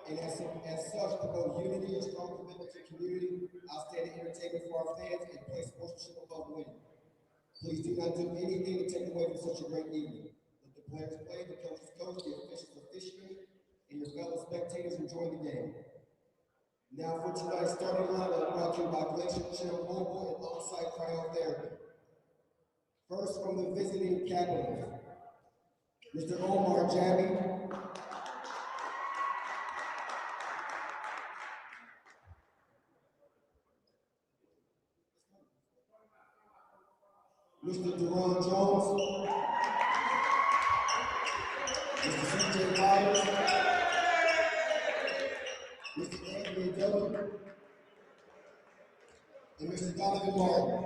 and as such promote unity and strong commitment to community, outstanding entertainment for our fans, and place sportsmanship above winning. Please do not do anything to take away from such a great evening. Let the players play, the coaches coach, the officials officiate, and your fellow spectators enjoy the game. Now for tonight's starting lineup, brought to you by Glacial Chill Mobile and On-Site Cryotherapy. First from the visiting Capitals, Mr. Omar Jabi. Mr. Deron Jones, Mr. C.J. Myers, Mr. Anthony W., and Mr. Donovan Martin.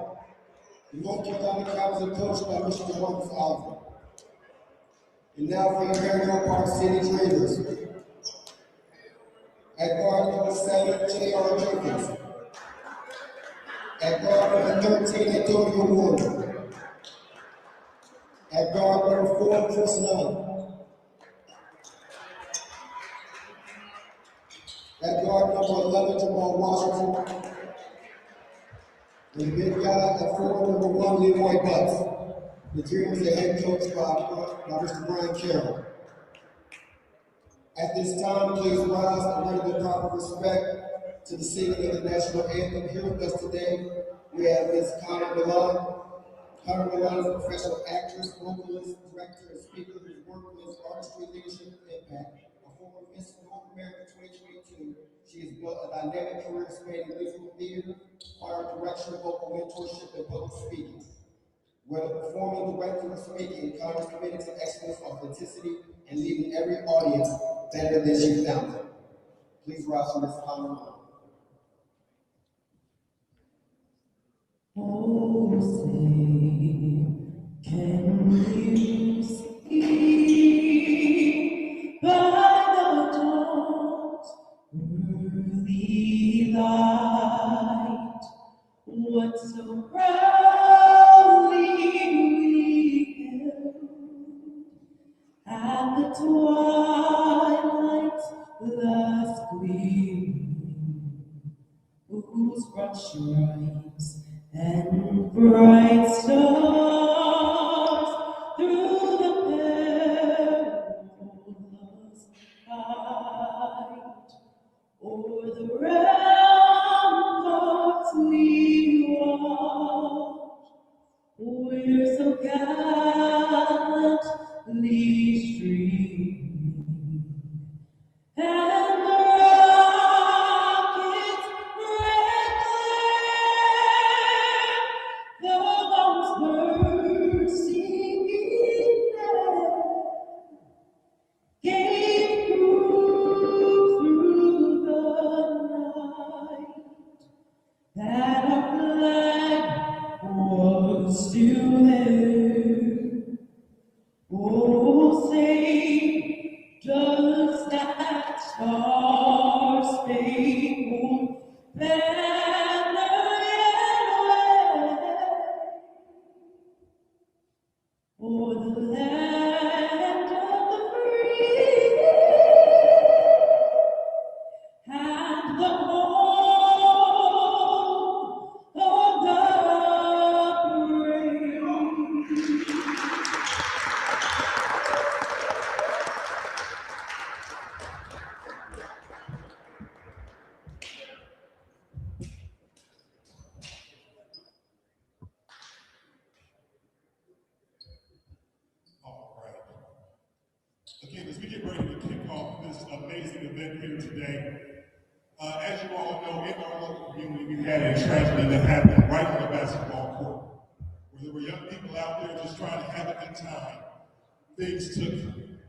The North Carolina Cowboys are coached by Mr. Marcus Alvin. And now for your Maryland Park City Dreamers. At guard number 7, J.R. Jenkins. At guard number 13, Antonio Ward. At guard number 4, Chris Lund. At guard number 11, Jamal Washington. And the big guy at 4, number 1, Leroy Butts. The Dreamers are head coached by Mr. Brian Carroll. At this time, please rise and render the proper respect to the singing of the national anthem. Here with us today, we have Ms. Connie Milan. Connie Milan is a professional actress, vocalist, director, and speaker whose work with artistry, leadership, and impact. A former Miss North America 2022, she has built a dynamic career spanning musical theater, choir direction, vocal mentorship, and public speaking. Whether performing, directing, or speaking, Connie is committed to excellence, authenticity, and leaving every audience better than she found it. Please rise for Ms. Connie Milan. Oh, say, can you see by the dawn's early light what so proudly we held at the twilight's last gleaming, whose broad stripes and bright stars through the perilous fight o'er the ramparts we watched, we're so gallantly streaming, and the rocket's red glare, the bombs bursting in air, gave proof through the night that our flag was still there. Oh, say, does that star-spangled banner yet wave o'er the land of the free and the home of the brave? All right. Again, as we get ready to kick off this amazing event here today, as you all know, in our local community, we had a tragedy that happened right on the basketball court, where there were young people out there just trying to have a good time. Things took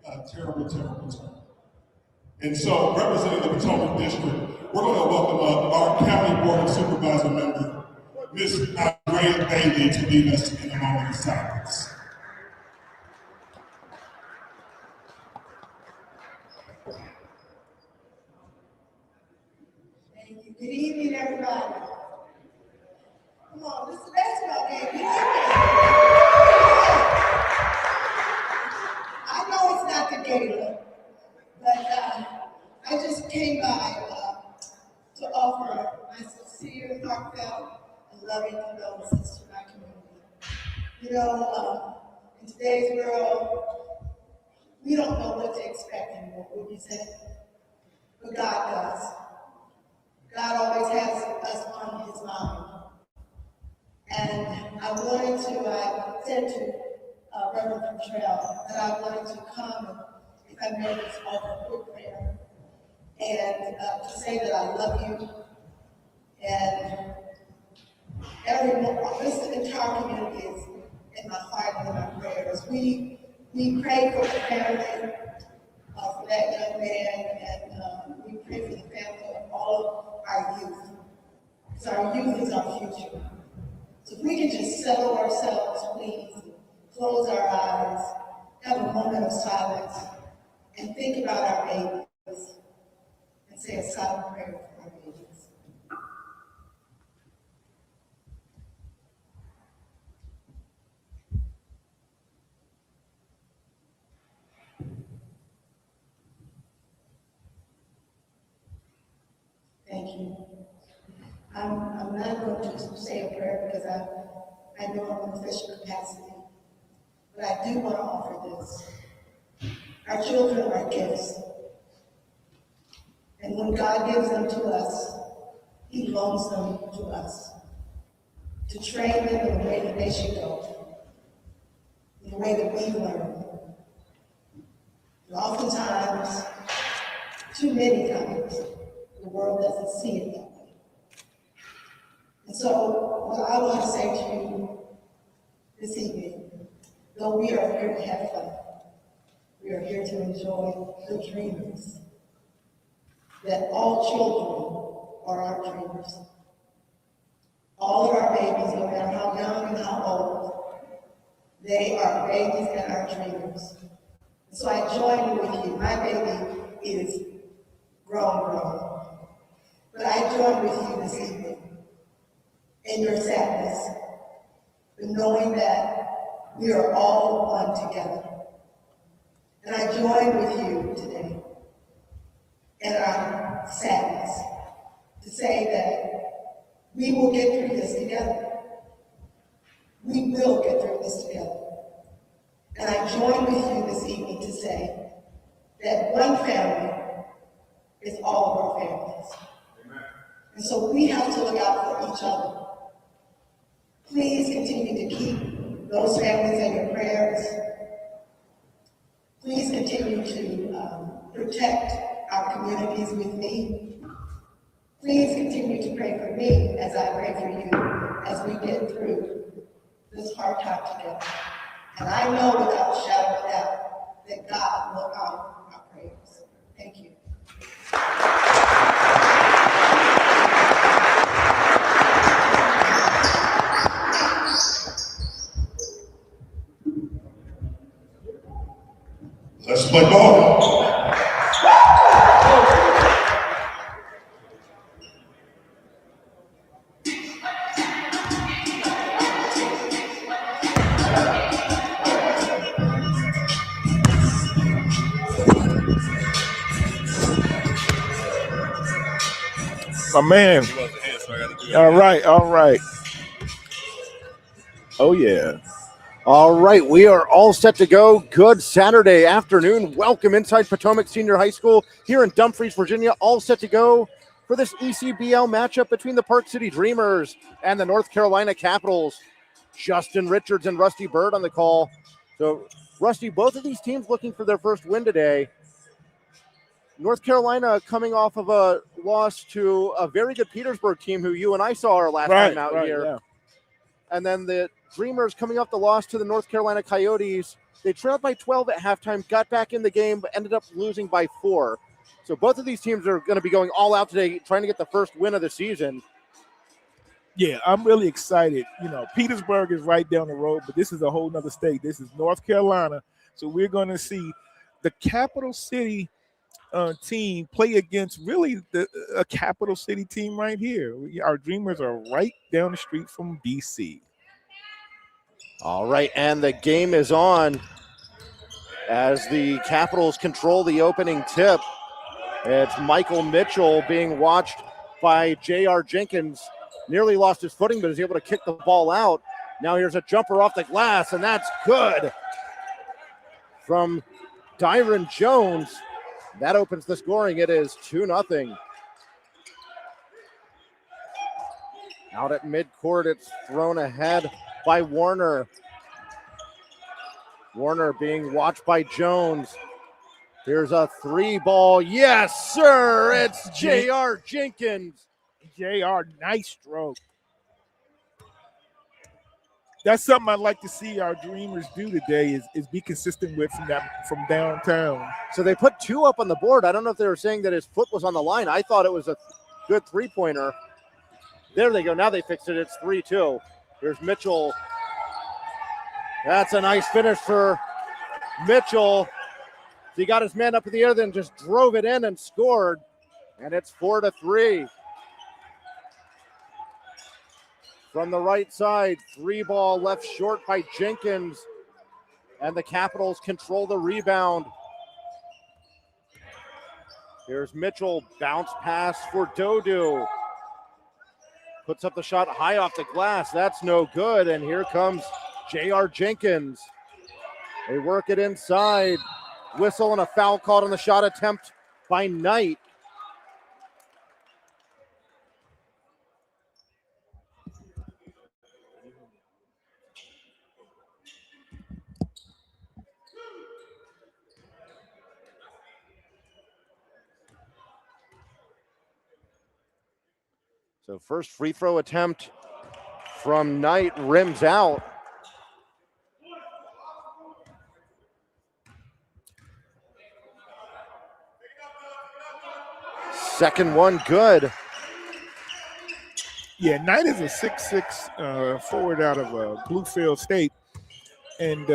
a terrible, terrible turn. And so, representing the Potomac District, we're going to welcome our County Board of Supervisor member, Ms. Andrea Bailey, to lead us in a moment of silence. Thank you. Good evening, everybody. Come on, this is the basketball game. Good evening. I know it's not the gala, but I I just came by to offer my sincere, heartfelt, and loving condolences to my community. You know, in today's world, we don't know what to expect anymore, would you say? But God does. God always has us on his mind. And I said to Reverend Contrell that I wanted to come and, if I may, just offer a quick prayer and to say that I love you. And this entire community is in my heart and in my prayers. We pray for the family, for that young man, and we pray for the family of all of our youth. Because our youth is our future. So if we can just settle ourselves, please, close our eyes, have a moment of silence, and think about our babies, and say a silent prayer for our babies. Thank you. I'm not going to say a prayer because I know I'm in official capacity, but I do want to offer this. Our children are gifts, and when God gives them to us, he loans them to us to train them in the way that they should go, in the way that we learn. And oftentimes, too many times, the world doesn't see it that way. And so, what I want to say to you this evening, though we are here to have fun, we are here to enjoy the dreamers, that all children are our dreamers. All of our babies, no matter how young and how old, they are babies and our dreamers. So I join with you. My baby is grown. But I join with you this evening in your sadness, but knowing that we are all one together. And I join with you today in our sadness to say that we will get through this together. We will get through this together. And I join with you this evening to say that one family is all of our families. Amen. And so we have to look out for each other. Please continue to keep those families in your prayers. Please continue to protect our communities with me. Please continue to pray for me as I pray for you as we get through this hard time together. And I know without a shadow of a doubt that God will honor our prayers. Thank you. Let's play ball. My man. All right. Oh, yeah. All right, we are all set to go. Good Saturday afternoon. Welcome inside Potomac Senior High School here in Dumfries, Virginia. All set to go for this ECBL matchup between the Park City Dreamers and the North Carolina Capitals. Justin Richards and Rusty Bird on the call. So, Rusty, both of these teams looking for their first win today. North Carolina coming off of a loss to a very good Petersburg team who you and I saw our last time out here. Yeah. And then the Dreamers coming off the loss to the North Carolina Coyotes. They trailed by 12 at halftime, got back in the game, but ended up losing by 4. So both of these teams are going to be going all out today, trying to get the first win of the season. Yeah, I'm really excited. You know, Petersburg is right down the road, but this is a whole nother state. This is North Carolina. So we're going to see the capital city team play against really a capital city team right here. Our Dreamers are right down the street from DC. All right, and the game is on as the Capitals control the opening tip. It's Michael Mitchell being watched by J.R. Jenkins. Nearly lost his footing, but is able to kick the ball out. Now here's a jumper off the glass, and that's good from Dyron Jones. That opens the scoring. It is 2-0. Out at midcourt, it's thrown ahead by Warner. Warner being watched by Jones. Here's a 3-ball. Yes, sir. It's J.R. Jenkins. JR, nice stroke. That's something I'd like to see our Dreamers do today is be consistent with from downtown. So they put 2 up on the board. I don't know if they were saying that his foot was on the line. I thought it was a good 3-pointer. There they go. Now they fixed it. It's 3-2. Here's Mitchell. That's a nice finish for Mitchell. He got his man up in the air, then just drove it in and scored. And it's 4-3. From the right side, 3-ball left short by Jenkins. And the Capitals control the rebound. Here's Mitchell, bounce pass for Dodu. Puts up the shot high off the glass. That's no good. And here comes J.R. Jenkins. They work it inside. Whistle and a foul called on the shot attempt by Knight. So first free throw attempt from Knight rims out. Second one good. Yeah, Knight is a 6'6" forward out of Bluefield State. And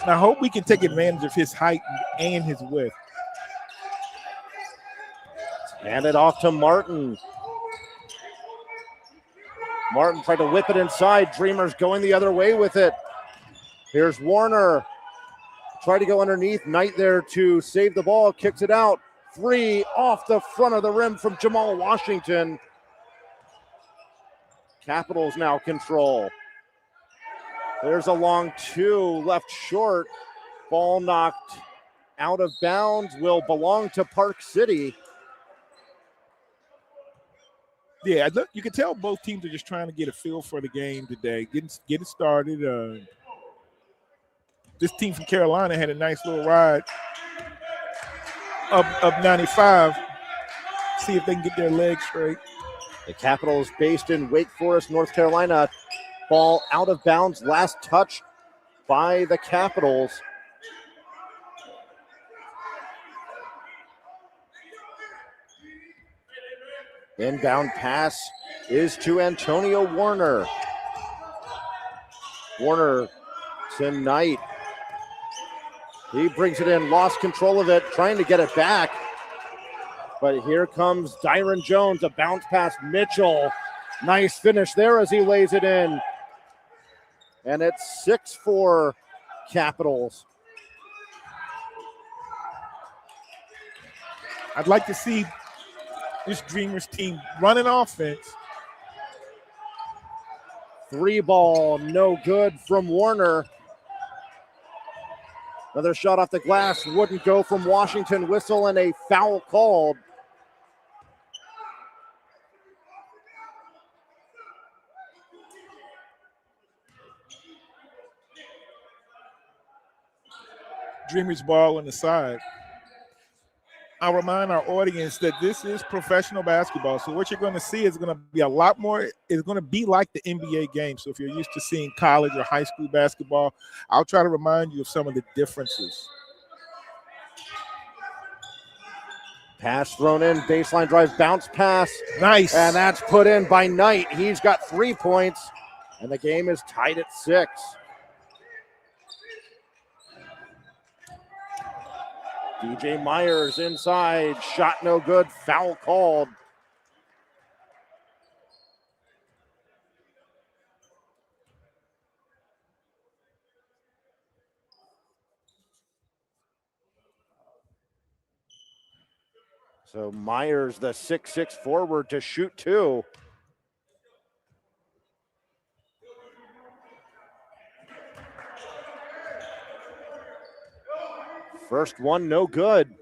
I hope we can take advantage of his height and his width. Hand it off to Martin. Martin tried to whip it inside. Dreamers going the other way with it. Here's Warner. Tried to go underneath. Knight there to save the ball. Kicks it out. 3 off the front of the rim from Jamal Washington. Capitals now control. There's a long 2 left short. Ball knocked out of bounds. Will belong to Park City. Yeah, look, you can tell both teams are just trying to get a feel for the game today, getting started. This team from Carolina had a nice little ride up 95. See if they can get their legs straight. The Capitals based in Wake Forest, North Carolina. Ball out of bounds. Last touch by the Capitals. Inbound pass is to Antonio Warner. Warner to Knight. He brings it in, lost control of it, trying to get it back. But here comes Dyron Jones, a bounce pass. Mitchell, nice finish there as he lays it in. And it's 6-4 Capitals. I'd like to see this Dreamers team running offense. 3-ball, no good from Warner. Another shot off the glass, wouldn't go from Washington. Whistle and a foul called. Dreamers ball on the side. I'll remind our audience that this is professional basketball. So what you're going to see is going to be a lot more, it's going to be like the NBA game. So if you're used to seeing college or high school basketball, I'll try to remind you of some of the differences. Pass thrown in, baseline drive, bounce pass. Nice. And that's put in by Knight. He's got 3 points, and the game is tied at 6. DJ Myers inside, shot no good, foul called. So Myers, the 6'6" forward, to shoot two. First one, no good.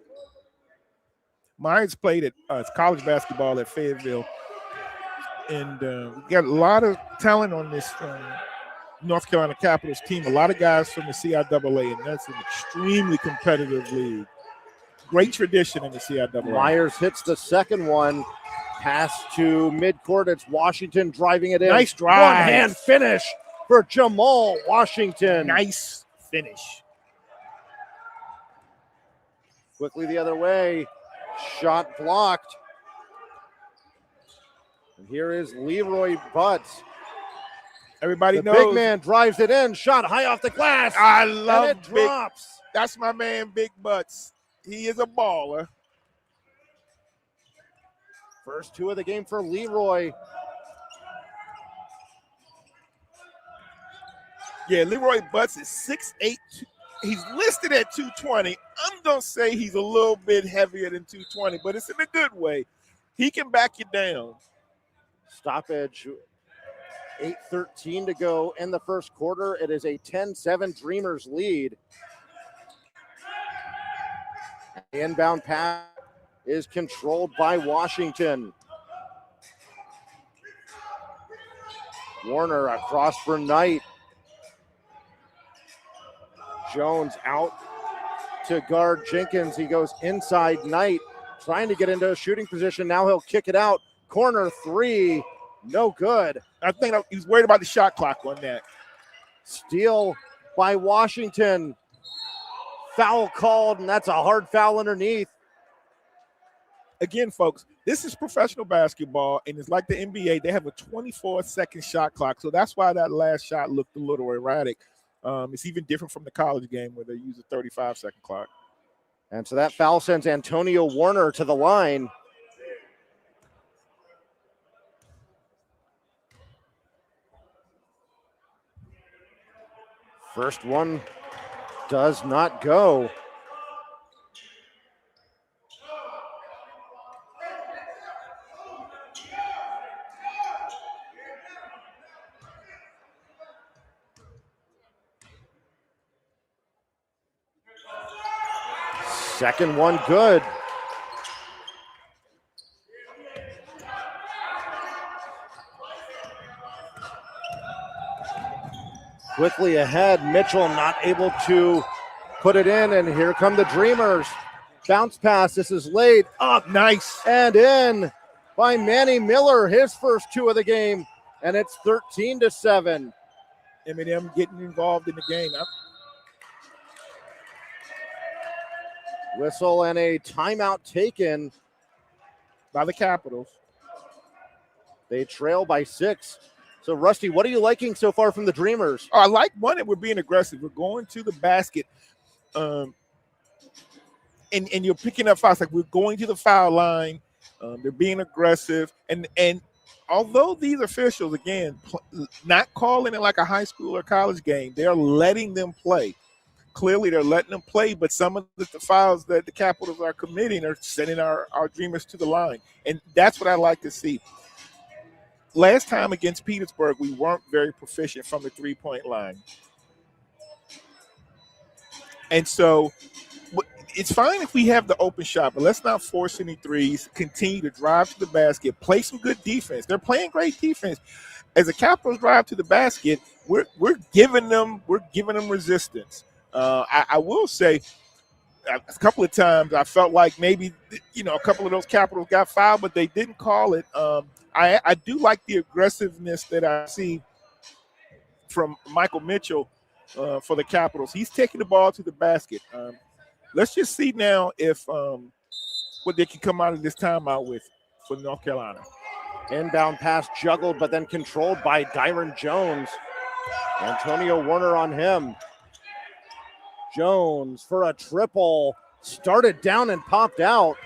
Myers played at college basketball at Fayetteville, and we got a lot of talent on this North Carolina Capitals team. A lot of guys from the CIAA, and that's an extremely competitive league. Great tradition in the CIAA. Myers hits the second one. Pass to midcourt. It's Washington driving it in. Nice drive. One-hand finish for Jamal Washington. Nice finish. Quickly the other way. Shot blocked. And here is Leroy Butts. Everybody The knows. big man drives it in. Shot high off the glass. I love and it drops. That's my man, Big Butts. He is a baller. First two of the game for Leroy. Yeah, Leroy Butts is 6'8". He's listed at 220. I'm going to say he's a little bit heavier than 220, but it's in a good way. He can back you down. Stoppage. 8:13 to go in the first quarter. It is a 10-7 Dreamers lead. The inbound pass is controlled by Washington. Warner across for Knight. Jones out to guard Jenkins. He goes inside Knight, trying to get into a shooting position. Now he'll kick it out. Corner three, no good. I think he's worried about the shot clock on that. Steal by Washington. Foul called, and that's a hard foul underneath. Again, folks, this is professional basketball, and it's like the NBA. They have a 24-second shot clock, so that's why that last shot looked a little erratic. It's even different from the college game where they use a 35-second clock. And so that foul sends Antonio Warner to the line. First one does not go. Second one good. Quickly ahead, Mitchell not able to put it in, and here come the Dreamers. Bounce pass, this is laid up, Nice. and in by Manny Miller, his first two of the game, and it's 13-7. Eminem getting involved in the game. Whistle and a timeout taken. By the Capitals. They trail by 6. So, Rusty, what are you liking so far from the Dreamers? I like one that we're being aggressive. We're going to the basket. And you're picking up fouls. Like we're going to the foul line. They're being aggressive. And although these officials, again, not calling it like a high school or college game, they're letting them play. Clearly, they're letting them play, but some of the fouls that the Capitals are committing are sending our Dreamers to the line. And that's what I like to see. Last time against Petersburg, we weren't very proficient from the three-point line. And so it's fine if we have the open shot, but let's not force any threes, continue to drive to the basket, play some good defense. They're playing great defense. As the Capitals drive to the basket, we're giving them resistance. I will say a couple of times I felt like maybe, a couple of those Capitals got fouled, but they didn't call it. I do like the aggressiveness that I see from Michael Mitchell for the Capitals. He's taking the ball to the basket. Let's just see now if what they can come out of this timeout with for North Carolina. Inbound pass juggled, but then controlled by Dyron Jones. Antonio Warner on him. Jones for a triple. Started down and popped out.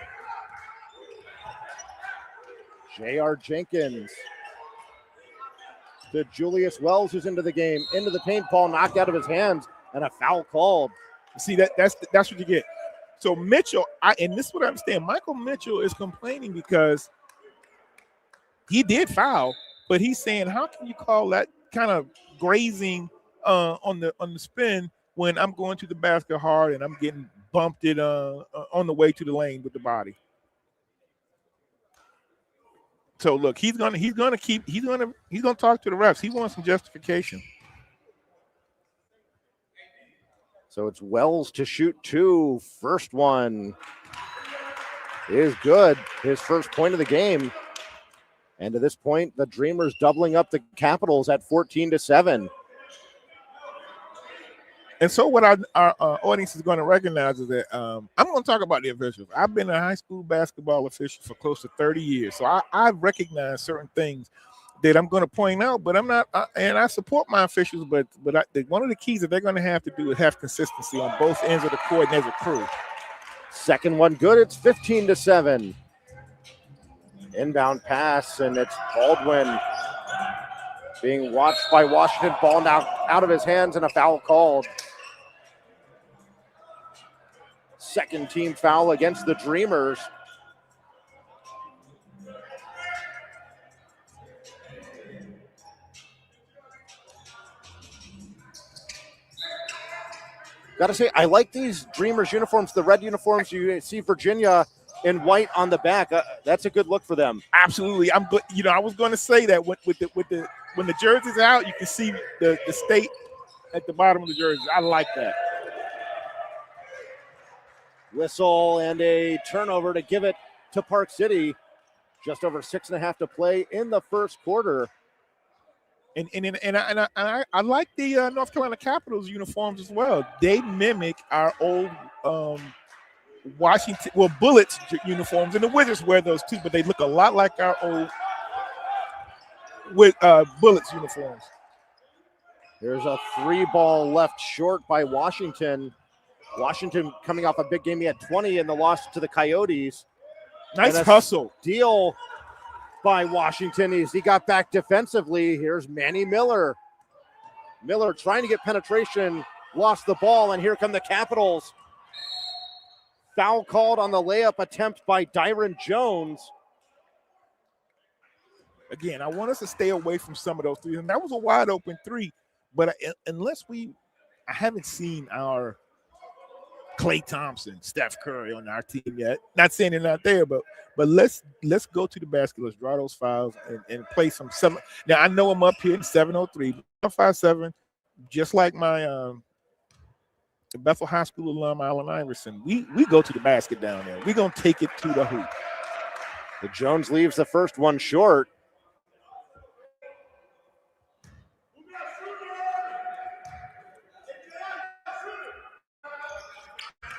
J.R. Jenkins to Julius Wells, who's into the game. Into the paint, ball knocked out of his hands, and a foul called. See, that's what you get. So Mitchell, and this is what I understand. Michael Mitchell is complaining because he did foul, but he's saying, how can you call that kind of grazing on the spin when I'm going to the basket hard and I'm getting bumped it on the way to the lane with the body? So look, he's gonna talk to the refs. He wants some justification. So it's Wells to shoot two. First one is good. His first point of the game. And to this point, the Dreamers doubling up the Capitals at 14-7. And so what our audience is going to recognize is that I'm going to talk about the officials. I've been a high school basketball official for close to 30 years. So I recognize certain things that I'm going to point out, but I'm not, and I support my officials, but one of the keys that they're going to have to do is have consistency on both ends of the court and as a crew. Second one good. It's 15-7. Inbound pass, and it's Baldwin being watched by Washington. Ball now out of his hands and a foul called. Second team foul against the Dreamers. Gotta say, I like these Dreamers uniforms, the red uniforms. You see Virginia in white on the back. That's a good look for them. Absolutely. I was going to say that when the jerseys are out, you can see the state at the bottom of the jersey. I like that. Whistle and a turnover to give it to Park City. Just over 6.5 to play in the first quarter. And I like the North Carolina Capitals uniforms as well. They mimic our old Bullets uniforms, and the Wizards wear those too, but they look a lot like our old Bullets uniforms. There's a 3-ball left short by Washington. Washington coming off a big game. He had 20 in the loss to the Coyotes. Nice hustle. Deal by Washington as he got back defensively. Here's Manny Miller. Miller trying to get penetration, lost the ball, and here come the Capitals. Foul called on the layup attempt by Dyron Jones. Again, I want us to stay away from some of those threes, and that was a wide open three. But I haven't seen our Klay Thompson, Steph Curry on our team yet. Not saying they're not there, but let's go to the basket. Let's draw those fouls and play some. Now I know I'm up here in 703, 5-7, just like my Bethel High School alum Allen Iverson. We go to the basket down there. We're gonna take it to the hoop. The Jones leaves the first one short.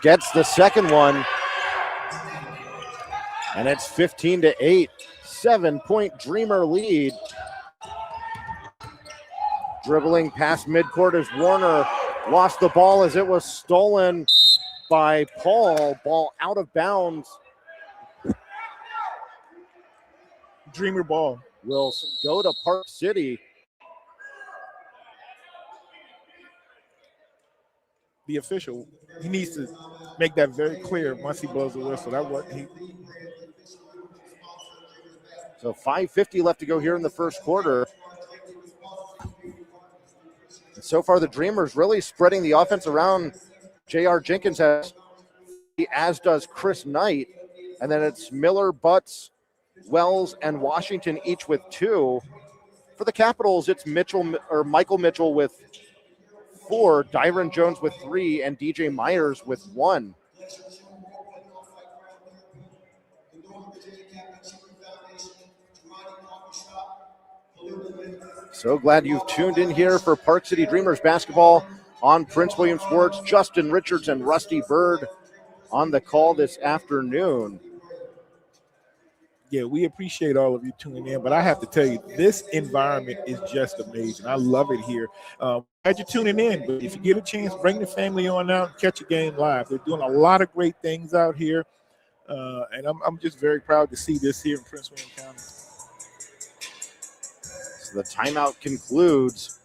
Gets the second one. And it's 15-8. 7-point Dreamer lead. Dribbling past midcourt as Warner lost the ball as it was stolen by Paul. Ball out of bounds. Dreamer ball Will go to Park City. The official, he needs to make that very clear once he blows the whistle. So 5:50 left to go here in the first quarter. And so far, the Dreamers really spreading the offense around. J.R. Jenkins has, as does Chris Knight. And then it's Miller, Butts, Wells, and Washington each with 2. For the Capitals, it's Michael Mitchell with 4, Dyron Jones with 3, and DJ Myers with 1. So glad you've tuned in here for Park City Dreamers basketball on Prince William Sports. Justin Richards and Rusty Bird on the call this afternoon. Yeah, we appreciate all of you tuning in, but I have to tell you, this environment is just amazing. I love it here. Glad you're tuning in, but if you get a chance, bring the family on out and catch a game live. They're doing a lot of great things out here, and I'm just very proud to see this here in Prince William County. So the timeout concludes.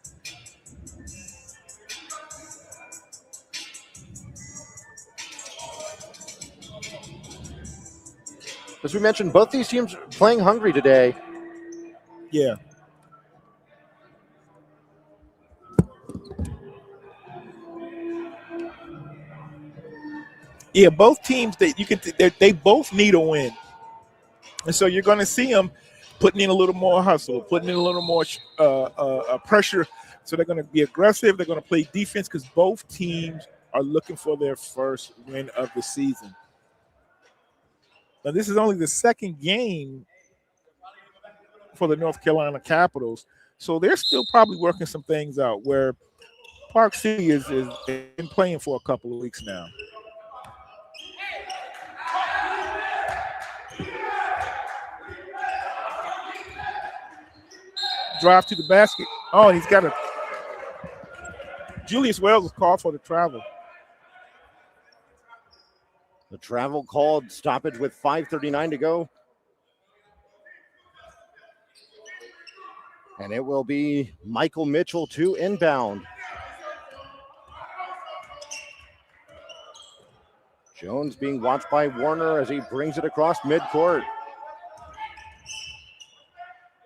As we mentioned, both these teams are playing hungry today. Yeah. Yeah, both teams they both need a win, and so you're going to see them putting in a little more hustle, putting in a little more pressure. So they're going to be aggressive. They're going to play defense because both teams are looking for their first win of the season. Now, this is only the second game for the North Carolina Capitals, so they're still probably working some things out. Where Park City is been playing for a couple of weeks now. Drive to the basket. Oh, he's got a. Julius Wells was called for the travel. The travel called, stoppage with 5:39 to go. And it will be Michael Mitchell to inbound. Jones being watched by Warner as he brings it across midcourt.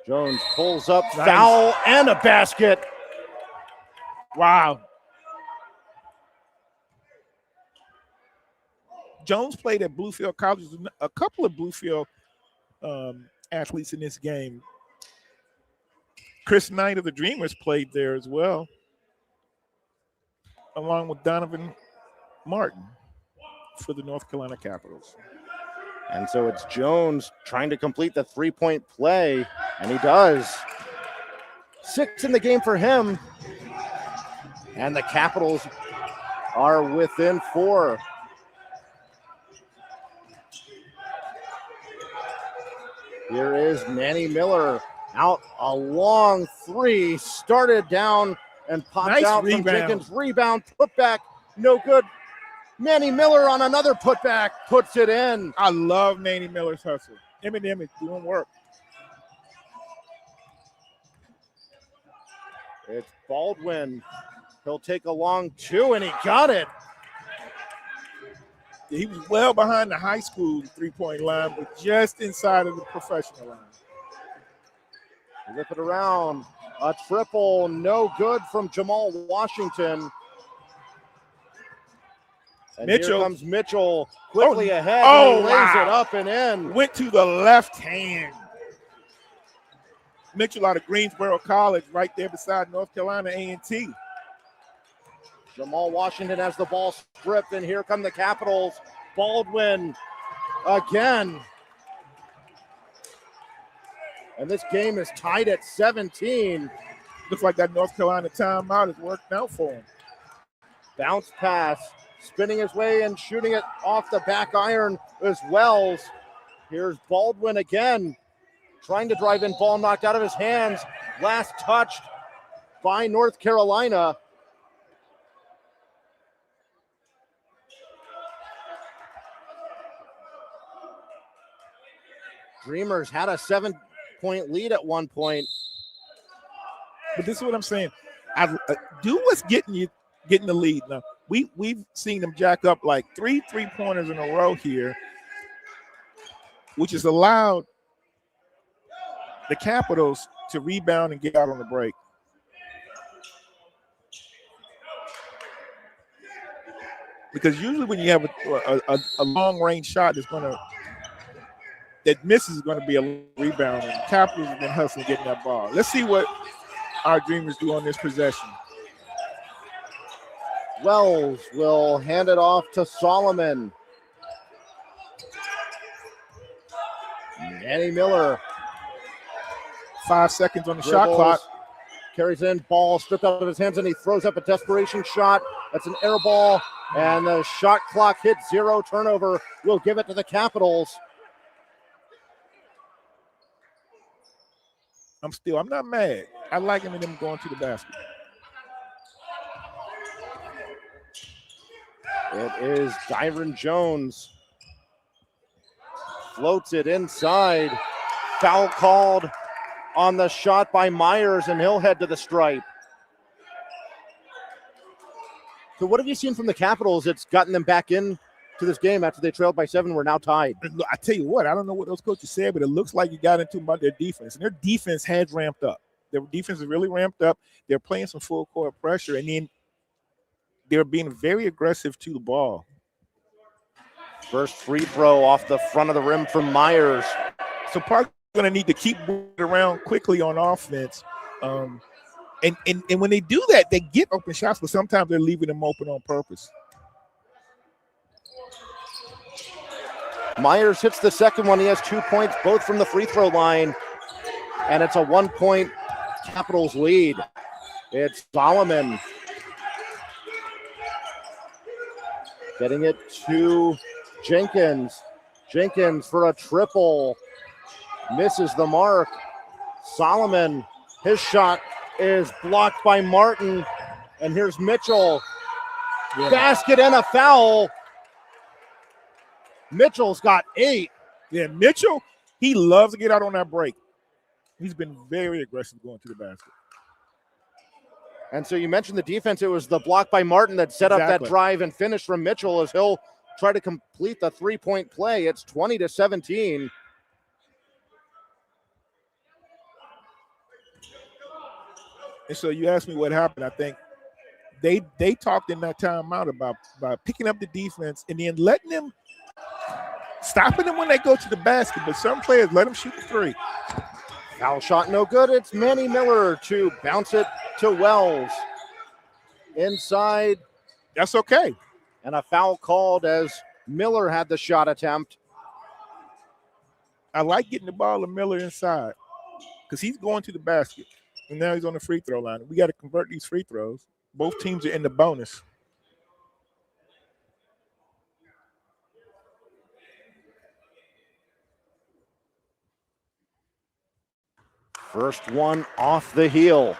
Jones pulls up, Nice. Foul, and a basket. Wow. Jones played at Bluefield College. A couple of Bluefield athletes in this game. Chris Knight of the Dreamers played there as well, along with Donovan Martin for the North Carolina Capitals. And so it's Jones trying to complete the three-point play, and he does. 6 in the game for him. And the Capitals are within 4. Here is Manny Miller out a long 3, started down and popped Nice out rebound. from Jenkins. Rebound, put back, no good. Manny Miller on another putback, puts it in. I love Manny Miller's hustle. Eminem is doing work. It's Baldwin. He'll take a long 2, and he got it. He was well behind the high school three-point line, but just inside of the professional line. Flip it around. A triple, no good from Jamal Washington. And Mitchell. Here comes Mitchell quickly ahead. Oh, and he lays wow. it up and in. Went to the left hand. Mitchell out of Greensboro College, right there beside North Carolina A&T. Jamal Washington has the ball stripped, and here come the Capitals. Baldwin again. And this game is tied at 17. Looks like that North Carolina timeout has worked out for him. Bounce pass, spinning his way and shooting it off the back iron is Wells. Here's Baldwin again, trying to drive in, ball knocked out of his hands. Last touched by North Carolina. Dreamers had a 7-point lead at one point. But this is what I'm saying. Do what's getting the lead. Now, we've seen them jack up like 3 3-pointers in a row here, which has allowed the Capitals to rebound and get out on the break. Because usually when you have a long-range shot that misses is going to be a rebound, and Capitals have been hustling getting that ball. Let's see what our Dreamers do on this possession. Wells will hand it off to Solomon. Manny Miller 5 seconds on the shot dribbles, clock. carries in, ball stripped out of his hands, and he throws up a desperation shot. That's an air ball, and the shot clock hits 0. Turnover. We'll give it to the Capitals. I'm not mad. I like him and them going to the basket. It is Dyron Jones. Floats it inside. Foul called on the shot by Myers, and he'll head to the stripe. So what have you seen from the Capitals that's gotten them back in to this game after they trailed by 7. We're now tied. Look, I tell you what, I don't know what those coaches said, but it looks like you got into about their defense. And their defense has ramped up. Their defense is really ramped up. They're playing some full court pressure, and then they're being very aggressive to the ball. First free throw off the front of the rim from Myers. So Park's going to need to keep moving around quickly on offense. And when they do that, they get open shots, but sometimes they're leaving them open on purpose. Myers hits the second one. He has 2 points, both from the free throw line. And it's a 1-point Capitals lead. It's Solomon getting it to Jenkins. Jenkins for a triple. Misses the mark. Solomon, his shot is blocked by Martin. And here's Mitchell. Yeah. Basket and a foul. Mitchell's got 8. Yeah, Mitchell, he loves to get out on that break. He's been very aggressive going to the basket. And so you mentioned the defense. It was the block by Martin that set up that drive and finish from Mitchell as he'll try to complete the 3-point play. It's 20-17. And so you asked me what happened. I think they talked in that timeout about picking up the defense and then letting them, stopping them when they go to the basket. But some players let them shoot the 3. Foul shot no good. It's Manny Miller to bounce it to Wells. Inside. That's okay. And a foul called as Miller had the shot attempt. I like getting the ball to Miller inside because he's going to the basket. And now he's on the free throw line. We got to convert these free throws. Both teams are in the bonus. First one off the heel.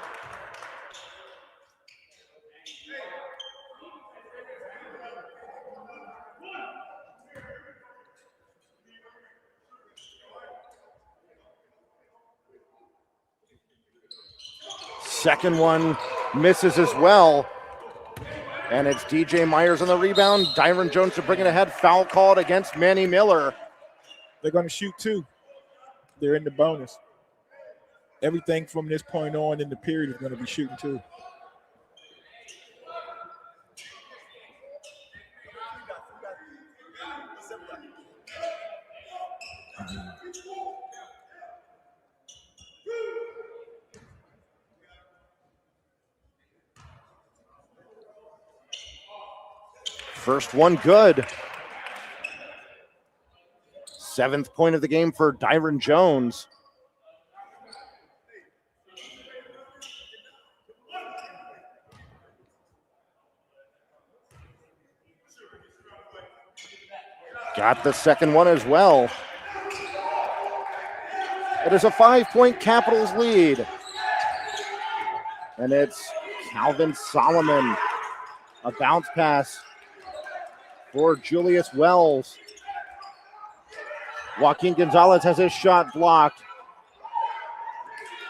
Second one misses as well. And it's DJ Myers on the rebound. Dyron Jones to bring it ahead. Foul called against Manny Miller. They're going to shoot 2. They're in the bonus. Everything from this point on in the period is going to be shooting 2. First one good. 7th point of the game for Dyron Jones. Got the second one as well. It is a 5-point Capitals lead. And it's Calvin Solomon. A bounce pass for Julius Wells. Joaquin Gonzalez has his shot blocked.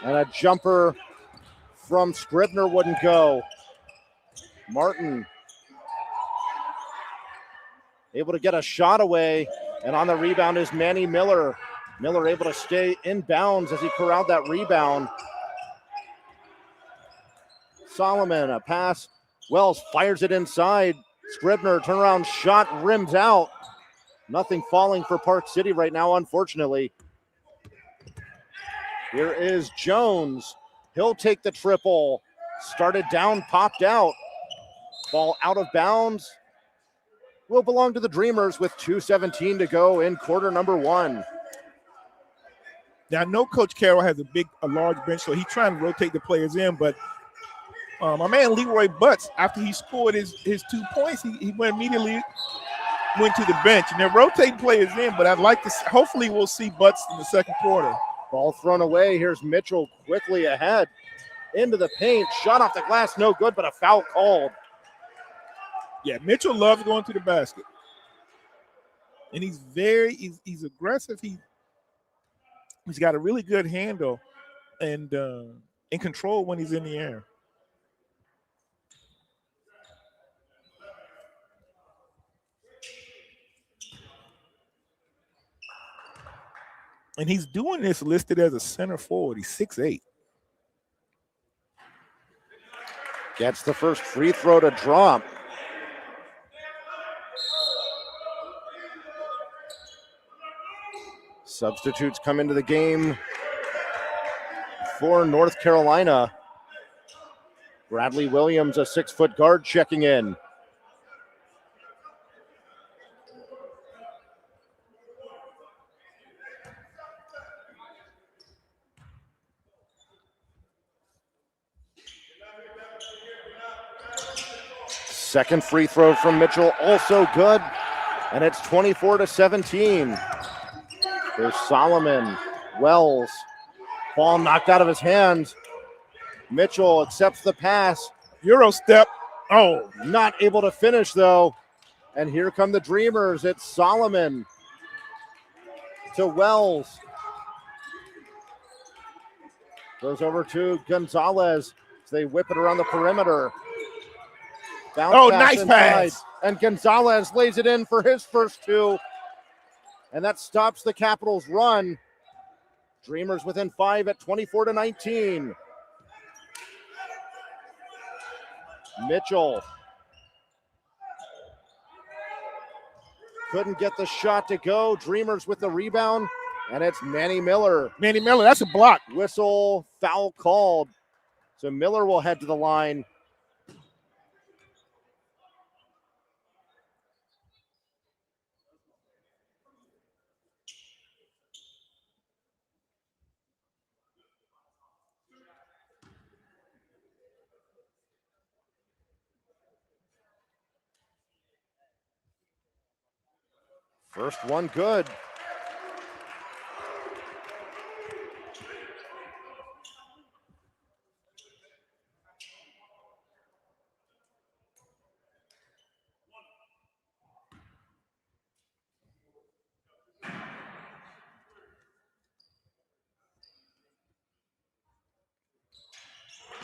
And a jumper from Scribner wouldn't go. Martin able to get a shot away, and on the rebound is Manny Miller. Miller able to stay in bounds as he corralled that rebound. Solomon, a pass. Wells fires it inside. Scribner, turnaround shot, rims out. Nothing falling for Park City right now, unfortunately. Here is Jones. He'll take the triple. Started down, popped out. Ball out of bounds. Will belong to the Dreamers with 2:17 to go in quarter number 1. Now, I know Coach Carroll has a large bench, so he's trying to rotate the players in, but my man Leroy Butts, after he scored his 2 points, he immediately went to the bench. And they're rotating players in, but I'd like to hopefully we'll see Butts in the second quarter. Ball thrown away. Here's Mitchell quickly ahead into the paint. Shot off the glass, no good, but a foul called. Yeah, Mitchell loves going to the basket. And he's aggressive. He's got a really good handle and in control when he's in the air. And he's doing this listed as a center forward. He's 6'8". Gets the first free throw to drop. Substitutes come into the game for North Carolina. Bradley Williams, a 6-foot guard, checking in. Second free throw from Mitchell, also good. And it's 24-17. There's Solomon, Wells. Ball knocked out of his hands. Mitchell accepts the pass. Euro step. Oh, Not able to finish, though. And here come the Dreamers. It's Solomon to Wells. Goes over to Gonzalez. They whip it around the perimeter. Bounce nice pass. And Gonzalez lays it in for his first two. And that stops the Capitals' run. Dreamers within 5 at 24-19. Mitchell couldn't get the shot to go. Dreamers with the rebound, and it's Manny Miller. Manny Miller, that's a block. Whistle, foul called. So Miller will head to the line. First one good.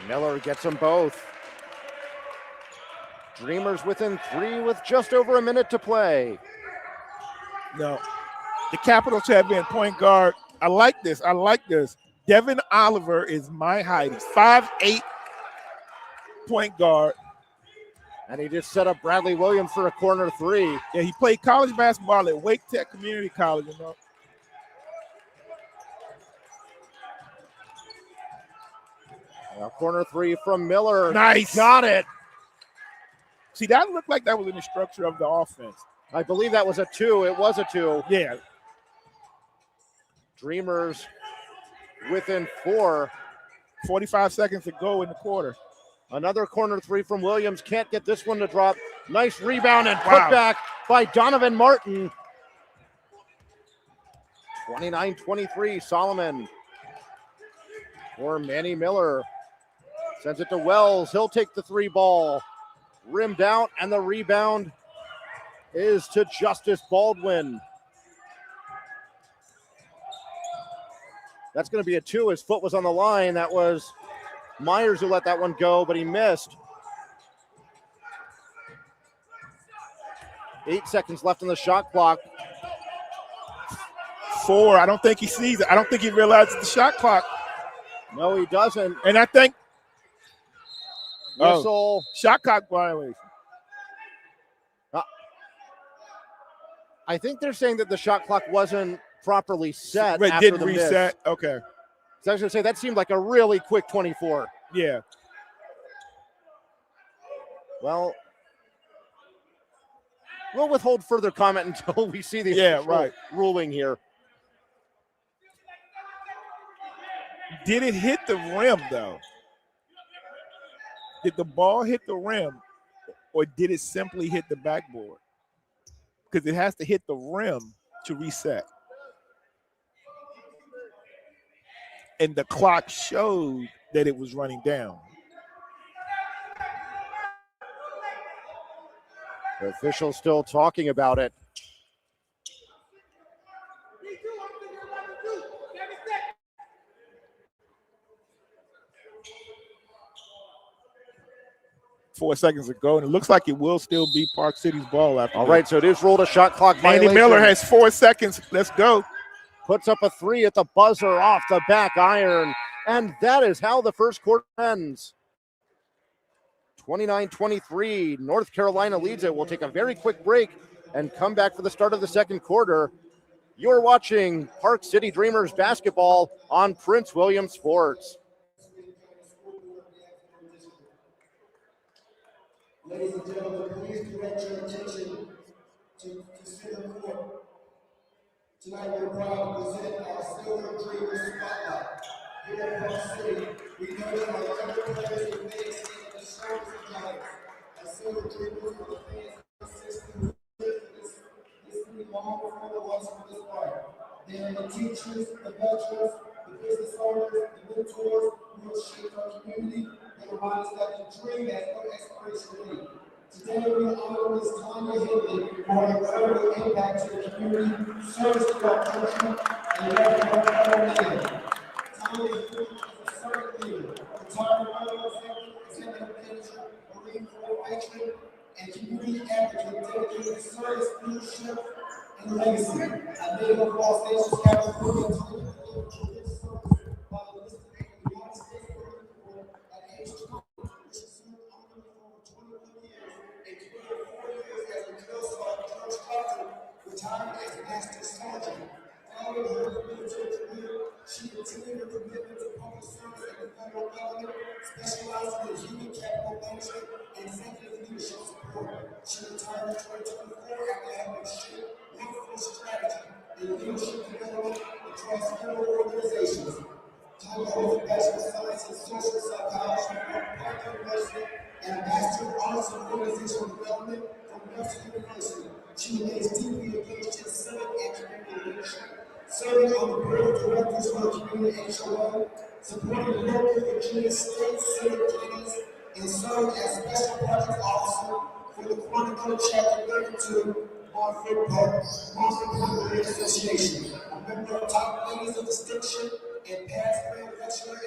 Miller gets them both. Dreamers within 3 with just over a minute to play. No, the Capitals have been point guard. I like this. Devin Oliver is my height. He's 5'8", point guard. And he just set up Bradley Williams for a corner three. Yeah, he played college basketball at Wake Tech Community College. A corner three from Miller. Nice. Got it. See, that looked like that was in the structure of the offense. I believe that was a 2. It was a 2. Yeah. Dreamers within 4. 45 seconds to go in the quarter. Another corner three from Williams. Can't get this one to drop. Nice rebound and Wow. putback by Donovan Martin. 29-23, Solomon. Or Manny Miller. Sends it to Wells. He'll take the 3 ball. Rimmed out, and the rebound is to Justice Baldwin. That's going to be a 2. His foot was on the line. That was Myers who let that one go, but he missed. 8 seconds left on the shot clock. 4. I don't think he sees it. I don't think he realizes the shot clock. No, he doesn't. And I think Whistle. shot clock violation. I think they're saying that the shot clock wasn't properly set But after didn't the reset. miss. Okay. So I was going to say that seemed like a really quick 24. Yeah. Well, we'll withhold further comment until we see the official ruling here. Did it hit the rim, though? Did the ball hit the rim, or did it simply hit the backboard? Because it has to hit the rim to reset. And the clock showed that it was running down. The official's still talking about it. Four seconds ago, and it looks like it will still be Park City's ball after. All right, so it is ruled a shot clock Manny violation. Miller has 4 seconds. Let's go. puts up a three at the buzzer off the back iron. And that is how the first quarter ends. 29-23, North Carolina leads it. We'll take a very quick break and come back for the start of the second quarter. You're watching Park City Dreamers basketball on Prince William Sports. Ladies and gentlemen, please direct your attention to center court. Tonight we're proud to present our Silver Dreamers Spotlight. Here at Park City, we know that our younger players and fans stand on the shoulders of giants. Our Silver Dreamers are the fans of the system who live this history long before the ones from this part. They are the teachers, the veterans, the business owners, the mentors who have shaped our community and remind us that the dream has no expiration date. Today we honor Ms. Tanya Henley for her incredible impact to the community, service to our country, and love for our fellow man. Tanya Henley is a servant leader, retired executive manager, Marine Corps veteran, and community advocate dedicated to service, leadership, and legacy. I made her Los Angeles California Tanya Henley to this service by the list of the United States Marine Corps at age 20. Retired as a master sergeant. Following her military career, she continued her commitment to public service in the federal government, specializing in human capital management and executive leadership support. She retired in 2024 after having shaped workforce strategy and leadership development across federal organizations. Tanya holds a Bachelor of Science in Social Psychology from Park University and a Master of Arts in Organizational Development from Mercer University. She remains deeply engaged in civic and community leadership, serving on the board of directors for the community HOA, supporting local Virginia state civic planners, and served as special project officer for the Quantico Chapter 32 Montford Park Marine Association, a member of top ladies of distinction and past grand lecturer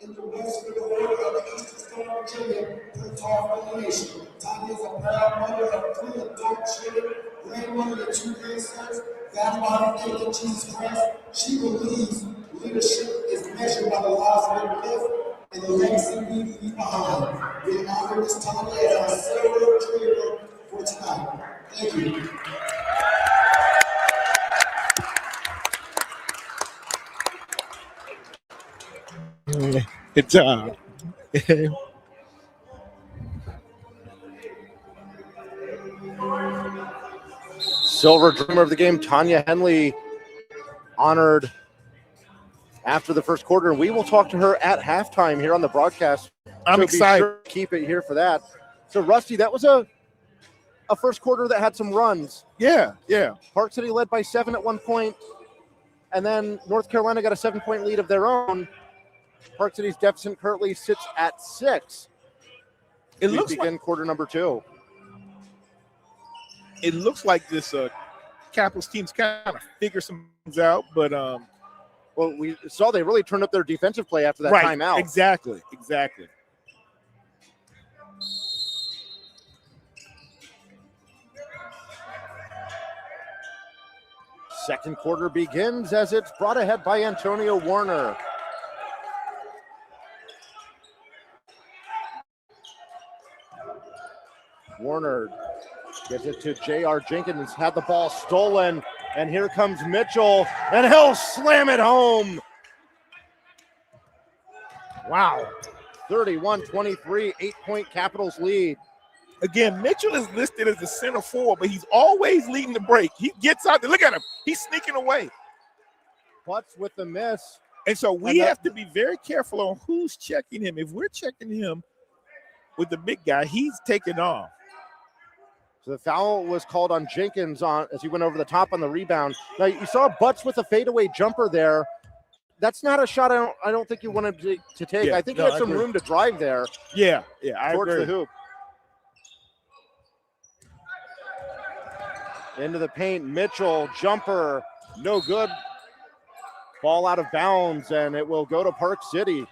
in the West for the Order of the Eastern Star of Virginia, Plutarch affiliation. Tanya is a proud mother of 3 adult children, grandmother of 2 grandsons, guided by the faith of Jesus Christ. She believes leadership is measured by the lives we live and the legacy we leave behind. We honor Ms. Tanya as our silver dreamer for tonight. Thank you. Good job. Silver Dreamer of the game, Tanya Henley, honored after the first quarter, and we will talk to her at halftime here on the broadcast. I'm excited. Be sure to keep it here for that. So, Rusty, that was a first quarter that had some runs. Yeah. Park City led by 7 at one point, and then North Carolina got a 7-point lead of their own. Park City's deficit currently sits at 6. It looks begin like quarter number 2. It looks like this Capitals team's kind of figure some things out, but well, we saw they really turned up their defensive play after that timeout. Exactly. Second quarter begins as it's brought ahead by Antonio Warner. Warner gets it to J.R. Jenkins, had the ball stolen, and here comes Mitchell, and he'll slam it home. Wow, 31-23, 8-point Capitals lead. Again, Mitchell is listed as the center forward, but he's always leading the break. He gets out there. Look at him. He's sneaking away. Butts with the miss. And so we have to be very careful on who's checking him. If we're checking him with the big guy, he's taking off. So the foul was called on Jenkins as he went over the top on the rebound. Now, you saw Butts with a fadeaway jumper there. That's not a shot I don't think you wanted to take. Yeah, I think he had some room to drive there. Yeah, I towards agree. the hoop. Into the paint, Mitchell, jumper, no good. Ball out of bounds, and it will go to Park City.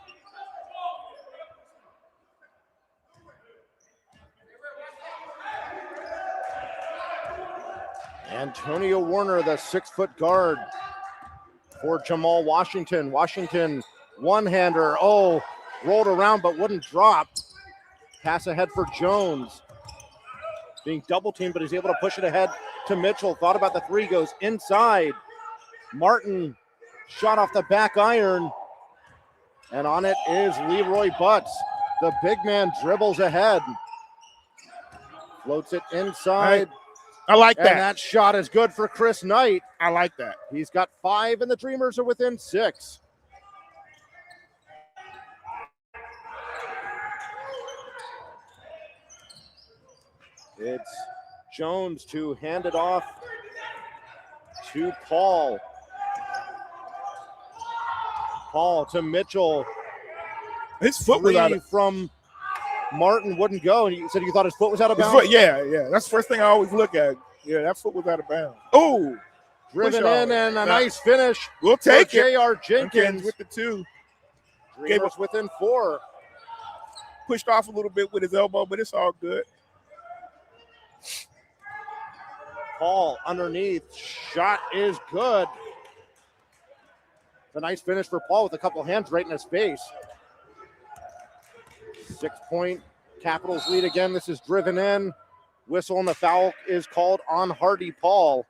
Antonio Warner, the 6-foot guard for Jamal Washington. Washington, one-hander. Oh, rolled around but wouldn't drop. Pass ahead for Jones. Being double-teamed, but he's able to push it ahead to Mitchell. Thought about the three, goes inside. Martin shot off the back iron. And on it is Leroy Butts. The big man dribbles ahead. Floats it inside. I like that. And that shot is good for Chris Knight. I like that. He's got 5, and the Dreamers are within 6. It's Jones to hand it off to Paul. Paul to Mitchell. His foot was out of from Martin wouldn't go. And you said you thought his foot was out of his bounds? foot, yeah. That's the first thing I always look at. Yeah, that foot was out of bounds. Oh, Driven in and a nice finish. We'll take for it. J.R. Jenkins with the 2. Dreamers within 4. Pushed off a little bit with his elbow, but it's all good. Paul underneath. Shot is good. It's a nice finish for Paul with a couple hands right in his face. 6-point Capitals lead again. This is driven in. Whistle and the foul is called on Hardy Paul.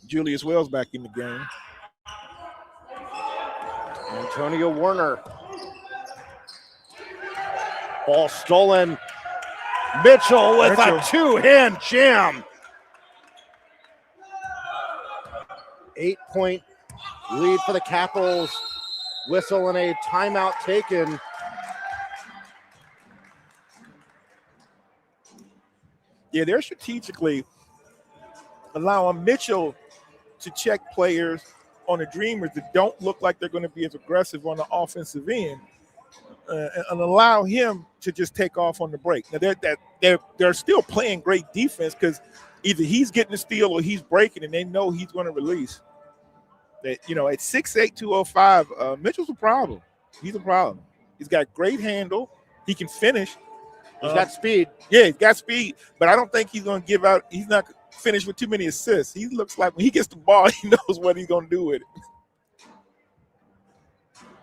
Julius Wells back in the game. Antonio Warner. Ball stolen. Mitchell with a 2-hand jam. 8-point lead for the Capitals. Whistle and a timeout taken. Yeah, they're strategically allowing Mitchell to check players on the Dreamers that don't look like they're going to be as aggressive on the offensive end, and allow him to just take off on the break. Now they're still playing great defense because either he's getting the steal or he's breaking, and they know he's going to release. That at 6'8", 205, Mitchell's a problem. He's a problem. He's got great handle. He can finish. He's got speed. Yeah, he's got speed, but I don't think he's going to give out. He's not finished with too many assists. He looks like when he gets the ball, he knows what he's going to do with it.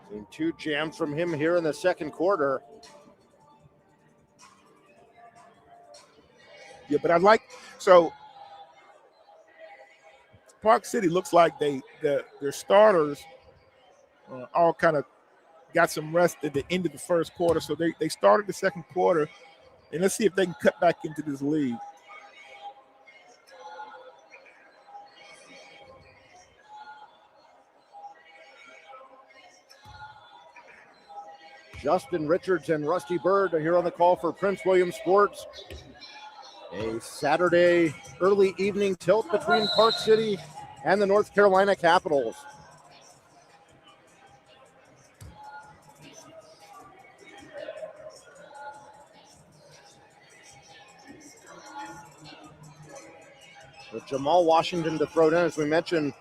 Seen 2 jams from him here in the second quarter. Yeah, but Park City looks like their starters all kind of got some rest at the end of the first quarter. So they started the second quarter, and let's see if they can cut back into this lead. Justin Richards and Rusty Bird are here on the call for Prince William Sports. A Saturday early evening tilt between Park City and the North Carolina Capitals. With Jamal Washington to throw it in, as we mentioned,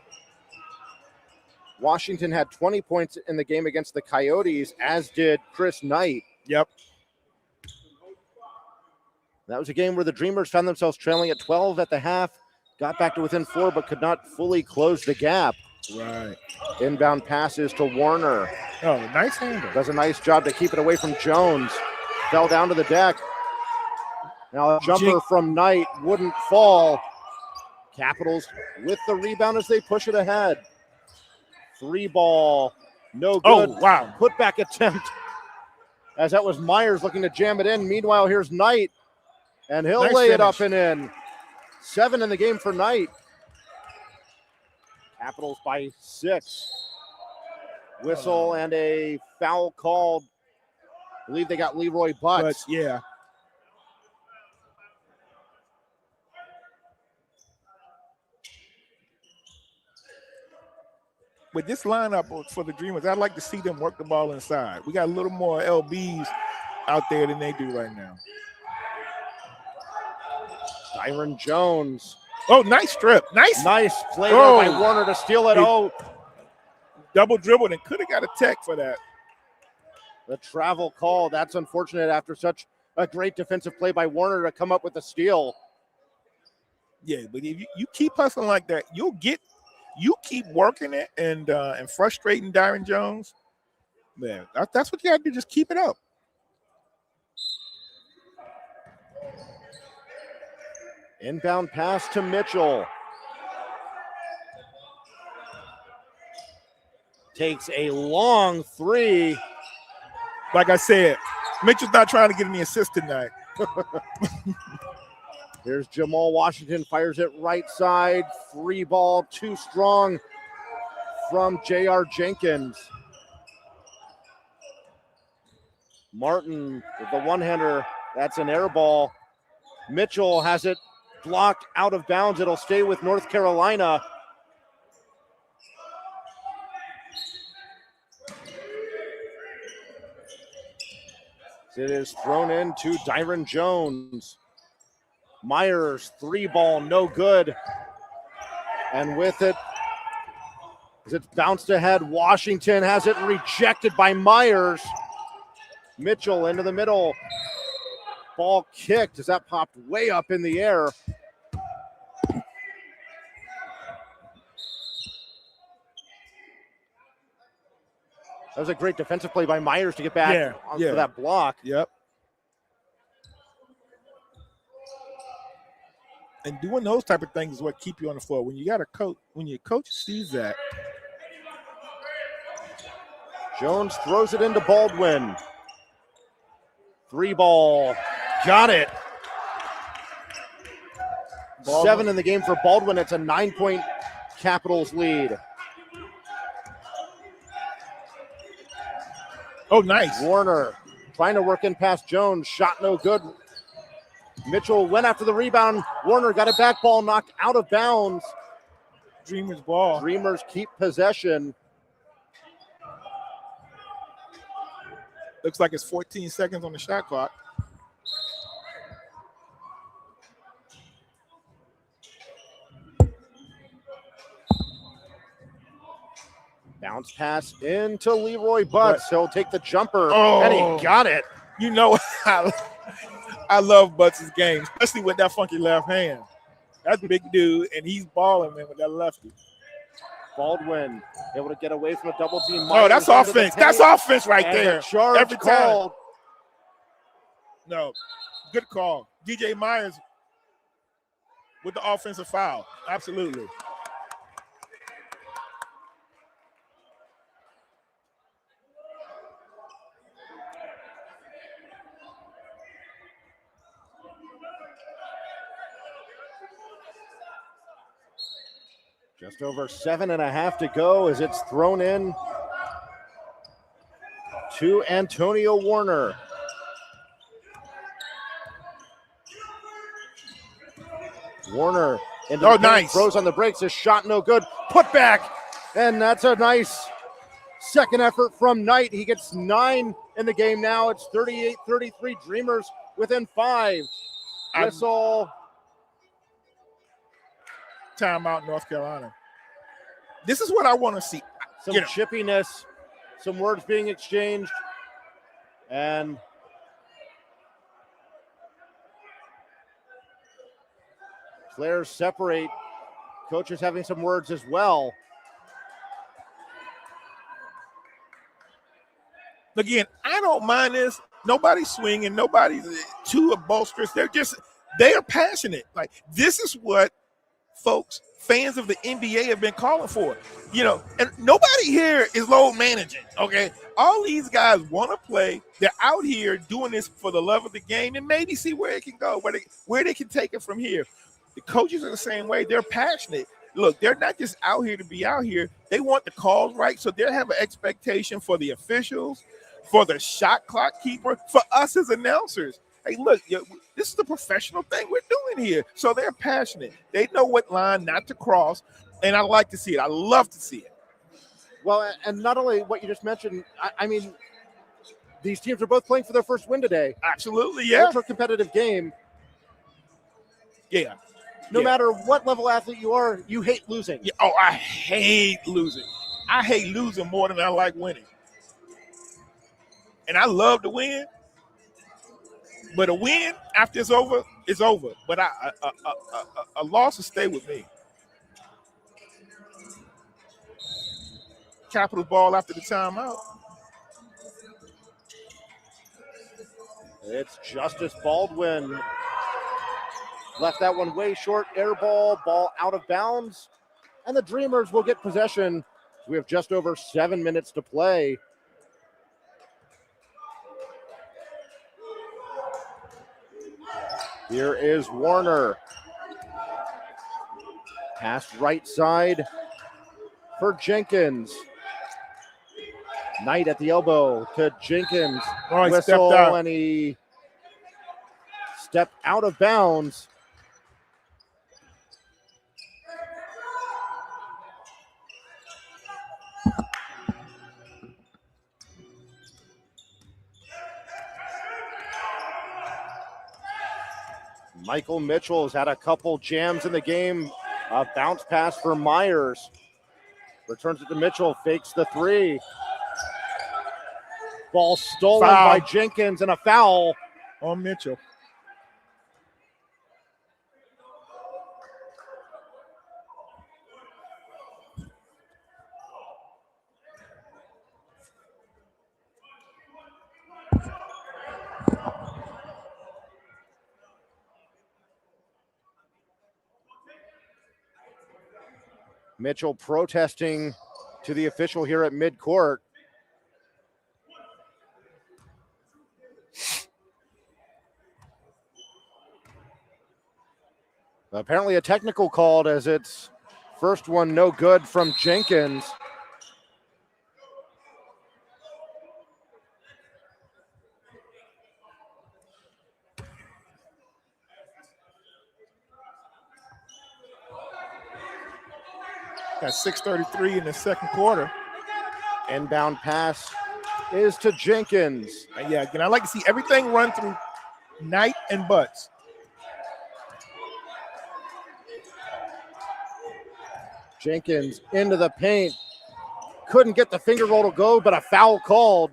Washington had 20 points in the game against the Coyotes, as did Chris Knight. Yep. That was a game where the Dreamers found themselves trailing at 12 at the half, got back to within 4, but could not fully close the gap. Right. Inbound passes to Warner. Oh, nice handle. Does a nice job to keep it away from Jones. Fell down to the deck. Now a jumper from Knight wouldn't fall. Capitals with the rebound as they push it ahead. 3-ball, no good. Oh, wow. Put back attempt, as that was Myers looking to jam it in. Meanwhile, here's Knight, and he'll Nice lay finish. it up and in. 7 in the game for Knight. Capitals by 6. Whistle and a foul called. I believe they got Leroy Butts. But yeah. with this lineup for the Dreamers, I'd like to see them work the ball inside. We got a little more LBs out there than they do right now. Tyron Jones. Oh, nice strip. Nice Play there by Warner to steal it. Double dribbled and could have got a tech for that. The travel call. That's unfortunate after such a great defensive play by Warner to come up with a steal. Yeah, but if you keep hustling like that, you keep working it and frustrating Tyron Jones. Man, that's what you got to do. Just keep it up. Inbound pass to Mitchell. Takes a long three. Like I said, Mitchell's not trying to get any assists tonight. Here's Jamal Washington, fires it right side. Free ball, too strong from J.R. Jenkins. Martin with the one-hander. That's an air ball. Mitchell has it blocked out of bounds. It'll stay with North Carolina. It is thrown in to Tyron Jones. Myers, three ball, no good. And with it, as it's bounced ahead, Washington has it rejected by Myers. Mitchell into the middle. Ball kicked as that popped way up in the air. That was a great defensive play by Myers to get back for that block. Yep. And doing those type of things is what keep you on the floor. When you got a coach, when your coach sees that. Jones throws it into Baldwin. Three ball. Got it. Baldwin. 7 in the game for Baldwin. It's a 9-point Capitals lead. Oh, nice. Warner trying to work in past Jones. Shot no good. Mitchell went after the rebound. Warner got a back ball knocked out of bounds. Dreamers ball. Dreamers keep possession. Looks like it's 14 seconds on the shot clock. Bounce pass into Leroy Butts. He'll take the jumper, and he got it. You know, I love Butts' game, especially with that funky left hand. That's a big dude, and he's balling, man, with that lefty. Baldwin able to get away from a double team. Oh, that's offense. That's offense right there. Every time. No, good call. DJ Myers with the offensive foul. Absolutely. Just over 7.5 to go as it's thrown in to Antonio Warner. Warner into the paint, throws on the brakes. His shot no good. Put back, and that's a nice second effort from Knight. He gets 9 in the game now. It's 38-33. Dreamers within 5. Whistle. Timeout, North Carolina. This is what I want to see. Some chippiness, some words being exchanged, and players separate. Coaches having some words as well. Again, I don't mind this. Nobody's swinging. Nobody's too bolsterous. They are passionate. Like, this is what folks, fans of the NBA have been calling for, and nobody here is load managing. Okay. All these guys want to play. They're out here doing this for the love of the game and maybe see where it can go, where they can take it from here. The coaches are the same way. They're passionate. Look, they're not just out here to be out here. They want the calls right. So they have an expectation for the officials, for the shot clock keeper, for us as announcers. Hey, look, this is the professional thing we're doing here. So they're passionate. They know what line not to cross, and I like to see it. I love to see it. Well, and not only what you just mentioned, I mean, these teams are both playing for their first win today. Absolutely, yeah. Ultra competitive game. Yeah. No Yeah. matter what level athlete you are, you hate losing. Yeah. Oh, I hate losing. I hate losing more than I like winning. And I love to win. But a win after it's over is over. But a loss will stay with me. Capitals ball after the timeout. It's Justice Baldwin. Left that one way short. Air ball out of bounds. And the Dreamers will get possession. We have just over 7 minutes to play. Here is Warner. Pass right side for Jenkins. Knight at the elbow to Jenkins. Oh, he Whistle, stepped out. and he stepped out of bounds. Michael Mitchell has had a couple jams in the game. A bounce pass for Myers. Returns it to Mitchell, fakes the three. Ball stolen Foul. by Jenkins and a foul. On Mitchell. Mitchell protesting to the official here at midcourt. Apparently a technical called as it's first one no good from Jenkins. Got 6:33 in the second quarter. Inbound pass is to Jenkins. And yeah, again, I like to see everything run through Knight and Butts. Jenkins into the paint. Couldn't get the finger roll to go, but a foul called.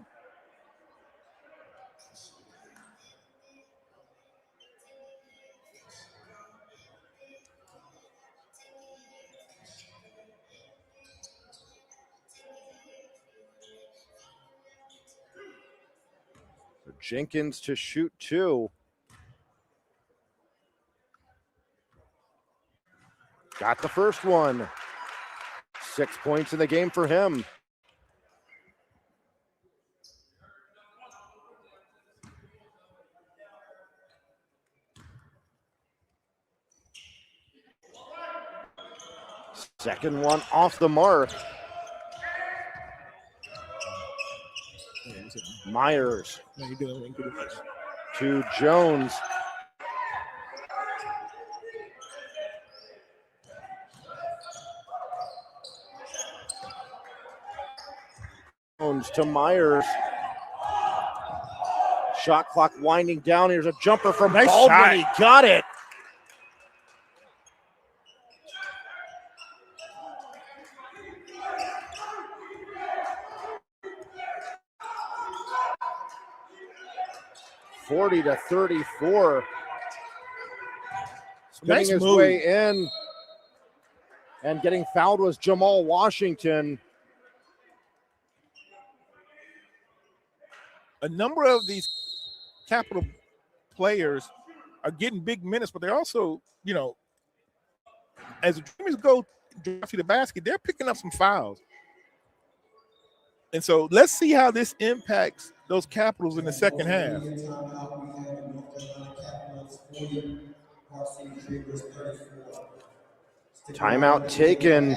Jenkins to shoot two. Got the first one. 6 points in the game for him. Second one off the mark. Myers to Jones. Jones to Myers. Shot clock winding down. Here's a jumper from Nice Baldwin. shot. He got it. (40 to 34). Spinning Nice his move. way in. And getting fouled was Jamal Washington. A number of these Capital players are getting big minutes, but they're also, you know, as the Dreamers go drive to the basket, they're picking up some fouls. And so let's see how this impacts those Capitals in the second half. Timeout taken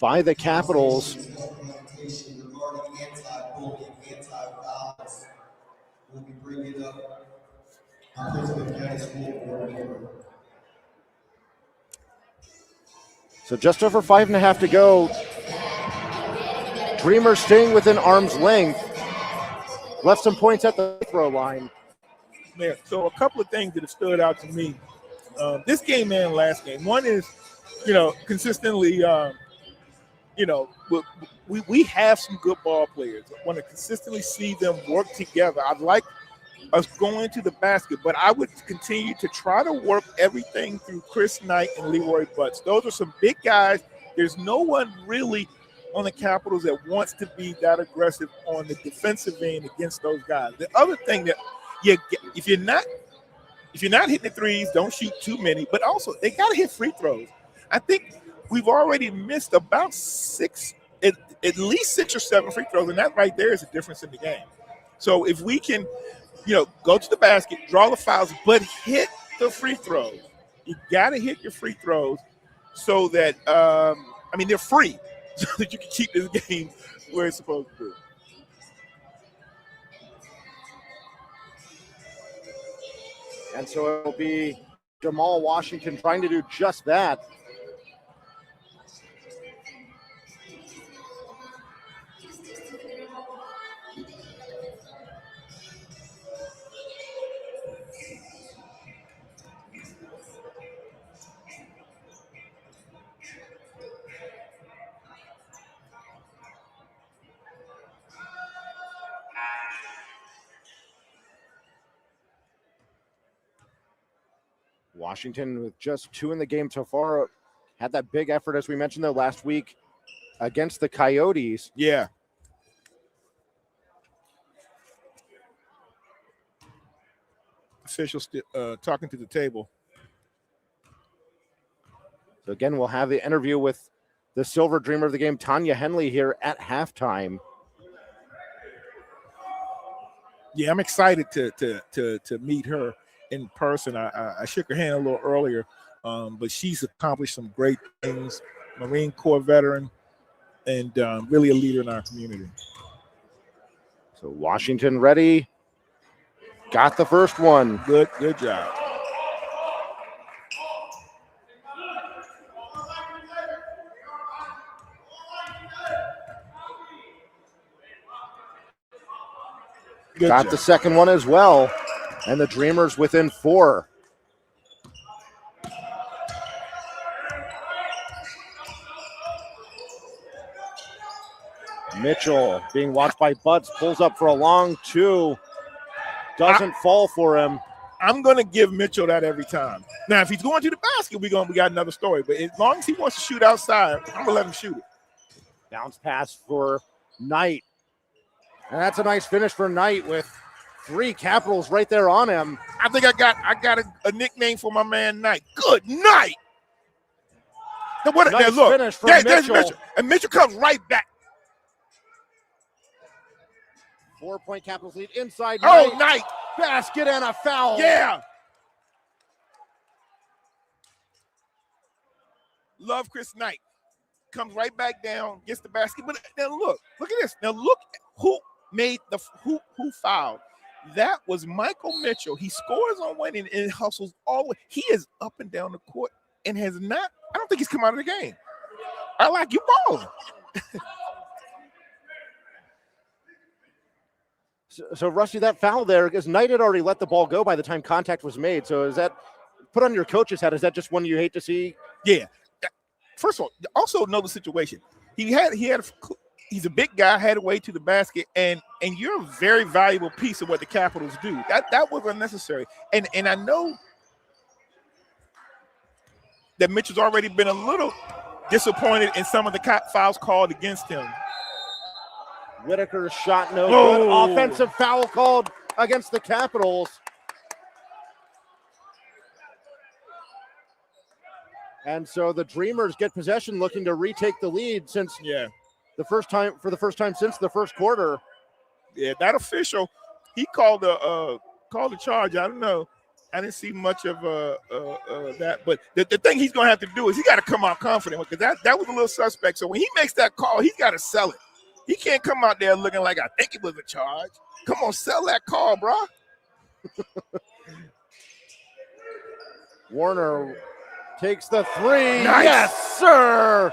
by the Capitals. We'll be bringing up our President County School Board member. So just over 5.5 to go. Dreamers staying within arm's length. Left some points at the throw line. Yeah, so a couple of things that have stood out to me. This game and last game. One is, consistently, we have some good ball players. I want to consistently see them work together. I'd like us going to the basket, but I would continue to try to work everything through Chris Knight and Leroy Butts. Those are some big guys. There's no one really on the Capitals that wants to be that aggressive on the defensive end against those guys. The other thing that if you're not hitting the threes, don't shoot too many, but also they got to hit free throws. I think we've already missed about at least 6 or 7 free throws, and that right there is a difference in the game. So if we can, go to the basket, draw the fouls, but hit the free throws. You got to hit your free throws so that, they're free so that you can keep this game where it's supposed to be. And so it'll be Jamal Washington trying to do just that. Washington with just 2 in the game so far. Had that big effort, as we mentioned, though, last week against the Coyotes. Yeah. Officials talking to the table. So again, we'll have the interview with the Silver Dreamer of the game, Tanya Henley, here at halftime. Yeah, I'm excited to meet her in person. I shook her hand a little earlier, but she's accomplished some great things. Marine Corps veteran, and really a leader in our community. So Washington ready. Got the first one. Good job. Got the second one as well. And the Dreamers within 4. Mitchell being watched by Butts, pulls up for a long 2. Doesn't fall for him. I'm going to give Mitchell that every time. Now, if he's going to the basket, we got another story. But as long as he wants to shoot outside, I'm going to let him shoot it. Bounce pass for Knight. And that's a nice finish for Knight with 3 Capitals right there on him. I think I got a nickname for my man Knight. Good night. Nice look, finish from there's Mitchell. And Mitchell comes right back. 4-point Capitals lead inside. Oh, Knight. Basket and a foul. Yeah. Love Chris Knight. Comes right back down, gets the basket. But now look at this. Now look who made who fouled. That was Michael Mitchell. He scores on one and hustles all the way. He is up and down the court and has not, I don't think he's come out of the game. I like you balling. So Rusty, that foul there, because Knight had already let the ball go by the time contact was made. So is that, put on your coach's hat, is that just one you hate to see? Yeah. First of all, also know the situation. He's a big guy, had a way to the basket, and you're a very valuable piece of what the Capitals do. That was unnecessary. And I know that Mitchell's already been a little disappointed in some of the fouls called against him. Whitaker's shot no good. Offensive foul called against the Capitals. And so the Dreamers get possession, looking to retake the lead since the first time since the first quarter. Yeah, that official, he called a charge. I don't know. I didn't see much of that, but the thing he's gonna have to do is he got to come out confident, because that was a little suspect. So when he makes that call, he's got to sell it. He can't come out there looking like I think it was a charge. Come on, sell that call, bro. Warner Takes the three. Nice. Yes, sir.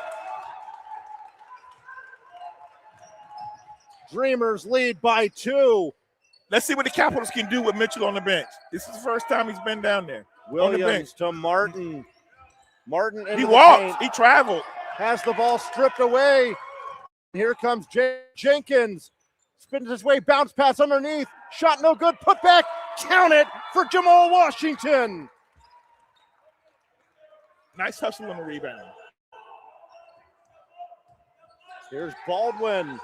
Dreamers lead by 2. Let's see what the Capitals can do with Mitchell on the bench. This is the first time he's been down there. On the bench. Williams to Martin. Martin into He the walked. paint. He traveled. Has the ball stripped away. Here comes Jenkins. Spins his way, bounce pass underneath. Shot no good, put back. Count it for Jamal Washington. Nice hustle on the rebound. Here's Baldwin.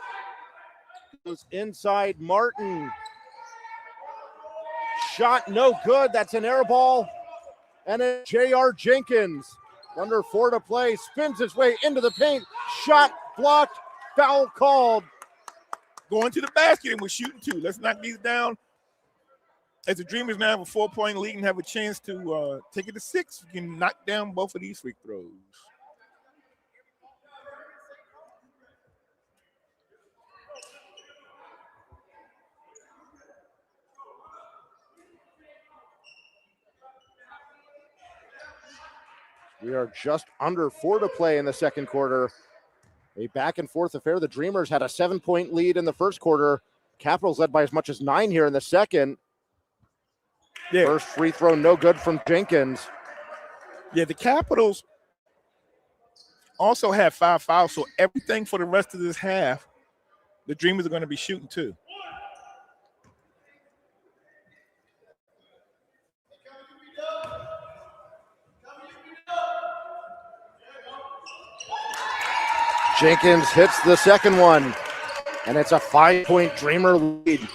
Goes inside Martin. Shot no good. That's an air ball. And then J.R. Jenkins. Under 4 to play. Spins his way into the paint. Shot blocked. Foul called. Going to the basket and we're shooting 2. Let's knock these down. As the Dreamers now have a 4-point lead and have a chance to take it to 6, we can knock down both of these free throws. We are just under 4 to play in the second quarter. A back and forth affair. The Dreamers had a 7-point lead in the first quarter. Capitals led by as much as 9 here in the second. Yeah. First free throw, no good from Jenkins. Yeah, the Capitals also had 5 fouls, so everything for the rest of this half, the Dreamers are going to be shooting 2. Jenkins hits the second one, and it's a 5-point Dreamer lead.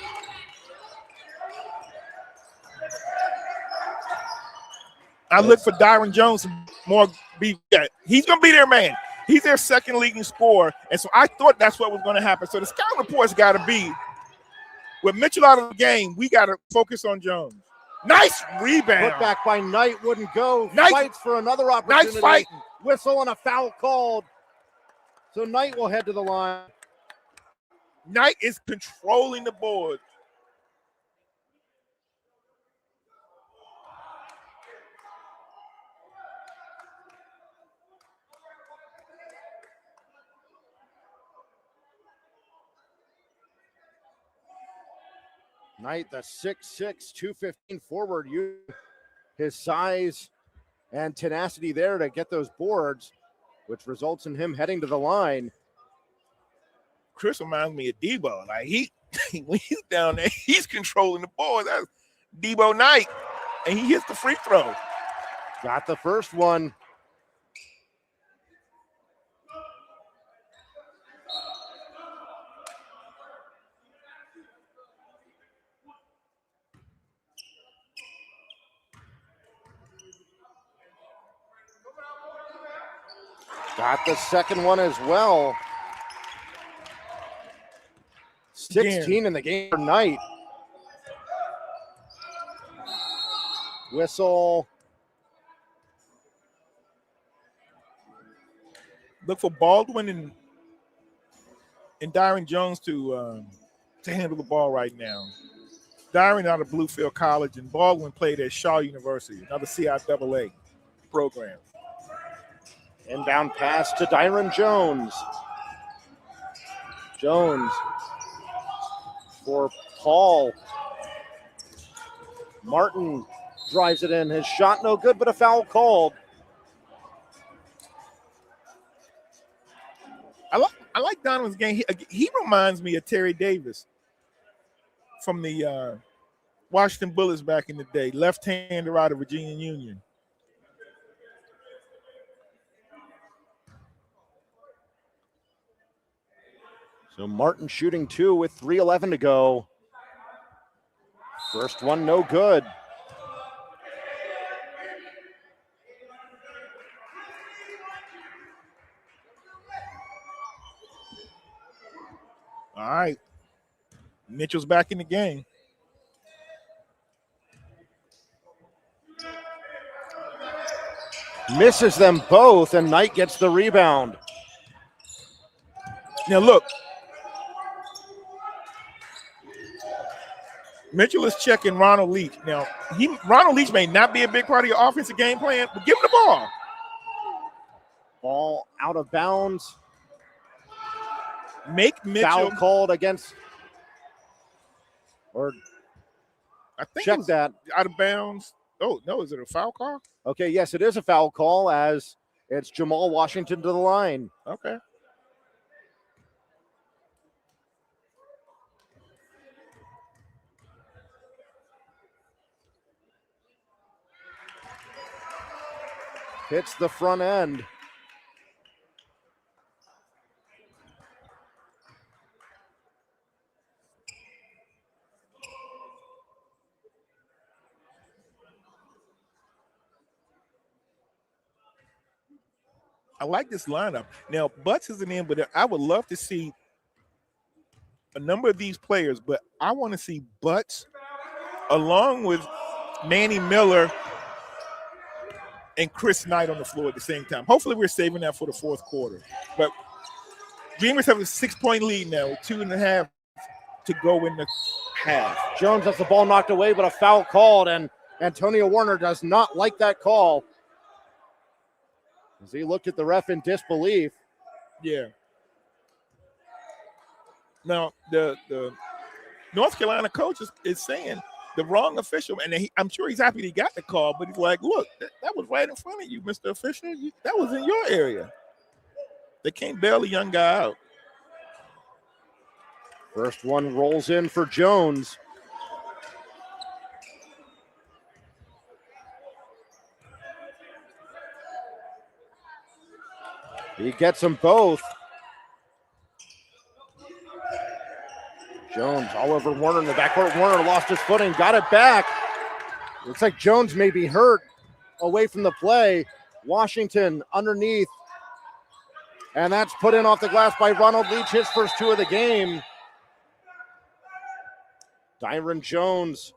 I look for Dyron Jones to he's going to be their man. He's their second leading scorer, and so I thought that's what was going to happen. So the scout report's got to be, with Mitchell out of the game, we got to focus on Jones. Nice rebound. Put back by Knight, wouldn't go. Nice. Fights for another opportunity. Nice fight. Whistle and a foul called. So Knight will head to the line. Knight is controlling the board. Knight, the 6'6", 215 forward, his size and tenacity there to get those boards, which results in him heading to the line. Chris reminds me of Debo. Like when he's down there, he's controlling the ball. That's Debo Knight, and he hits the free throw. Got the first one. Got the second one as well. 16 in the game for Knight. Whistle. Look for Baldwin and Dyron Jones to handle the ball right now. Dyron out of Bluefield College, and Baldwin played at Shaw University, another CIAA program. Inbound pass to Dyron Jones. Jones for Paul. Martin drives it in. His shot no good, but a foul called. I like Donovan's game. He reminds me of Terry Davis from the Washington Bullets back in the day. Left-hander out of Virginia Union. So Martin shooting 2 with 3:11 to go. First one no good. All right. Mitchell's back in the game. Misses them both, and Knight gets the rebound. Now look. Mitchell is checking Ronald Leach. Now, Ronald Leach may not be a big part of your offensive game plan, but give him the ball. Ball out of bounds. Make Mitchell. Foul called against, or I think check it was that. out of bounds. Oh, no, is it a foul call? Okay, yes, it is a foul call as it's Jamal Washington to the line. Okay. Hits the front end. I like this lineup. Now, Butts isn't in, but I would love to see a number of these players, but I want to see Butts along with Manny Miller and Chris Knight on the floor at the same time. Hopefully we're saving that for the fourth quarter. But Dreamers have a 6-point lead now with 2.5 to go in the half. Jones has the ball knocked away, but a foul called, and Antonio Warner does not like that call. As he looked at the ref in disbelief. Yeah. Now, the North Carolina coach is saying the wrong official, and I'm sure he's happy he got the call, but he's like, look, that was right in front of you, Mr. Official. That was in your area. They can't bail a young guy out. First one rolls in for Jones. He gets them both. Jones all over Warner in the backcourt. Warner lost his footing, got it back. Looks like Jones may be hurt away from the play. Washington underneath. And that's put in off the glass by Ronald Leach, his first 2 of the game. Dyron Jones.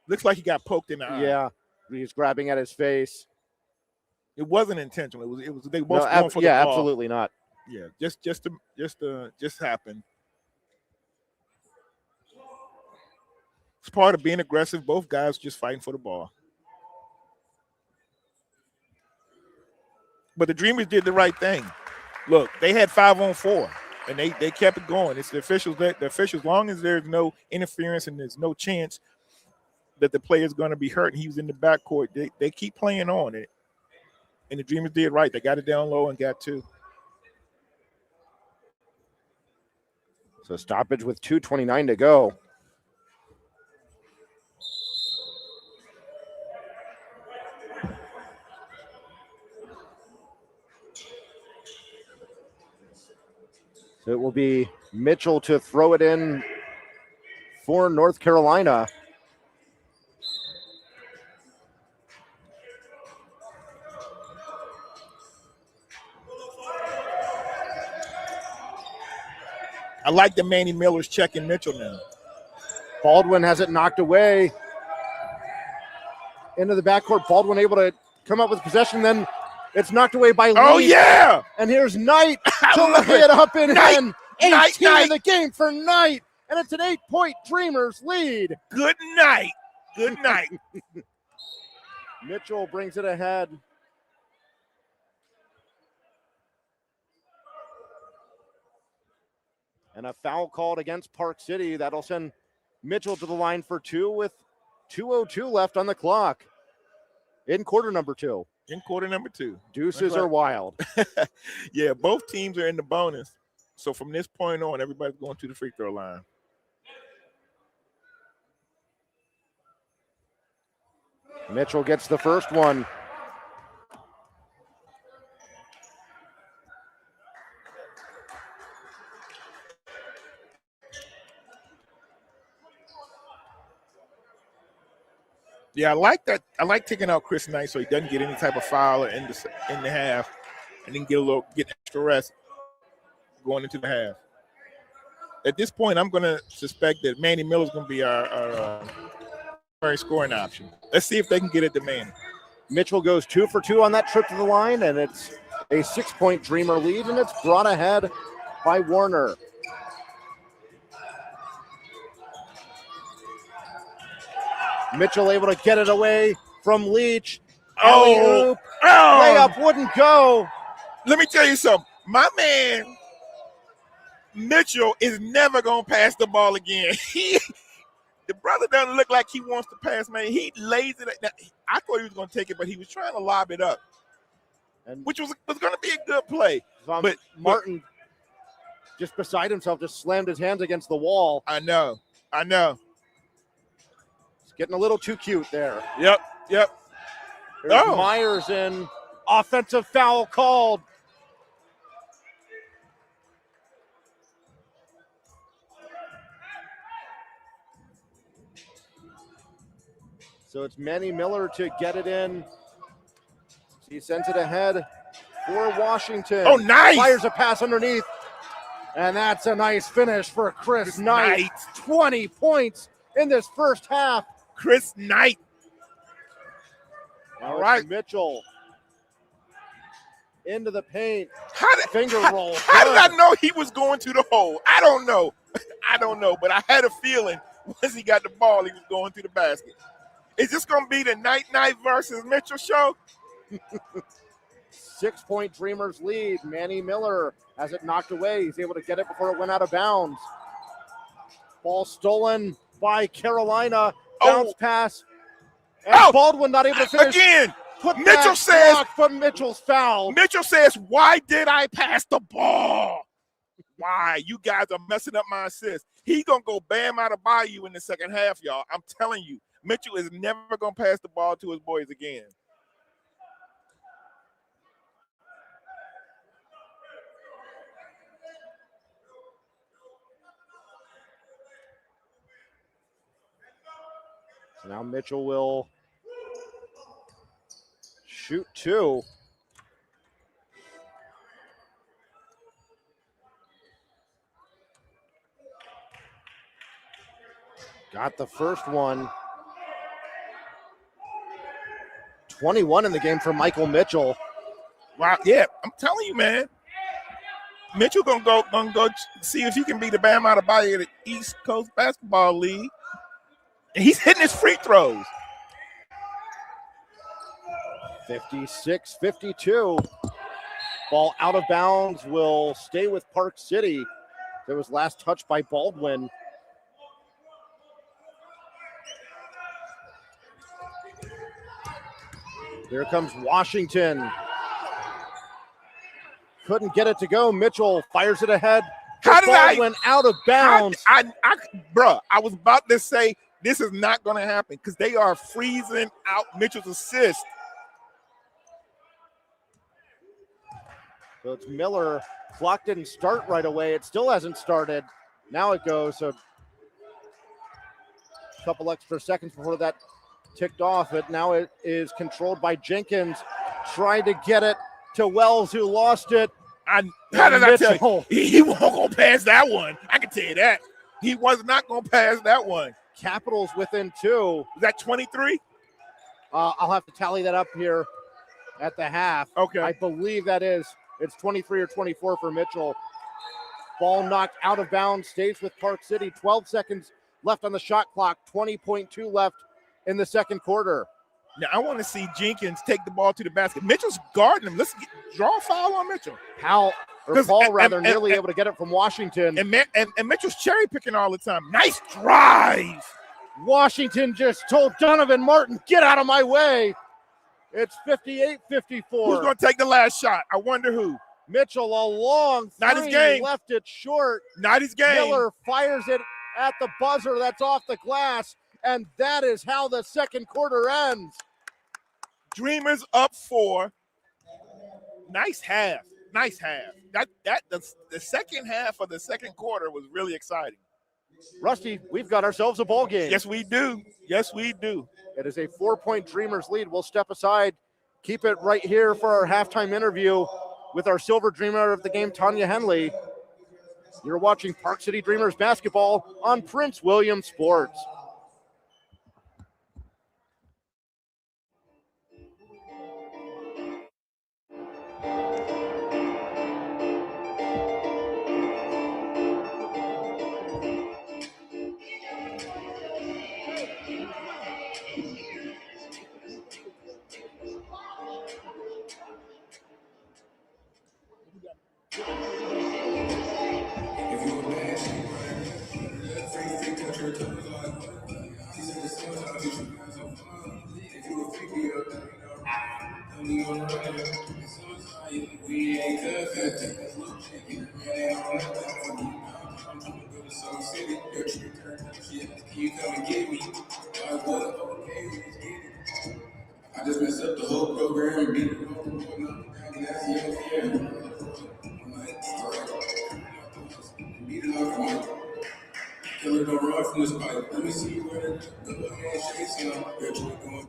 Looks like he got poked in the eye. Yeah, he's grabbing at his face. It wasn't intentional. It was they were both going for the yeah, ball. absolutely not. Yeah, just happened. It's part of being aggressive. Both guys just fighting for the ball. But the Dreamers did the right thing. Look, they had 5-on-4, and they kept it going. It's the officials. As long as there's no interference and there's no chance that the player's going to be hurt, and he was in the backcourt, they keep playing on it. And the Dreamers did right. They got it down low and got 2. So stoppage with 2:29 to go. So it will be Mitchell to throw it in for North Carolina. I like the Manny Miller's checking Mitchell now. Baldwin has it knocked away into the backcourt. Baldwin able to come up with possession, then it's knocked away by Lee. Oh, yeah! And here's Knight to lay it up and in. 18 of the game for Knight, and it's an 8-point Dreamers lead. Good night. Good night. Mitchell brings it ahead. And a foul called against Park City. That'll send Mitchell to the line for 2 with 2:02 left on the clock in quarter number 2. In quarter number 2. Deuces are wild. Yeah, both teams are in the bonus. So from this point on, everybody's going to the free throw line. Mitchell gets the first one. Yeah, I like that. I like taking out Chris Knight so he doesn't get any type of foul in the half, and then get extra rest going into the half. At this point, I'm going to suspect that Manny Miller is going to be our primary scoring option. Let's see if they can get it to Manny. Mitchell goes 2 for 2 on that trip to the line, and it's a 6-point Dreamer lead, and it's brought ahead by Warner. Mitchell able to get it away from Leach. Oh, Layup wouldn't go. Let me tell you something. My man Mitchell is never gonna pass the ball again. The brother doesn't look like he wants to pass, man. He lays it. Now, I thought he was gonna take it, but he was trying to lob it up, And which was gonna be a good play. But Martin, just beside himself, just slammed his hands against the wall. I know. He's getting a little too cute there. Yep. There's Myers in. Offensive foul called. So it's Manny Miller to get it in. He sends it ahead for Washington. Oh, nice. Fires a pass underneath. And that's a nice finish for Chris Knight. 20 points in this first half. Chris Knight. All right. Mitchell into the paint. Finger roll. How did I know he was going to the hole? I don't know. But I had a feeling once he got the ball, he was going to the basket. Is this going to be the Knight versus Mitchell show? 6-point Dreamers lead. Manny Miller has it knocked away. He's able to get it before it went out of bounds. Ball stolen by Carolina. Bounce pass. And Baldwin not able to finish. Again. Mitchell says, but Mitchell's foul. Mitchell says, why did I pass the ball? Why? You guys are messing up my assist. He's going to go Bam out of Bayou in the second half, y'all. I'm telling you, Mitchell is never going to pass the ball to his boys again. So now Mitchell will shoot two. Got the first one. 21 in the game for Michael Mitchell. Wow, yeah, I'm telling you, man. Mitchell gonna go see if he can be the Bam out of Bayou of the East Coast Basketball League. And he's hitting his free throws. 56-52. Ball out of bounds will stay with Park City. It was last touched by Baldwin. Here comes Washington. Couldn't get it to go. Mitchell fires it ahead. Baldwin out of bounds. I was about to say this is not going to happen because they are freezing out Mitchell's assist. So it's Miller. Clock didn't start right away. It still hasn't started. Now it goes. So a couple extra seconds before that ticked off. But now it is controlled by Jenkins. Trying to get it to Wells, who lost it. How did I tell you? He won't go past that one. I can tell you that. He was not going to pass that one. Capitals within two. Is that 23? I'll have to tally that up here at the half. Okay. I believe that is. It's 23 or 24 for Mitchell. Ball knocked out of bounds, stays with Park City. 12 seconds left on the shot clock. 20.2 left in the second quarter. Now, I want to see Jenkins take the ball to the basket. Mitchell's guarding him. Let's draw a foul on Mitchell. Paul nearly able to get it from Washington. And Mitchell's cherry picking all the time. Nice drive. Washington just told Donovan Martin, get out of my way. It's 58-54. Who's going to take the last shot? I wonder who. Mitchell, a long three, not his game. Left it short. Not his game. Miller fires it at the buzzer. That's off the glass. And that is how the second quarter ends. Dreamers up 4. Nice half. The second half of the second quarter was really exciting. Rusty, we've got ourselves a ball game. Yes, we do. It is a 4-point Dreamers lead. We'll step aside, keep it right here for our halftime interview with our silver dreamer of the game, Tanya Henley. You're watching Park City Dreamers basketball on Prince William Sports. We ain't good. Some city, can you come and get me? I was okay, let's get it. I just messed up the whole program and beat it up. And that's the end. I'm like, all right. Beat it up. I'm like, killer don't run from this bike. Let me see you with it. Go ahead, shake some. Where you going?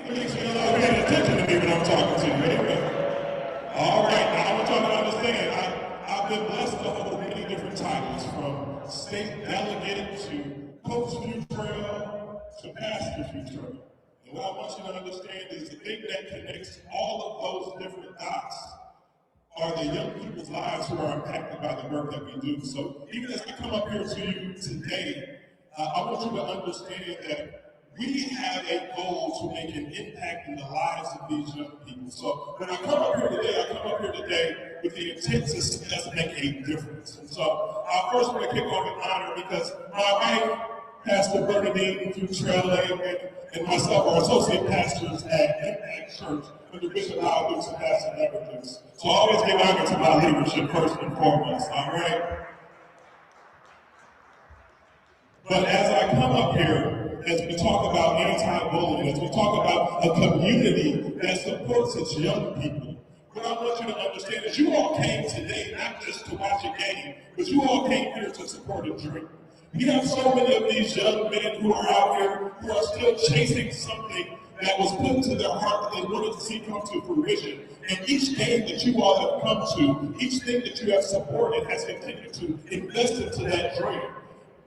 Makes me a lot of paying attention to me when I'm talking to you. Amen. All right, now I want y'all to understand, I've been blessed to hold many different titles, from state delegate to coach Futrell to pastor Futrell. And what I want you to understand is the thing that connects all of those different dots are the young people's lives who are impacted by the work that we do. So even as I come up here to you today, I want you to understand that we have a goal to make an impact in the lives of these young people. So when I come up here today with the intent to make a difference. And so I first want to kick off in honor because my wife, Pastor Bernadine Futrell, and myself are associate pastors at Impact Church under Bishop Howard and Pastor Everett. So I always give honor to my leadership first and foremost, all right? But as I come up here, as we talk about anti-bullying, as we talk about a community that supports its young people, what I want you to understand is you all came today not just to watch a game, but you all came here to support a dream. We have so many of these young men who are out here who are still chasing something that was put to their heart that they wanted to see come to fruition. And each game that you all have come to, each thing that you have supported has continued to invest into that dream.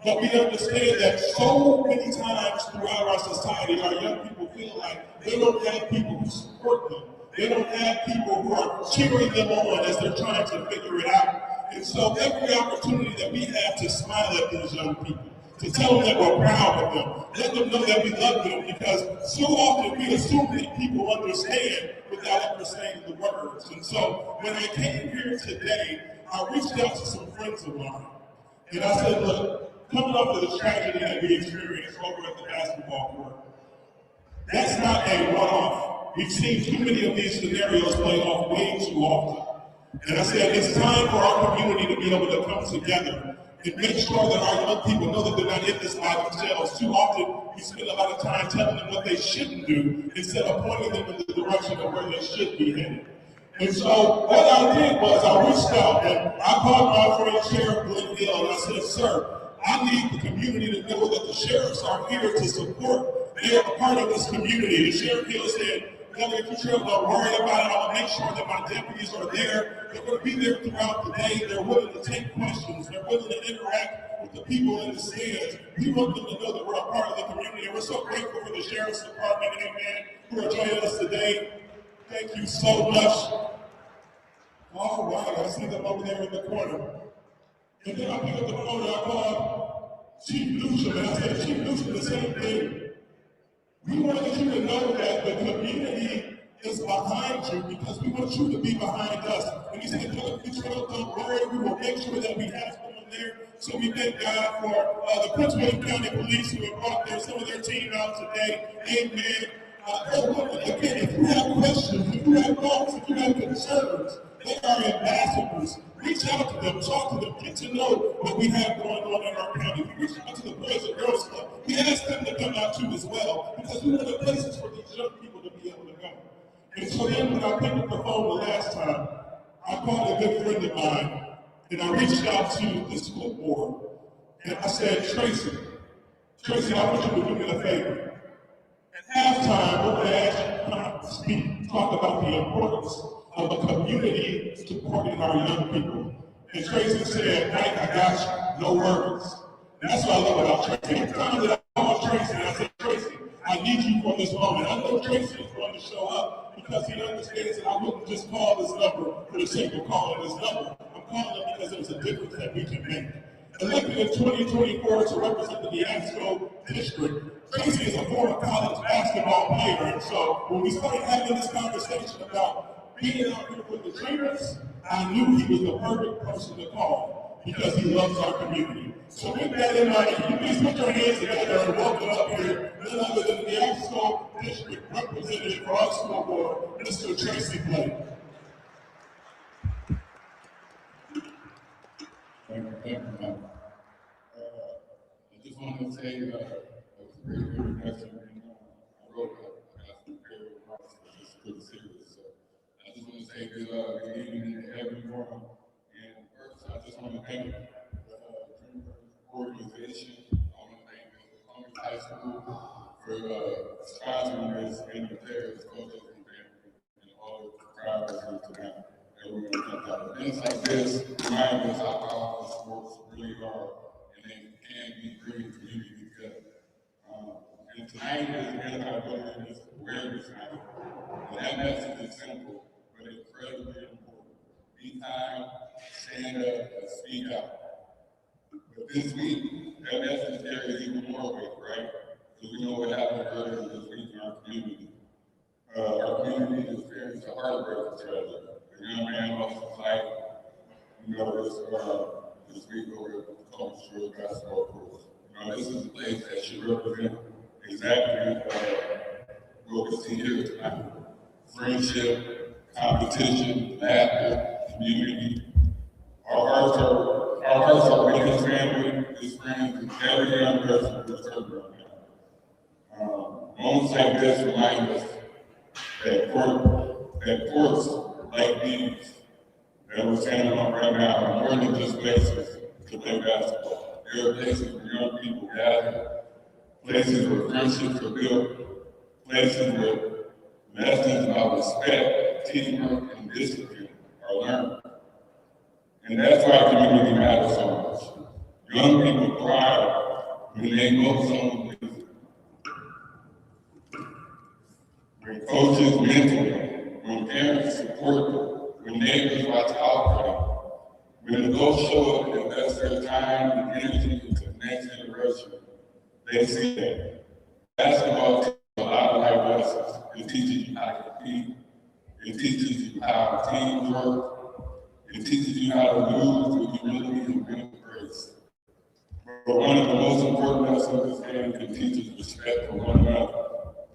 But we understand that so many times throughout our society, our young people feel like they don't have people who support them. They don't have people who are cheering them on as they're trying to figure it out. And so every opportunity that we have to smile at these young people, to tell them that we're proud of them, let them know that we love them, because so often we assume that people understand without ever saying the words. And so when I came here today, I reached out to some friends of mine. And I said, look, coming off of the tragedy that we experienced over at the basketball court, that's not a one-off. We've seen too many of these scenarios play off way too often. And I said, it's time for our community to be able to come together and make sure that our young people know that they're not in this by themselves. Too often, we spend a lot of time telling them what they shouldn't do instead of pointing them in the direction of where they should be headed. And so what I did was I reached out and I called my friend Sheriff Glenn Hill and I said, sir, I need the community to know that the sheriffs are here to support. They are a part of this community. The Sheriff Hill said, Governor Futrell, don't worry about it. I'll make sure that my deputies are there. They're going to be there throughout the day. They're willing to take questions. They're willing to interact with the people in the stands. We want them to know that we're a part of the community, and we're so grateful for the Sheriff's Department, amen, who are joining us today. Thank you so much. All right, I see them over there in the corner. And then I pick up the phone and I call Chief Newsom, and I said, Chief Newsom, the same thing. We want you to know that the community is behind you because we want you to be behind us. When you say don't worry, we will make sure that we have someone there. So we thank God for the Prince William County Police who have brought some of their team out today. Amen. Again, if you have questions, if you have thoughts, if you have concerns, they are ambassadors. Reach out to them, talk to them, get to know what we have going on in our county. We reach out to the Boys and Girls Club. We ask them to come out too as well, because we want the places for these young people to be able to go. And so then when I picked up the phone the last time, I called a good friend of mine, and I reached out to the school board, and I said, Tracy, I want you to do me a favor. At halftime, we're going to ask you to come out and speak, talk about the importance of a community supporting our young people. And Tracy said, Mike, I got you, no worries. And that's what I love about Tracy. Every time that I call Tracy and I say, Tracy, I need you for this moment. I know Tracy is going to show up because he understands that I wouldn't just call this number for the sake of calling this number. I'm calling it because there's a difference that we can make. Elected in 2024 to represent the Neabsco district, Tracy is a former college basketball player, and so when we started having this conversation about being out here with the trainers, I knew he was the perfect person to call because he loves our community. So with that in mind, can you please put your hands together and welcome up here none other than the Neabsco district representative for our school board, Mr. Tracy Blake. Thank you, Mike. I just wanted to say that was a great introduction. I wrote I got some great remarks, but it's pretty serious. So I just want to say good evening to everyone. And first, I just want to thank the organization. I want to thank the Columbus High School for sponsoring this and the players, coaches, and all the drivers here tonight. Events like this remind us how powerful sports really are, and they can be bringing community together. And tonight is anti-bullying awareness night. And that message is simple, but incredibly important. Be kind, stand up, and speak out. But this week, that message carries even more weight, right? Because we know what happened earlier this week in our community. Our community experienced a heartbreaking tragedy. A young man lost his life, this week over at the Columbus Shores basketball court. This is a place that should represent exactly what we see here tonight. Friendship, competition, laughter, community. Our hearts are with his family, his friends, and every young person who's hurt right now. Moments like this remind us that courts like these that we're standing on right now are more than just places to play basketball. There are places where young people gather, places where friendships are built, places where lessons about respect, teamwork, and discipline are learned. And that's why community matters so much. Young people thrive when they know someone with them. When coaches mentor them, when parents support them, when neighbors watch out for them, when adults show up and invest their time and energy into the next generation, they see that. Basketball teaches a lot of life lessons. It teaches you how to compete. It teaches you how teams work. It teaches you how to lose with humility and mental grace. But one of the most important lessons this game can teach is respect for one another.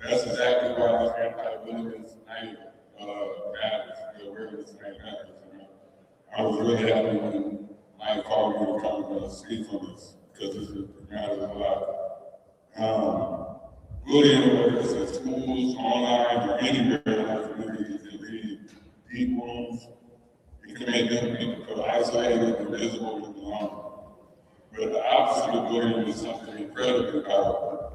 That's exactly why this anti-bullying night matters. The awareness night matters. I was really happy when Mike called me to come and speak on this because it matters a lot. Bullying awareness in schools, online, or anywhere in our community can lead deep wounds. It can make young people feel isolated, invisible, and alone. But the opposite of bullying is something incredibly powerful.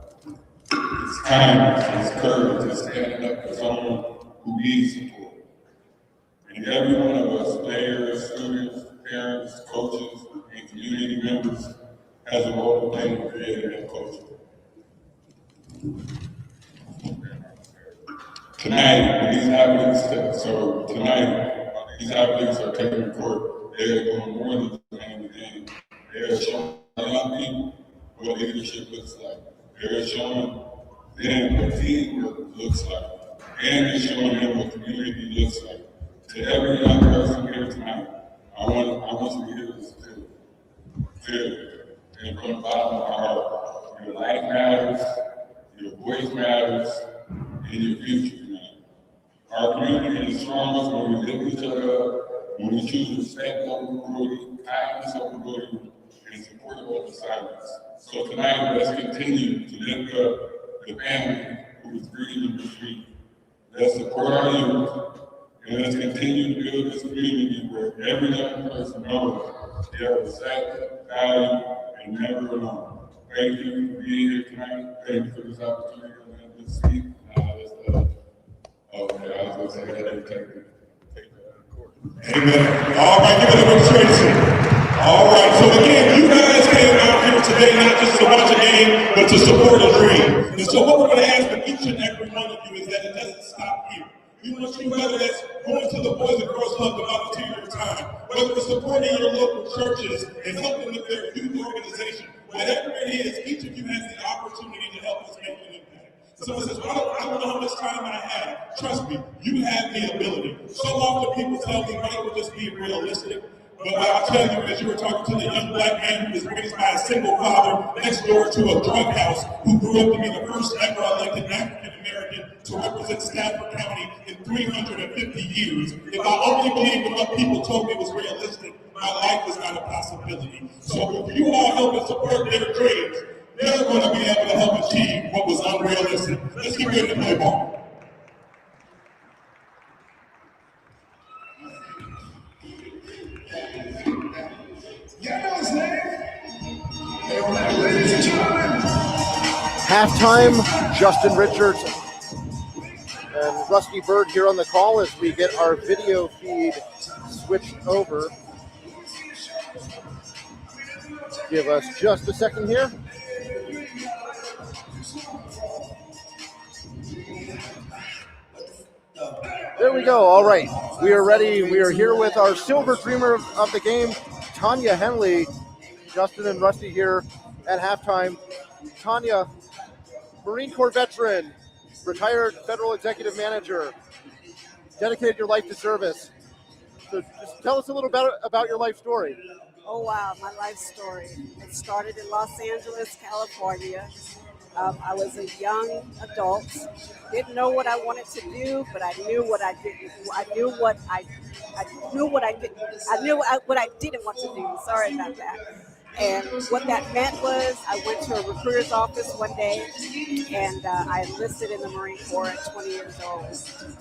It's kindness, it's courage, it's standing up for someone who needs support. And every one of us, players, students, parents, coaches, and community members, as a role playing creator and coach. Tonight, these athletes are taking the court. They are doing more than playing the game. They are showing young people what leadership looks like. They are showing them what teamwork looks like. And they're showing them what community looks like. To every young person here tonight, I want you to hear this too. Feel it. And from the bottom of my heart, your life matters, your voice matters, and your future matters. Our community is strongest when we lift each other up, when we choose respect over cruelty, kindness over bullying, and support over silence. So tonight, let's continue to lift up the family who is grieving the street. Let's support our youth, and let's continue to build this community where every young person knows they are respected, valued, and never alone. Thank you for being here tonight. Thank you for this opportunity to speak. Okay, I was going to say, take that court. Amen. All right, give it up for Tracy. All right, so again, you guys came out here today not just to watch a game, but to support a dream. And so what we're going to ask of each and every one of you is that it doesn't stop here. We want you, whether that's going to the Boys and Girls Club to volunteer your time, whether it's supporting your local churches and helping with their youth organization, whatever it is, each of you has the opportunity to help us make an impact. Someone says, well, I don't know how much time I have. Trust me, you have the ability. So often people tell me, Michael, just be realistic. But I'll tell you, as you were talking to the young black man who was raised by a single father next door to a drug house, who grew up to be the first ever elected African American to represent Stafford County in 350 years. If I only believed what people told me was realistic, my life was not a possibility. So if you all help and support their dreams, they're going to be able to help achieve what was unrealistic. Let's get ready to play ball. Halftime, Justin Richards and Rusty Bird here on the call as we get our video feed switched over. Give us just a second here. There we go. All right. We are ready. We are here with our silver dreamer of the game, Tanya Henley. Justin and Rusty here at halftime. Tanya, Marine Corps veteran, retired federal executive manager, dedicated your life to service. So just tell us a little bit about your life story. Oh, wow, my life story. It started in Los Angeles, California. I was a young adult, didn't know what I wanted to do, but I knew what I didn't. I knew what I didn't want to do. Sorry about that. And what that meant was I went to a recruiter's office one day and I enlisted in the Marine Corps at 20 years old.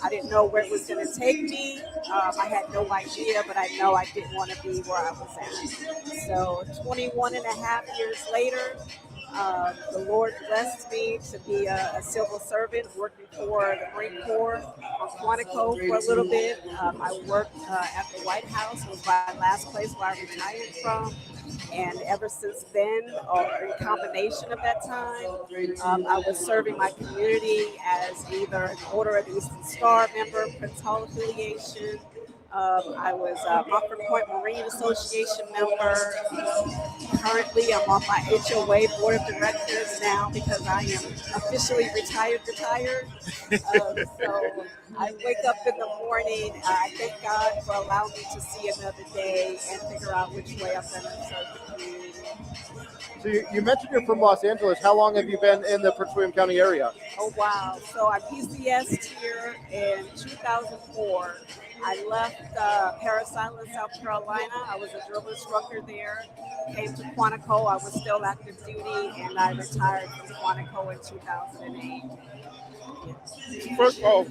I didn't know where it was going to take me. I had no idea, but I know I didn't want to be where I was at. So 21 and a half years later, the Lord blessed me to be a civil servant working for the Marine Corps on Quantico for a little bit. I worked at the White House. It was my last place where I retired from. And ever since then, or in combination of that time, I was serving my community as either an Order of the Eastern Star member, Prince Hall affiliation. I was a Mofford Point Marine Association member. Currently, I'm on my HOA board of directors now because I am officially retired. So I wake up in the morning. I thank God for allowing me to see another day and figure out which way I'm going to serve the community. So you mentioned you're from Los Angeles. How long have you been in the Prince William County area? Oh, wow. So I PCS'd here in 2004. I left Parris Island, South Carolina. I was a drill instructor there. Came to Quantico. I was still active duty, and I retired from Quantico in 2008. First of all,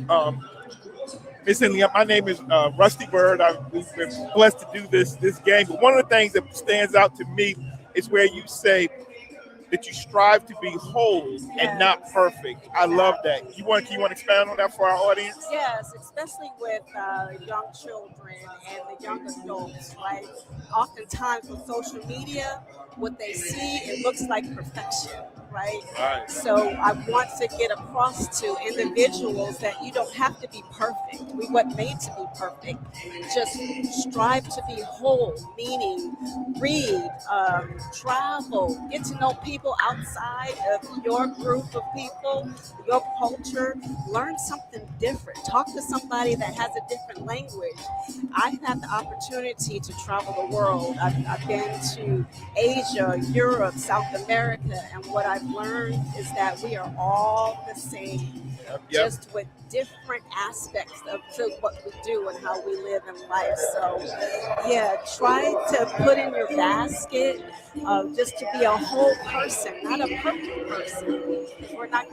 Miss Henley, my name is Rusty Bird. We've been blessed to do this game. But one of the things that stands out to me is where you say that you strive to be whole and not perfect. I love that. You want to expand on that for our audience? Yes, especially with young children and the young adults, right? Oftentimes with social media, what they see, it looks like perfection, right? Right. So I want to get across to individuals that you don't have to be perfect. We weren't made to be perfect. Just strive to be whole, meaning read, travel, get to know people outside of your group of people, your culture, learn something different. Talk to somebody that has a different language. I've had the opportunity to travel the world. I've been to Asia, Europe, South America, and what I've learned is that we are all the same, Yep. just with different aspects of to what we do and how we live in life. So, yeah, try to put in your basket just to be a whole person, not a perfect person. Because we're not,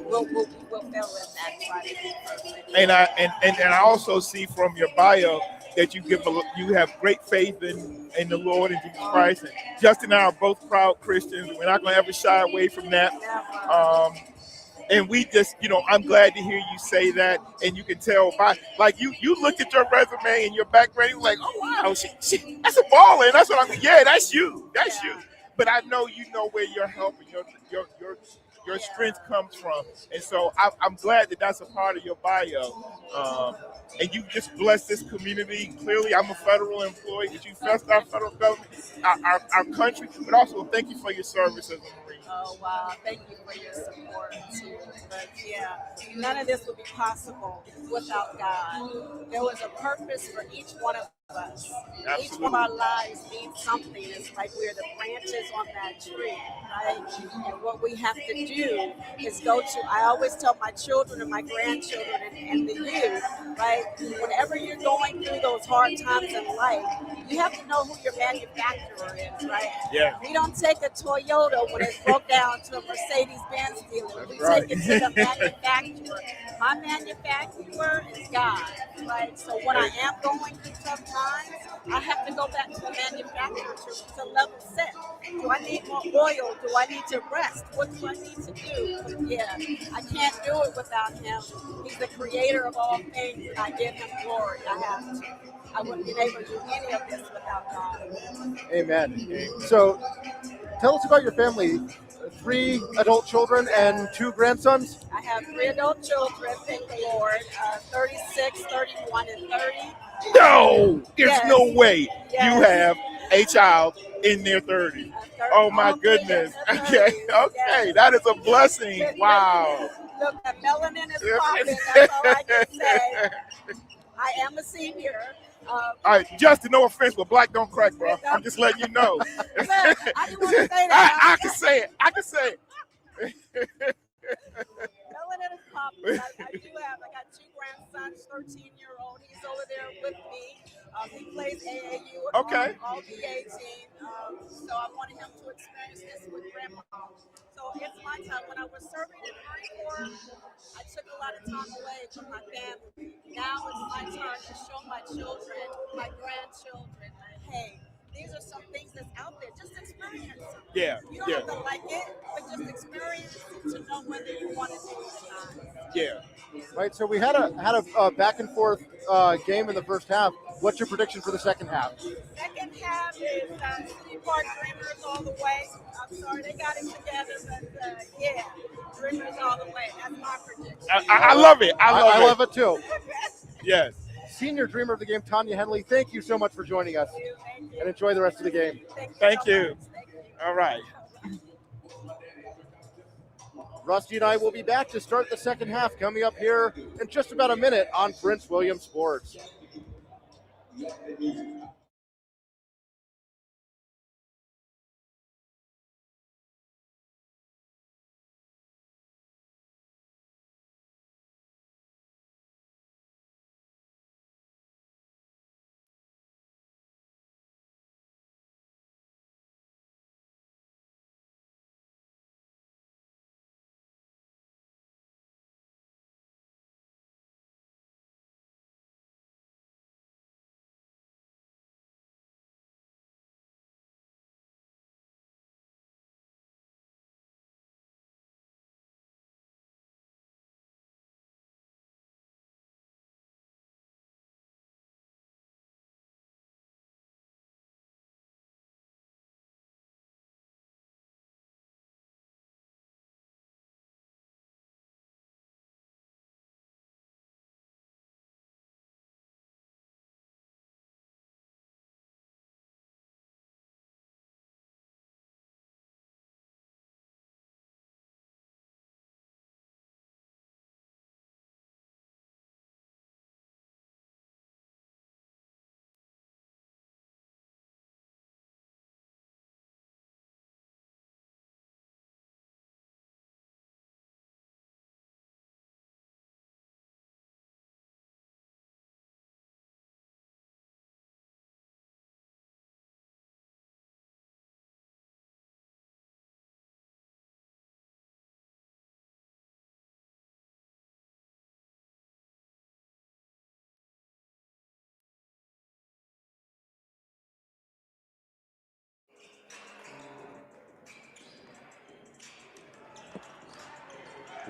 we'll fail at that. Try to be perfect. And I also see from your bio that you have great faith in the Lord and Jesus Christ. And Justin and I are both proud Christians. We're not going to ever shy away from that. Um, and we just, I'm glad to hear you say that, and you can tell by like you look at your resume and your background, you're like, oh wow, she that's a baller, and that's what I'm. Yeah, that's you. But I know you know where your help and your strength comes from, and so I'm glad that that's a part of your bio. And you just bless this community. Clearly, I'm a federal employee, but you blessed our federal government, our country, but also thank you for your service as a Marine. Oh wow! Thank you for your support too. But yeah, none of this would be possible without God. There was a purpose for each one of us. Each one of Absolutely. our lives means something. It's like we're the branches on that tree, right? And what we have to do is go to. I always tell my children and my grandchildren and the youth, right? Whenever you're going through those hard times in life, you have to know who your manufacturer is, right? Yeah. We don't take a Toyota when it broke down to a Mercedes-Benz dealer. We Right. take it to the manufacturer. My manufacturer is God, right? So when I am going through tough times, I have to go back to the manufacturer to level set. Do I need more oil? Do I need to rest? What do I need to do? Yeah, I can't do it without him. He's the creator of all things, and I give him glory. I have to. I wouldn't be able to do any of this without God. Amen. So tell us about your family. 3 adult children and 2 grandsons. I have 3 adult children, thank the Lord, 36, 31, and 30. No, there's Yes, no way you yes. have a child in their 30s. Oh my All 3 in goodness. their Okay, 30s, okay, yes. that is a blessing. Wow. Look, the melanin is popping, that's all I can say. I am a senior. Um, All right, Justin, no offense, but black don't crack, bro. no, I'm just letting you know. look, I didn't want to say that. I can say it. I can say it. Melanin is popping. I got 2 grandsons, 13-year-old. He's over there with me. He plays AAU and Okay. all VA team. So I wanted him to experience this with grandma. So it's my time. When I was serving in the Marine Corps, I took a lot of time away from my family. Now it's my turn to show my children, my grandchildren, hey, these are some things that's out there. Just experience them. Yeah, You don't yeah, have to like it, but just experience it to know whether you want to do it or not. yeah. Right. So we had a back and forth game in the first half. What's your prediction for the second half? Second half is City Park Dreamers all the way. I'm sorry they got it together, but yeah, Dreamers all the way. That's my prediction. I love it. I love it too. Yes. Senior dreamer of the game, Tanya Henley, thank you so much for joining us, Thank you. and enjoy the rest of the game. Thank so you. much. Thank you. All right. Rusty and I will be back to start the second half coming up here in just about a minute on Prince William Sports.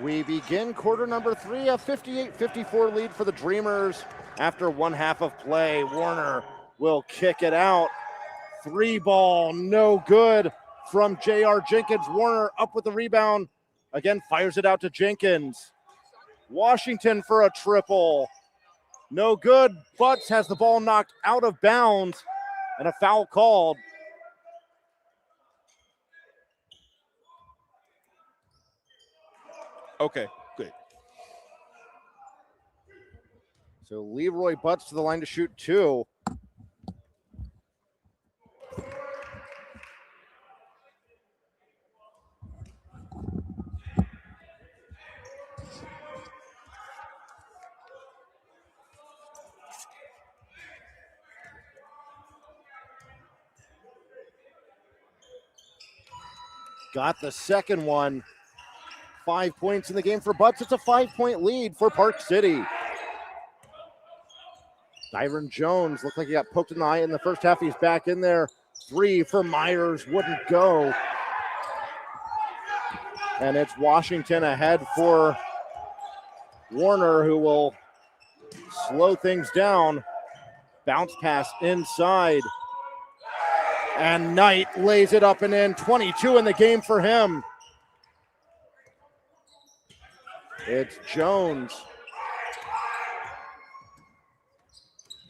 We begin quarter number 3, a 58-54 lead for the Dreamers after one half of play. Warner will kick it out. 3 ball, no good from J.R. Jenkins. Warner up with the rebound. Again, fires it out to Jenkins. Washington for a triple. No good. Butts has the ball knocked out of bounds and a foul called. Okay, good. So Leroy Butts to the line to shoot 2. Got the second one. 5 points in the game for Butts. It's a 5-point lead for Park City. Dyron Jones looked like he got poked in the eye in the first half. He's back in there. 3 for Myers, wouldn't go. And it's Washington ahead for Warner, who will slow things down. Bounce pass inside. And Knight lays it up and in. 22 in the game for him. It's Jones.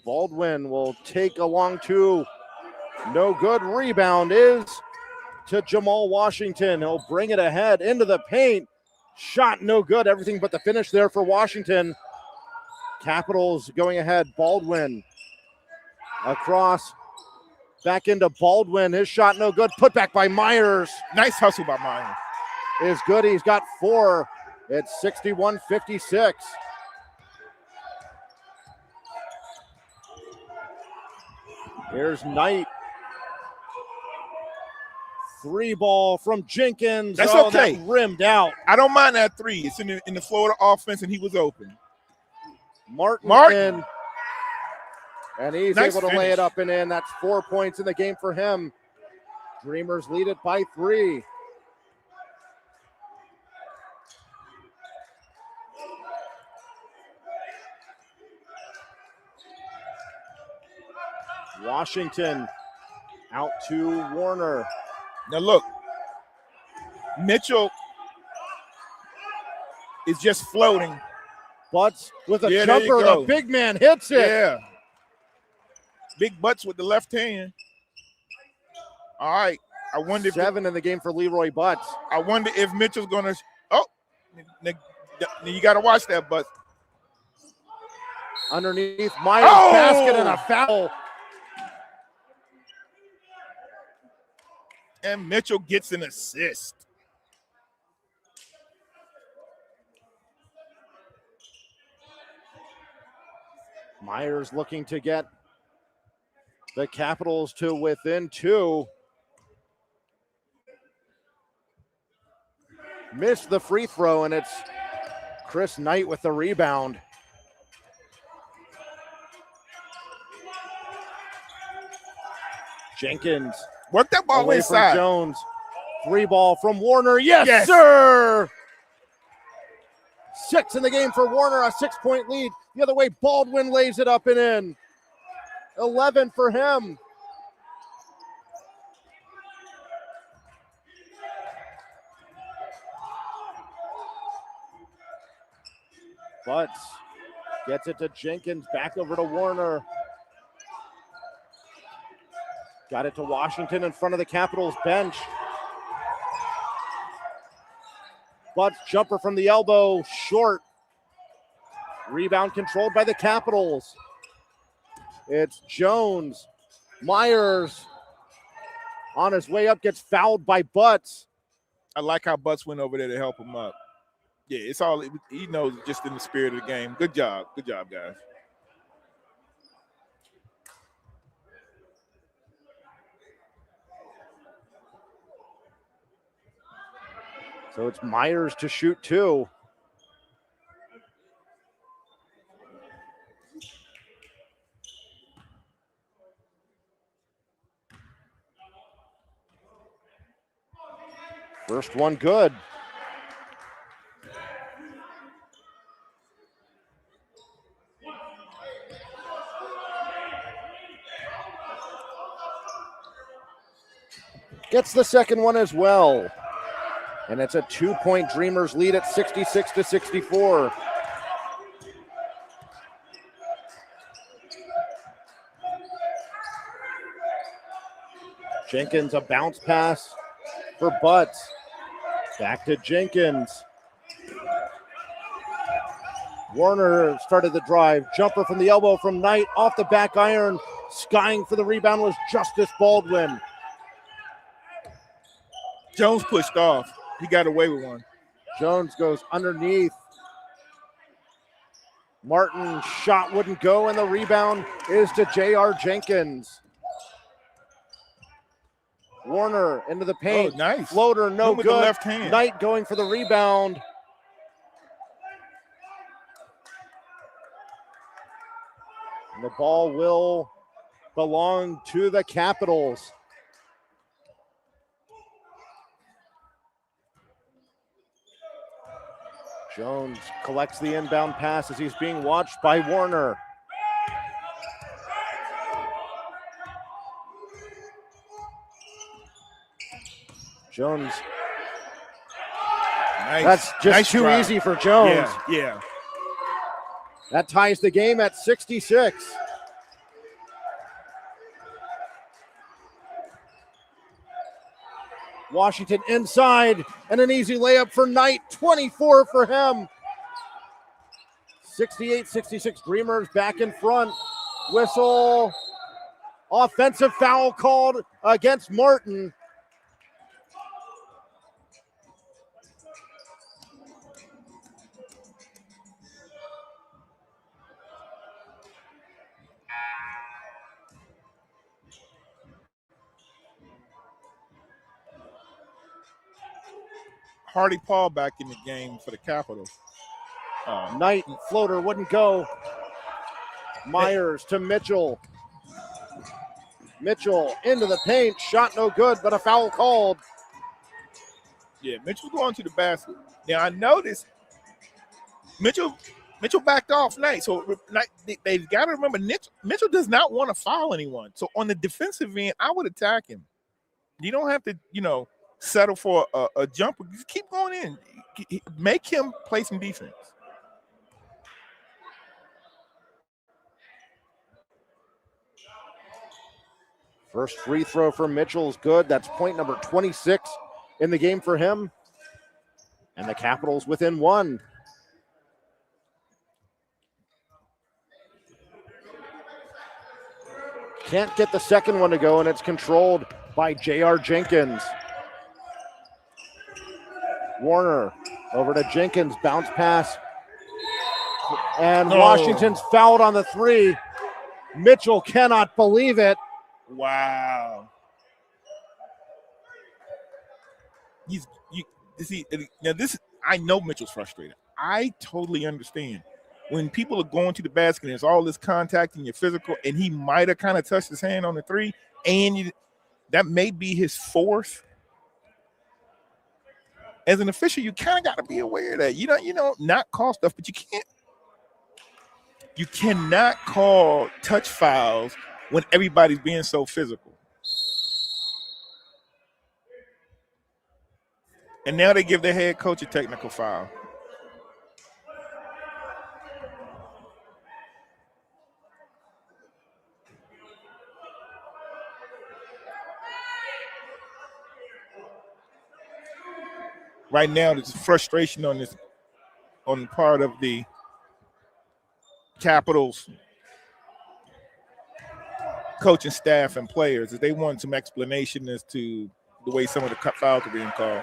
Baldwin will take a long 2. No good. Rebound is to Jamal Washington. He'll bring it ahead into the paint. Shot no good. Everything but the finish there for Washington. Capitals going ahead. Baldwin across. Back into Baldwin. His shot no good. Put back by Myers. Nice hustle by Myers. Is good. He's got 4. It's 61-56. Here's Knight. 3 ball from Jenkins. That's okay. That rimmed out. I don't mind that 3. It's in the Florida offense, and he was open. Martin. And he's Nice able to finish. lay it up and in. That's 4 points in the game for him. Dreamers lead it by 3. Washington out to Warner. Now look, Mitchell is just floating. Butts with a Yeah, there you jumper. go. The big man hits it. Yeah. Big Butts with the left hand. All right. I wonder if 7 in the game for Leroy Butts. I wonder if Mitchell's gonna. Oh, you got to watch that, Butts. Underneath Myers' Oh! basket and a foul. And Mitchell gets an assist. Myers looking to get the Capitals to within 2. Missed the free throw, and it's Chris Knight with the rebound. Jenkins Work that ball away inside. from Jones. 3 ball from Warner. Yes, Yes. sir! 6 in the game for Warner, a 6-point lead. The other way, Baldwin lays it up and in. 11 for him. Butts gets it to Jenkins, back over to Warner. Got it to Washington in front of the Capitals bench. Butts jumper from the elbow, short. Rebound controlled by the Capitals. It's Jones. Myers on his way up gets fouled by Butts. I like how Butts went over there to help him up. Yeah, it's all he knows, just in the spirit of the game. Good job, guys. So it's Myers to shoot 2. First one good. gets the second one as well. And it's a 2-point Dreamers lead at 66-64. Jenkins, a bounce pass for Butts. Back to Jenkins. Warner started the drive. Jumper from the elbow from Knight off the back iron. Skying for the rebound was Justice Baldwin. Jones pushed off. He got away with one. Jones goes underneath. Martin shot wouldn't go, and the rebound is to J.R. Jenkins. Warner into the paint. Oh, nice. Floater, no with good. The left hand. Knight going for the rebound. And the ball will belong to the Capitals. Jones collects the inbound pass as he's being watched by Warner. Jones. Nice. That's just nice too drive. easy for Jones. Yeah. That ties the game at 66. Washington inside, and an easy layup for Knight. 24 for him. 68-66 Dreamers back in front. Whistle. Offensive foul called against Martin. Hardy Paul back in the game for the Capitals. Knight floater wouldn't go. Myers to Mitchell. Mitchell into the paint. Shot no good, but a foul called. Yeah, Mitchell going to the basket. Now I noticed Mitchell backed off Knight. So they've got to remember Mitchell does not want to foul anyone. So on the defensive end, I would attack him. You don't have to, settle for a jumper. Just keep going in. Make him play some defense. First free throw for Mitchell is good. That's point number 26 in the game for him. And the Capitals within one. Can't get the second one to go, and it's controlled by J.R. Jenkins. Warner over to Jenkins, bounce pass. And Washington's fouled on the three. Mitchell cannot believe it. Wow. I know Mitchell's frustrated. I totally understand. When people are going to the basket and there's all this contact and you're physical, and he might have kind of touched his hand on the three, and that may be his fourth. As an official, you kind of got to be aware of that. You don't not call stuff, but you cannot call touch fouls when everybody's being so physical. And now they give their head coach a technical foul. Right now, there's frustration on the part of the Capitals coaching staff and players, as they want some explanation as to the way some of the fouls are being called.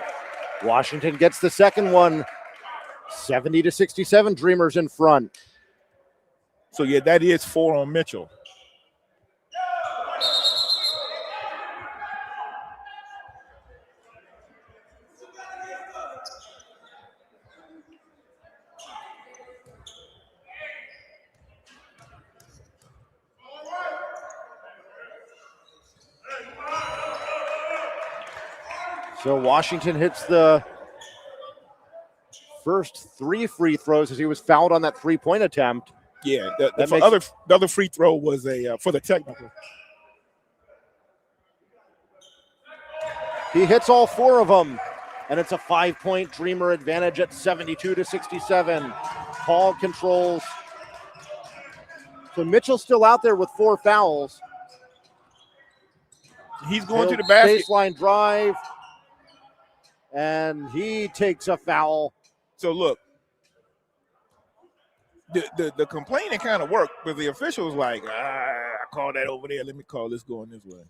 Washington gets the second one. 70-67, Dreamers in front. So yeah, that is 4 on Mitchell. So Washington hits the first 3 free throws as he was fouled on that 3-point attempt. Yeah, the other free throw was for the technical. He hits all 4 of them, and it's a 5-point Dreamer advantage at 72-67. Paul controls. So Mitchell's still out there with 4 fouls. He's going to the basket. Baseline drive, and he takes a foul. So look, the complaining kind of worked, but the official was like, I called that over there. Let me call this going this way.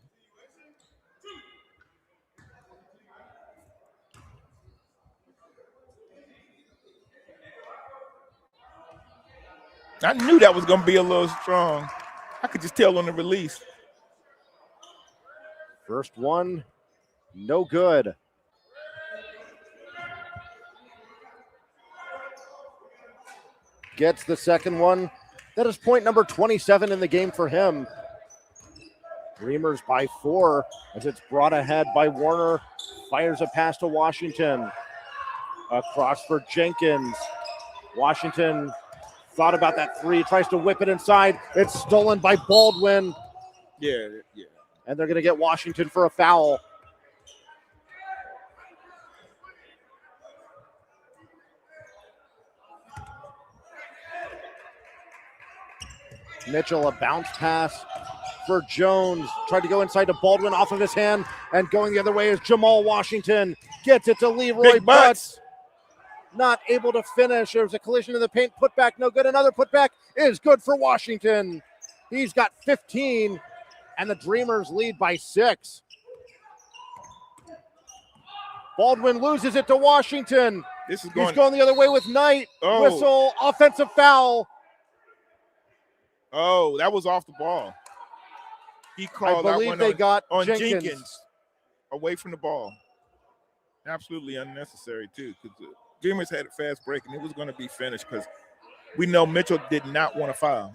I knew that was going to be a little strong. I could just tell on the release. First one, no good. Gets the second one. That is point number 27 in the game for him. Dreamers by 4 as it's brought ahead by Warner. Fires a pass to Washington. Across for Jenkins. Washington thought about that 3, tries to whip it inside. It's stolen by Baldwin. Yeah. And they're going to get Washington for a foul. Mitchell, a bounce pass for Jones. Tried to go inside to Baldwin, off of his hand, and going the other way is Jamal Washington. Gets it to Leroy Big Butts. Not able to finish. There's a collision in the paint. Putback, no good. Another putback is good for Washington. He's got 15, and the Dreamers lead by 6. Baldwin loses it to Washington. He's going the other way with Knight. Oh. Whistle, offensive foul. Oh, that was off the ball. He called I that believe one they got on Jenkins away from the ball. Absolutely unnecessary, too, because the Dreamers had a fast break, and it was going to be finished because we know Mitchell did not want to foul.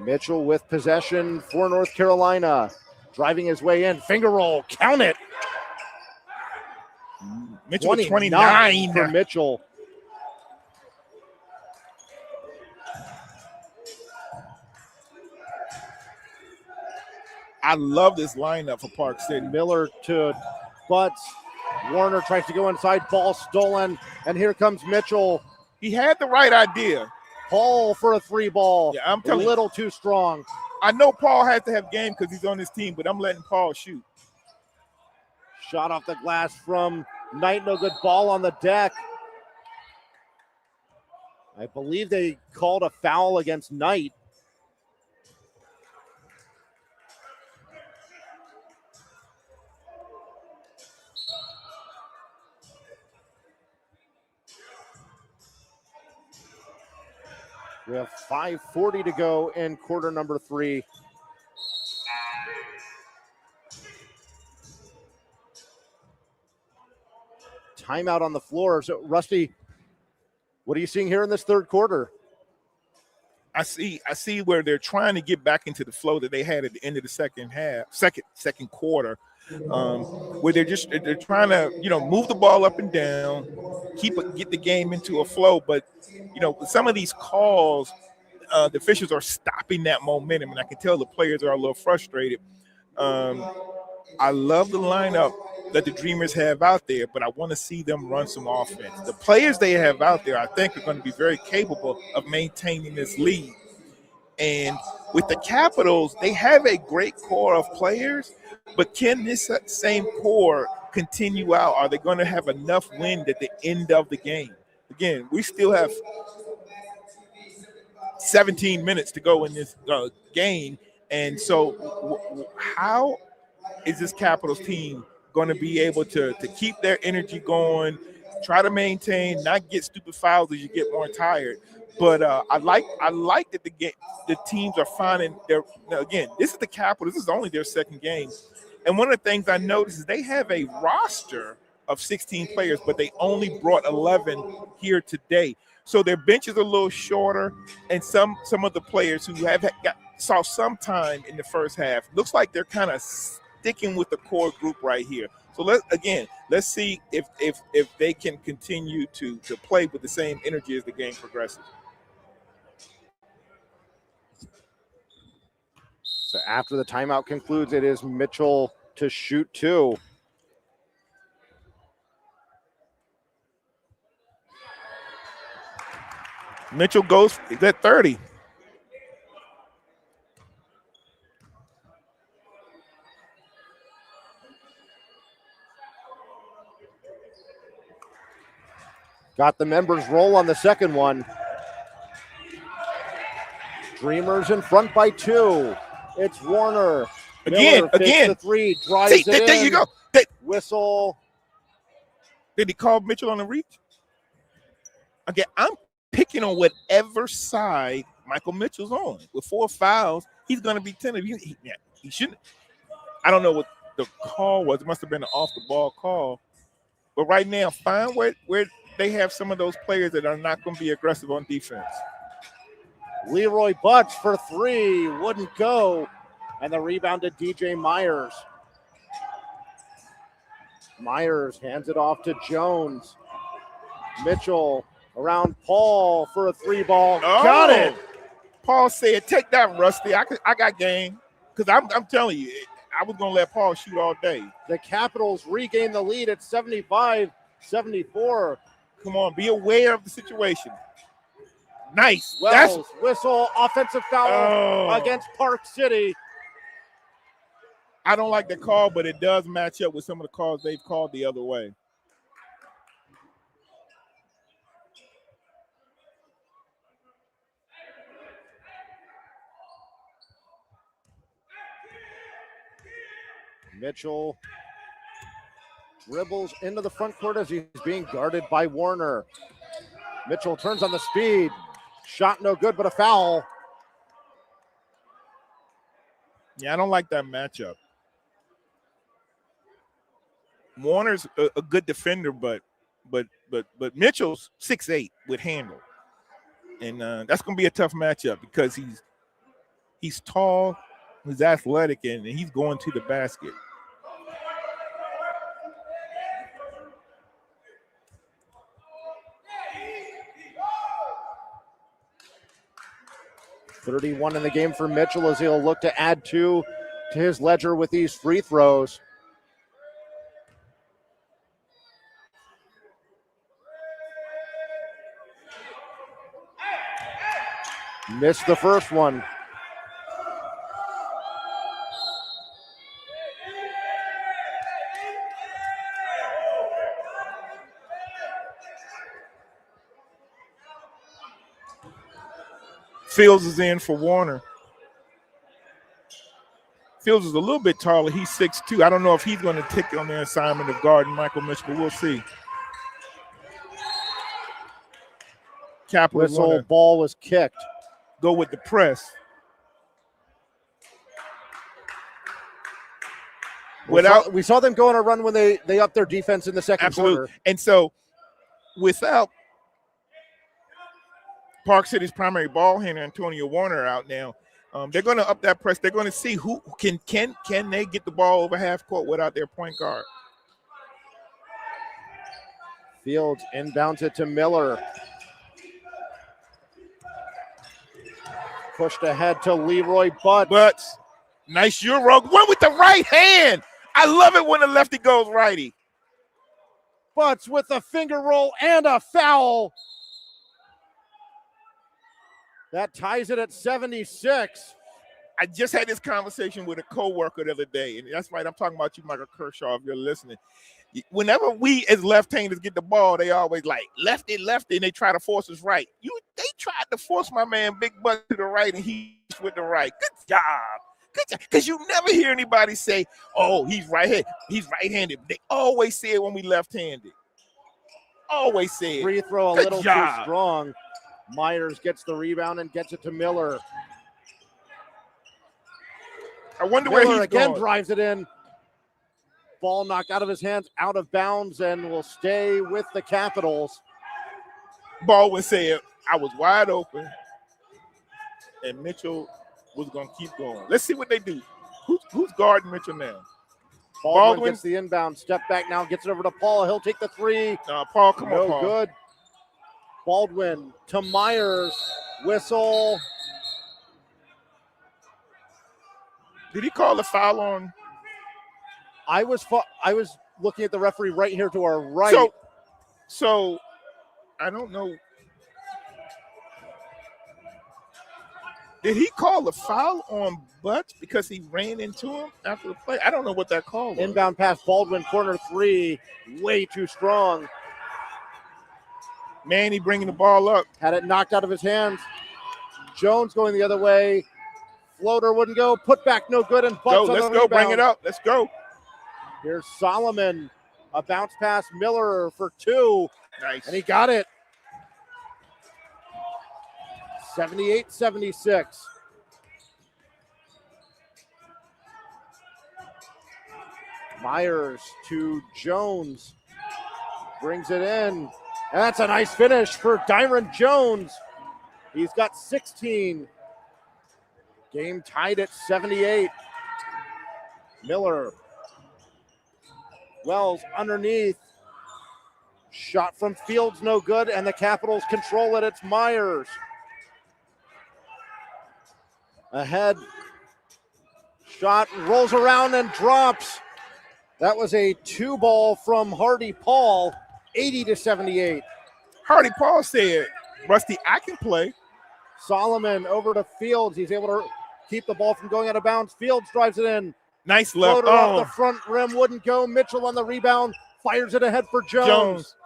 Mitchell with possession for North Carolina. Driving his way in. Finger roll. Count it. Mitchell with 29 for Mitchell. I love this lineup for Park City. Miller to Butts. Warner tries to go inside. Ball stolen. And here comes Mitchell. He had the right idea. Paul for a 3 ball. Yeah, I'm a telling you. little too strong. I know Paul has to have game because he's on his team, but I'm letting Paul shoot. Shot off the glass from Knight. No good. Ball on the deck. I believe they called a foul against Knight. We have 5:40 to go in quarter number 3. Timeout on the floor. So, Rusty, what are you seeing here in this third quarter? I see where they're trying to get back into the flow that they had at the end of the second quarter, where they're trying to move the ball up and down, get the game into a flow. But with some of these calls, the officials are stopping that momentum, and I can tell the players are a little frustrated. I love the lineup that the Dreamers have out there, but I want to see them run some offense. The players they have out there, I think, are going to be very capable of maintaining this lead. And with the Capitals, they have a great core of players, but can this same core continue out? Are they going to have enough wind at the end of the game? Again, we still have 17 minutes to go in this game. And so how is this Capitals team going to be able to keep their energy going, try to maintain, not get stupid fouls as you get more tired? But I like that the teams are finding again, this is the Capitals. This is only their second game. And one of the things I noticed is they have a roster of 16 players, but they only brought 11 here today. So their bench is a little shorter, and some of the players who saw some time in the first half, looks like they're kind of sticking with the core group right here. So let's see if they can continue to play with the same energy as the game progresses. So after the timeout concludes, it is Mitchell to shoot 2. Mitchell goes at 30. Got the members roll on the second one. Dreamers in front by 2. It's Warner. Miller takes the 3, drives it in. There you go. Whistle. Did he call Mitchell on the reach? Again, I'm picking on whatever side Michael Mitchell's on. With 4 fouls, he's going to be tentative. He shouldn't. I don't know what the call was. It must have been an off-the-ball call. But right now, find where they have some of those players that are not going to be aggressive on defense. Leroy Butts for 3. Wouldn't go. And the rebound to DJ Myers. Myers hands it off to Jones. Mitchell around Paul for a 3-ball. Got it. Paul said, take that, Rusty. I got game. Because I'm telling you, I was going to let Paul shoot all day. The Capitals regain the lead at 75-74. Come on, be aware of the situation. Nice. Wells, whistle, offensive foul against Park City. I don't like the call, but it does match up with some of the calls they've called the other way. Mitchell dribbles into the front court as he's being guarded by Warner. Mitchell turns on the speed. Shot no good, but a foul. Yeah, I don't like that matchup. Warner's a good defender, but Mitchell's 6'8" with handle, and that's going to be a tough matchup because he's tall, he's athletic, and he's going to the basket. .31 in the game for Mitchell as he'll look to add 2 to his ledger with these free throws. Missed the first one. Fields is in for Warner. Fields is a little bit taller. He's 6'2". I don't know if he's going to take on the assignment of guarding Michael Mitchell, but we'll see. Capitals Whistle, ball was kicked. Go with the press. We saw them go on a run when they upped their defense in the second quarter. And so without Park City's primary ball handler, Antonio Warner, out now, they're going to up that press. They're going to see who can they get the ball over half court without their point guard. Fields inbounds it to Miller. Pushed ahead to Leroy Butts. Nice Euro. One with the right hand. I love it when the lefty goes righty. Butts with a finger roll and a foul. That ties it at 76. I just had this conversation with a coworker the other day, and that's right. I'm talking about you, Michael Kershaw, if you're listening. Whenever we as left-handers get the ball, they always like lefty, and they try to force us right. They tried to force my man Big Butt to the right, and he's with the right. Good job. Because you never hear anybody say, oh, he's right-handed. They always say it when we left-handed. Always say it. Free throw a little too strong. Myers gets the rebound and gets it to Miller. I wonder where he's again going. Drives it in. Ball knocked out of his hands, out of bounds, and will stay with the Capitals. Baldwin said, I was wide open, and Mitchell was going to keep going. Let's see what they do. Who's guarding Mitchell now? Baldwin gets the inbound. Step back now, gets it over to Paul. He'll take the 3. Paul, come on, Paul. No good. Baldwin to Myers. Whistle. Did he call a foul on? I was looking at the referee right here to our right. So I don't know. Did he call a foul on Butts because he ran into him after the play? I don't know what that call was. Inbound pass, Baldwin, corner three, way too strong. Manny bringing the ball up. Had it knocked out of his hands. Jones going the other way. Floater wouldn't go. Put back no good, and Butts on Let's the go. rebound. Bring it up. Let's go. Here's Solomon. A bounce pass, Miller for two. Nice. And he got it. 78-76. Myers to Jones. Brings it in. That's a nice finish for Dyron Jones. He's got 16. Game tied at 78. Miller. Wells underneath. Shot from Fields, no good, and the Capitals control it. It's Myers. Ahead. Shot rolls around and drops. That was a 2-ball from Hardy Paul, 80-78. Hardy Paul said, Rusty, I can play. Solomon over to Fields. He's able to keep the ball from going out of bounds. Fields drives it in. Nice left. Floater off the front rim, wouldn't go. Mitchell on the rebound, fires it ahead for Jones.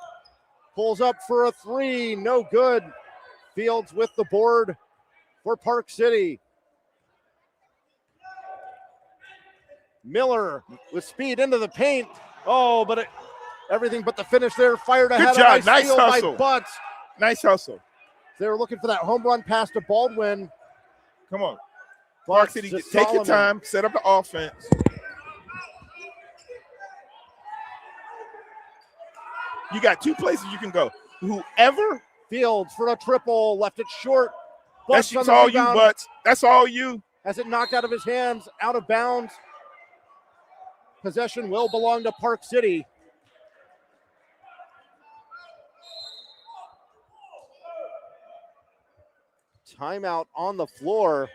Pulls up for a three, no good. Fields with the board for Park City. Miller with speed into the paint. Oh, but everything but the finish there. Fired ahead. Good job. Nice steal hustle. by Butts. Nice hustle. They were looking for that home run pass to Baldwin. Come on. Park City, take your time. Set up the offense. You got two places you can go. Whoever. Fields for a triple. Left it short. That's all you, Butts. That's all you. Has it knocked out of his hands. Out of bounds. Possession will belong to Park City. Timeout on the floor.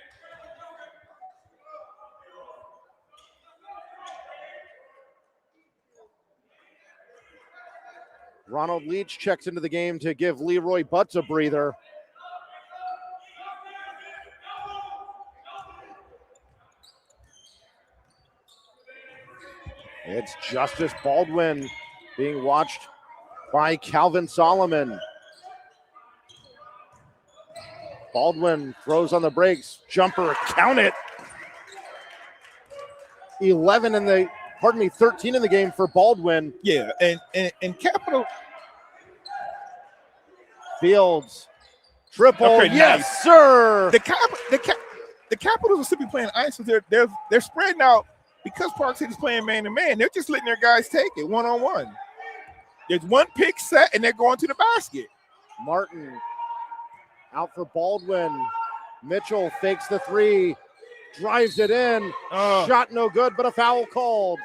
Ronald Leach checks into the game to give Leroy Butts a breather. It's Justice Baldwin being watched by Calvin Solomon. Baldwin throws on the brakes. Jumper, count it. 13 in the game for Baldwin. Yeah, and Capital. Fields. Triple. Okay, yes, nice. Sir. The Capitals are simply playing ice. So they're spreading out because Park City's playing man-to-man. They're just letting their guys take it one-on-one. There's one pick set, and they're going to the basket. Martin out for Baldwin. Mitchell fakes the three. Drives it in. Shot no good, but a foul called.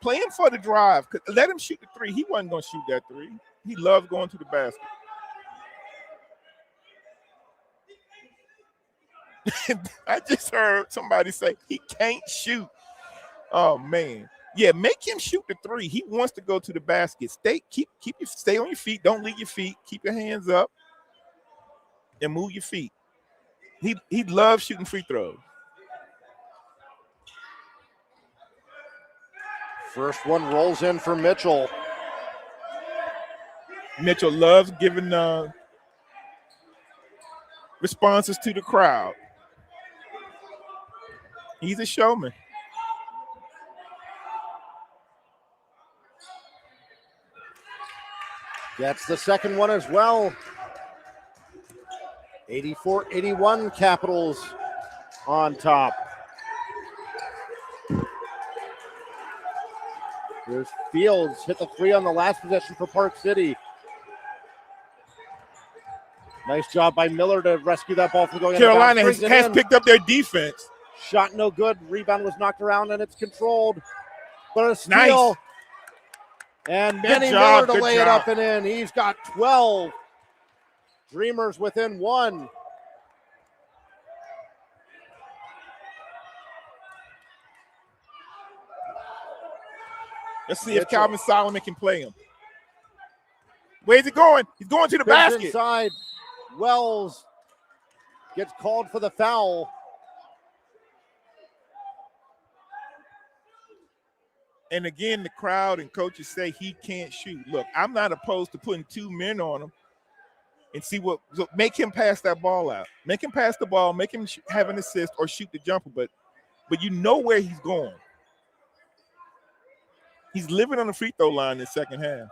Play him for the drive. Let him shoot the three. He wasn't going to shoot that three. He loves going to the basket. I just heard somebody say he can't shoot. Oh, man. Yeah, make him shoot the three. He wants to go to the basket. Stay on your feet. Don't leave your feet. Keep your hands up and move your feet. He loves shooting free throws. First one rolls in for Mitchell. Mitchell loves giving responses to the crowd. He's a showman. Gets the second one as well. 84-81 Capitals on top. Here's Fields, hit the three on the last possession for Park City. Nice job by Miller to rescue that ball from going. Carolina has picked up their defense. Shot no good. Rebound was knocked around and it's controlled. But a steal. Nice. And Manny Miller to lay it up and in. He's got 12. Dreamers within one. Let's see if Mitchell. Calvin Solomon can play him. Where's he going? He's going to the Spins basket. inside. Wells gets called for the foul. And again, the crowd and coaches say he can't shoot. Look, I'm not opposed to putting 2 men on him and see what make him pass that ball out. Make him pass the ball, make him have an assist or shoot the jumper, but you know where he's going. He's living on the free throw line in the second half.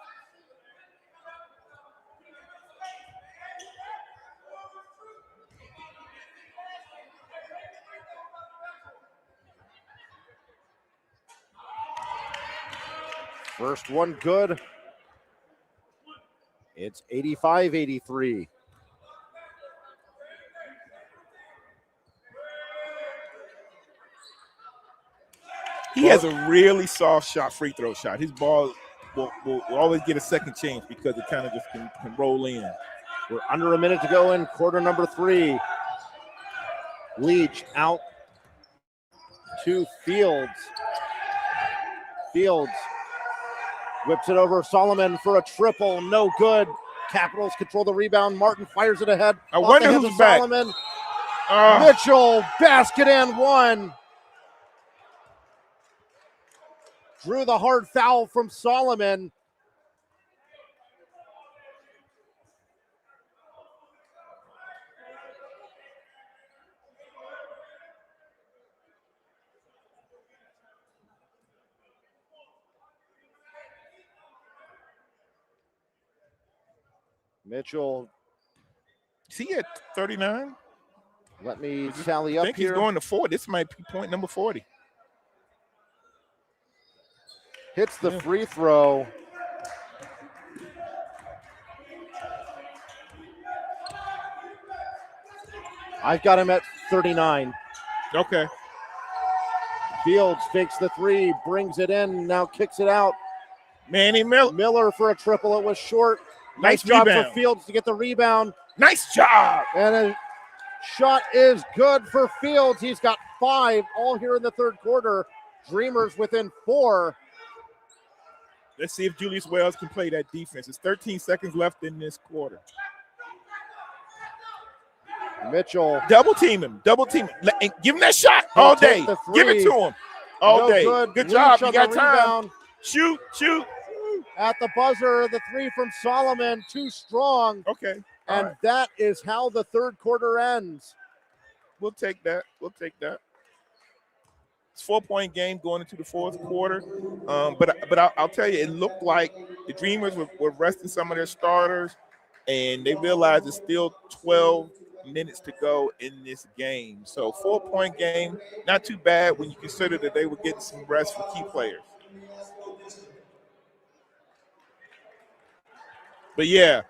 First one good. It's 85-83. He has a really soft shot, free throw shot. His ball will always get a second chance because it kind of just can roll in. We're under a minute to go in quarter number 3. Leach out to Fields. Fields whips it over Solomon for a triple. No good. Capitals control the rebound. Martin fires it ahead. I wonder Off the hands who's of back. Solomon. Mitchell, basket and one. Drew the hard foul from Solomon. Mitchell, Is he at 39? let me tally I up think here. he's going to 40. This might be point number 40. Hits the free throw. I've got him at 39. Okay. Fields fakes the three, brings it in, now kicks it out. Manny Miller. Miller for a triple. It was short. Nice job rebound. for Fields to get the rebound. Nice job. And a shot is good for Fields. He's got 5 all here in the third quarter. Dreamers within 4. Let's see if Julius Wells can play that defense. It's 13 seconds left in this quarter. Mitchell. Double team him. And give him that shot all He'll day. take the Give it three. to him all No day. good. Good Leach job. on You got the time. rebound. Shoot. At the buzzer, the 3 from Solomon, too strong. Okay. All And right. that is how the third quarter ends. We'll take that. It's a 4-point game going into the fourth quarter. But I'll tell you, it looked like the Dreamers were resting some of their starters, and they realized it's still 12 minutes to go in this game. So 4-point game, not too bad when you consider that they were getting some rest for key players. But yeah,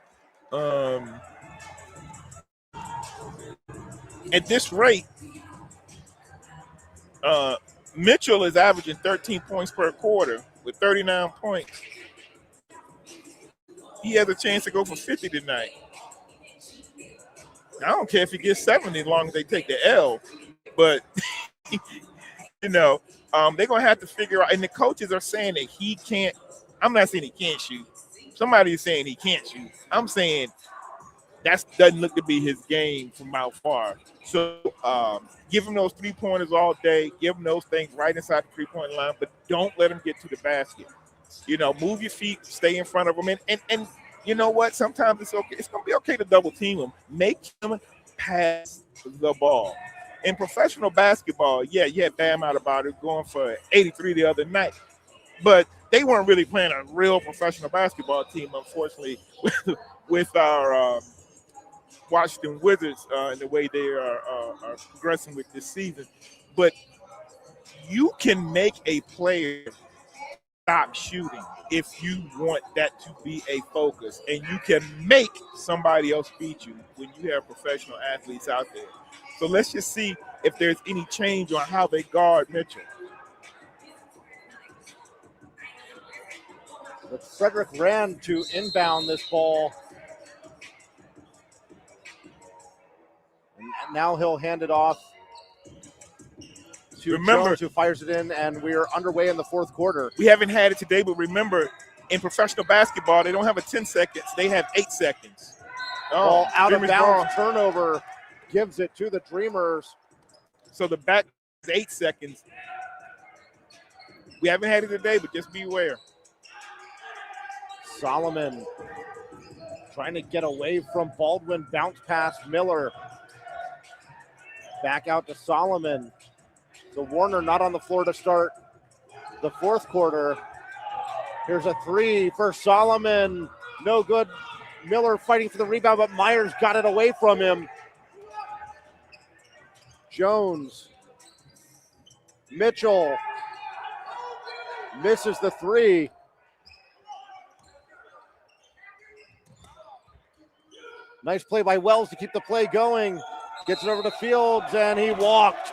at this rate, Mitchell is averaging 13 points per quarter with 39 points. He has a chance to go for 50 tonight. I don't care if he gets 70 as long as they take the L. But, they're going to have to figure out. And the coaches are saying that he can't. I'm not saying he can't shoot. Somebody is saying he can't shoot. I'm saying that doesn't look to be his game from out far. So give him those 3-pointers all day. Give him those things right inside the 3-point line, but don't let him get to the basket. Move your feet, stay in front of him. And you know what? Sometimes it's okay. It's going to be okay to double team him. Make him pass the ball. In professional basketball, yeah, you had Bam out about it, going for 83 the other night. But they weren't really playing a real professional basketball team, unfortunately, with our Washington Wizards and the way they are progressing with this season. But you can make a player stop shooting if you want that to be a focus, and you can make somebody else beat you when you have professional athletes out there. So let's just see if there's any change on how they guard Mitchell. But Frederick ran to inbound this ball. And now he'll hand it off to Remember- Jones, who fires it in, and we're underway in the fourth quarter. We haven't had it today, but remember, in professional basketball, they don't have a 10 seconds. They have 8 seconds. Ball out of Dreamers bounds, ball. turnover, gives it to the Dreamers. So the back is 8 seconds. We haven't had it today, but just beware. Solomon trying to get away from Baldwin, bounce pass Miller. Back out to Solomon. So Warner not on the floor to start the fourth quarter. Here's a 3 for Solomon. No good. Miller fighting for the rebound, but Myers got it away from him. Jones. Mitchell misses the 3. Nice play by Wells to keep the play going. Gets it over to Fields, and he walked.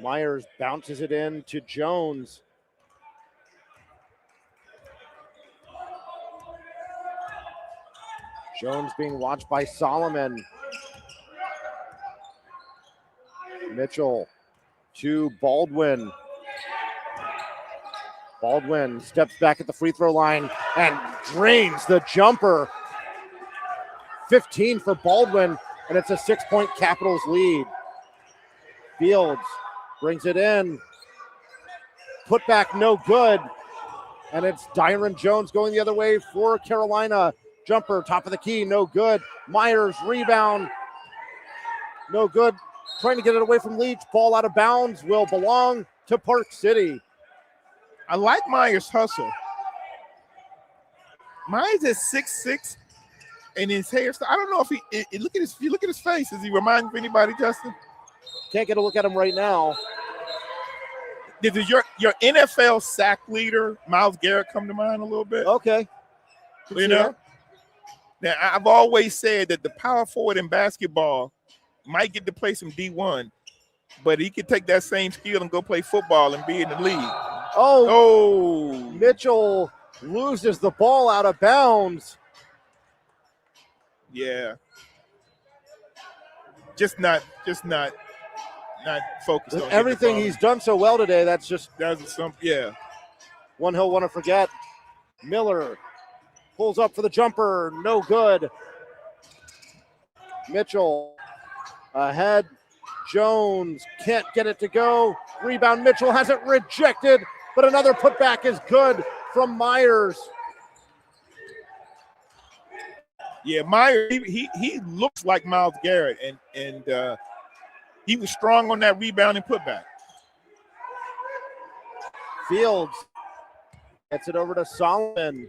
Myers bounces it in to Jones. Jones being watched by Solomon. Mitchell to Baldwin. Baldwin steps back at the free throw line and drains the jumper. 15 for Baldwin, and it's a 6-point Capitals lead. Fields brings it in. Put back no good. And it's Dyron Jones going the other way for Carolina. Jumper, top of the key, no good. Myers, rebound, no good. Trying to get it away from Leach. Ball out of bounds, will belong to Park City. I like Myers' hustle. Myers is 6'6", and his hairstyle. I don't know if he look at his face. Does he remind you of anybody, Justin? Can't get a look at him right now. Does your NFL sack leader, Myles Garrett, come to mind a little bit? Okay. You know? Now, I've always said that the power forward in basketball might get to play some D1, but he could take that same skill and go play football and be in the league. Oh, Mitchell loses the ball out of bounds. Yeah. Just not focused on everything he's done so well today. That's one he'll want to forget. Miller pulls up for the jumper, no good. Mitchell ahead. Jones can't get it to go. Rebound, Mitchell has it rejected, but another putback is good from Myers. Yeah, Myers, he looks like Myles Garrett, and he was strong on that rebound and putback. Fields gets it over to Solomon.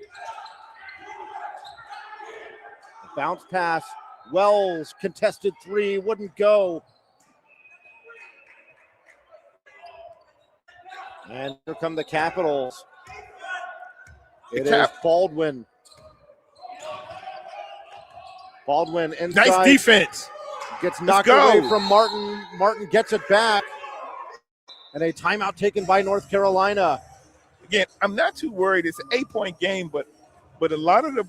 Bounce pass. Wells, contested 3, wouldn't go. And here come the Capitals. It is Baldwin. Baldwin inside. Nice defense. Gets knocked away from Martin. Martin gets it back. And a timeout taken by North Carolina. Again, I'm not too worried. It's an 8-point game, but a lot of the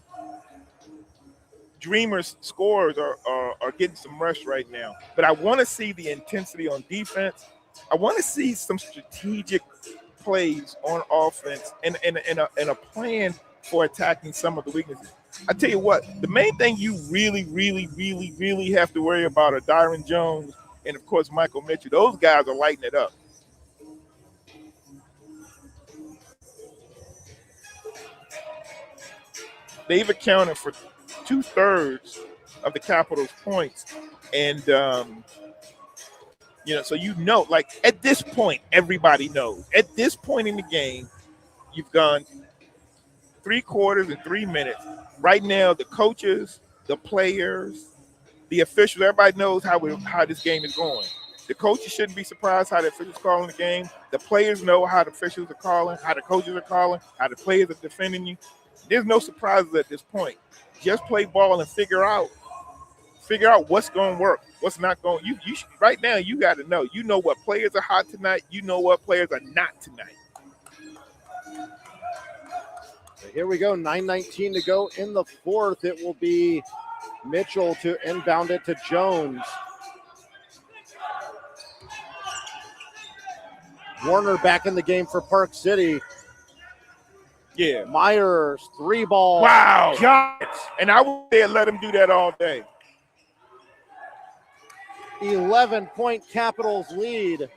Dreamers scorers are getting some rest right now. But I want to see the intensity on defense. I want to see some strategic plays on offense and a plan for attacking some of the weaknesses. I tell you what, the main thing you really, really, really, really have to worry about are Dyron Jones and, of course, Michael Mitchell. Those guys are lighting it up. They've accounted for 2/3 of the Capitals' points. And, so like at this point, everybody knows. At this point in the game, you've gone 3 quarters and 3 minutes. Right now, the coaches, the players, the officials, everybody knows how this game is going. The coaches shouldn't be surprised how the officials calling the game. The players know how the officials are calling, how the coaches are calling, how the players are defending you. There's no surprises at this point. Just play ball and figure out what's going to work, what's not going. You right now you got to know. You know what players are hot tonight. You know what players are not tonight. Here we go, 9:19 to go in the fourth. It will be Mitchell to inbound it to Jones. Warner back in the game for Park City. Yeah. Myers, 3-ball. Wow. Got it. And I would say let him do that all day. 11-point Capitals lead.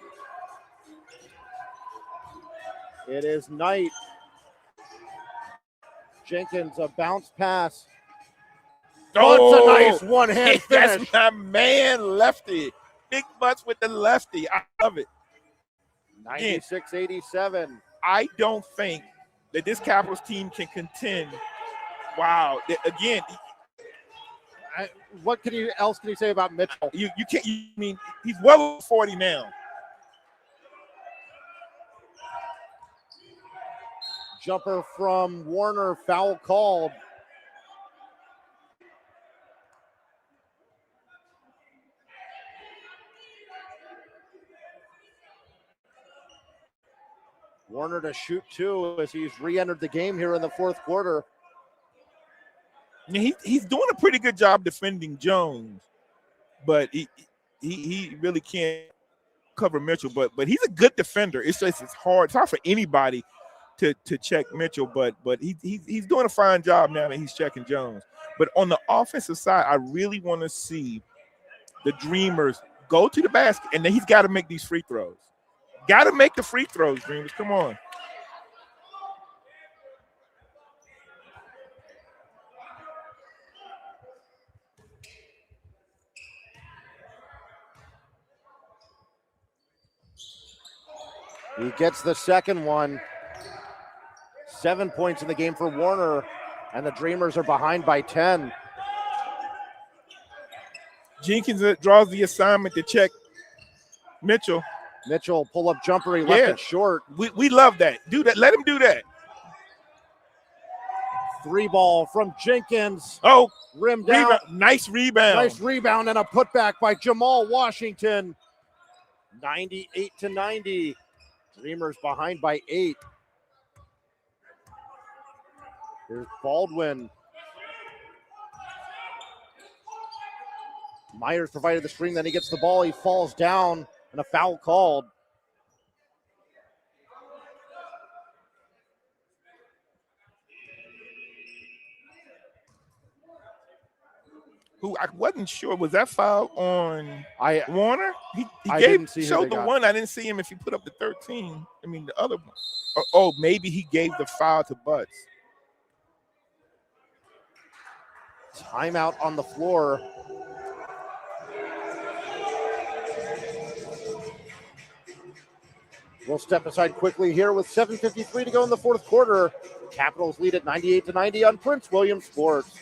It is Knight. Jenkins, a bounce pass. Oh, it's a nice one-hand finish. That's my man, lefty. Big butts with the lefty. I love it. 96-87. I don't think that this Capitals team can contend. Wow. Again, What else can you say about Mitchell? you can't. I mean, he's well over 40 now. Jumper from Warner, foul called. Warner to shoot two as he's re-entered the game here in the fourth quarter. He's doing a pretty good job defending Jones, but he really can't cover Mitchell. But he's a good defender. It's hard. It's hard for anybody to check Mitchell, but he's doing a fine job now that he's checking Jones. But on the offensive side, I really want to see the Dreamers go to the basket, and then he's got to make these free throws. Got to make the free throws, Dreamers. Come on. He gets the second one. 7 points in the game for Warner, and the Dreamers are behind by 10. Jenkins draws the assignment to check Mitchell. Mitchell, pull-up jumper, he left it short. We love that. Do that. Let him do that. 3-ball from Jenkins. Oh, rim down. Nice rebound. Nice rebound and a putback by Jamal Washington. 98-90. Dreamers behind by 8. Here's Baldwin. Myers provided the screen, then he gets the ball, he falls down, and a foul called. Who I wasn't sure, was that foul on Warner? He didn't see showed the one. I didn't see him if he put up the 13. I mean, the other one. Oh, maybe he gave the foul to Butts. Timeout on the floor. We'll step aside quickly here with 7:53 to go in the fourth quarter. Capitals lead at 98-90 on Prince William Sports.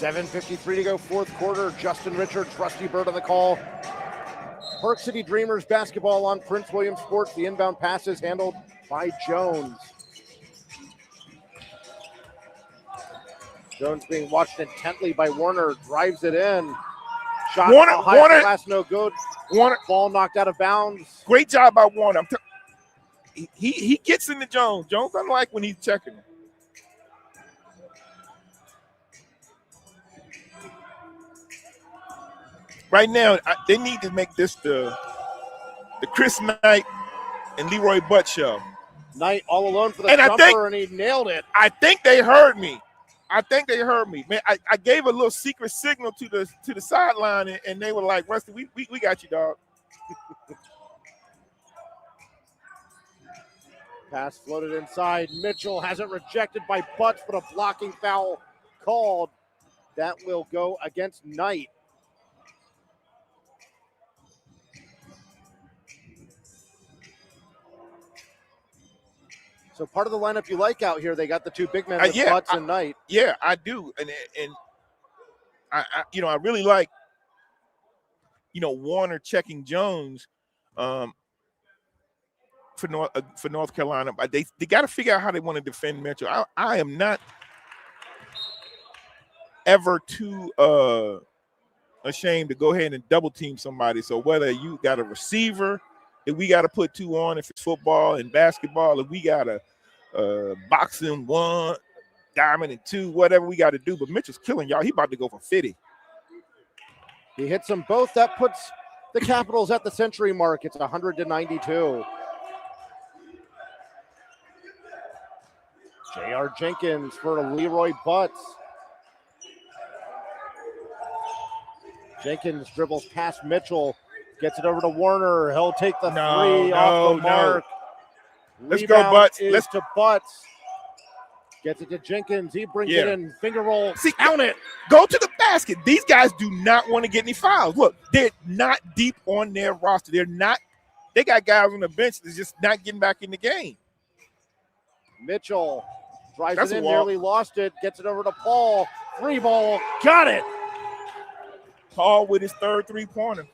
$7:53 to go, fourth quarter. Justin Richards, Rusty Bird on the call. Park City Dreamers basketball on Prince William Sports. The inbound pass is handled by Jones. Jones being watched intently by Warner, drives it in. Shot Warner, high glass, no good. Warner, Ball knocked out of bounds. great job by Warner. He gets into Jones. Jones doesn't like when he's checking him. Right now, they need to make this the Chris Knight and Leroy Butt show. Knight all alone for the And jumper, and he nailed it. I think they heard me. Man, I gave a little secret signal to the sideline, and they were like, Rusty, we got you, dog. Pass floated inside. Mitchell has it rejected by Butts, but a blocking foul called. That will go against Knight. So part of the lineup you like out here, they got the two big men with Butts and Knight. Yeah, I do, and I I really like Warner checking Jones for North Carolina. But they got to figure out how they want to defend Mitchell. I am not ever too ashamed to go ahead and double team somebody. So whether you got a receiver that we got to put two on, if it's football and basketball, if we got a boxing one, diamond and two, whatever we got to do. But Mitchell's killing y'all. He about to go for 50. He hits them both. That puts the Capitals at the century mark. It's 100-92. J.R. Jenkins for Leroy Butts. Jenkins dribbles past Mitchell, gets it over to Warner. He'll take the three off the mark. Let's go, Butts. Let's to Butts. Gets it to Jenkins. He brings it in. Finger roll. Count it. Go to the basket. These guys do not want to get any fouls. Look, they're not deep on their roster. They got guys on the bench that's just not getting back in the game. Mitchell drives it in, nearly lost it. Gets it over to Paul. Free ball. Got it. Paul with his third three-pointer.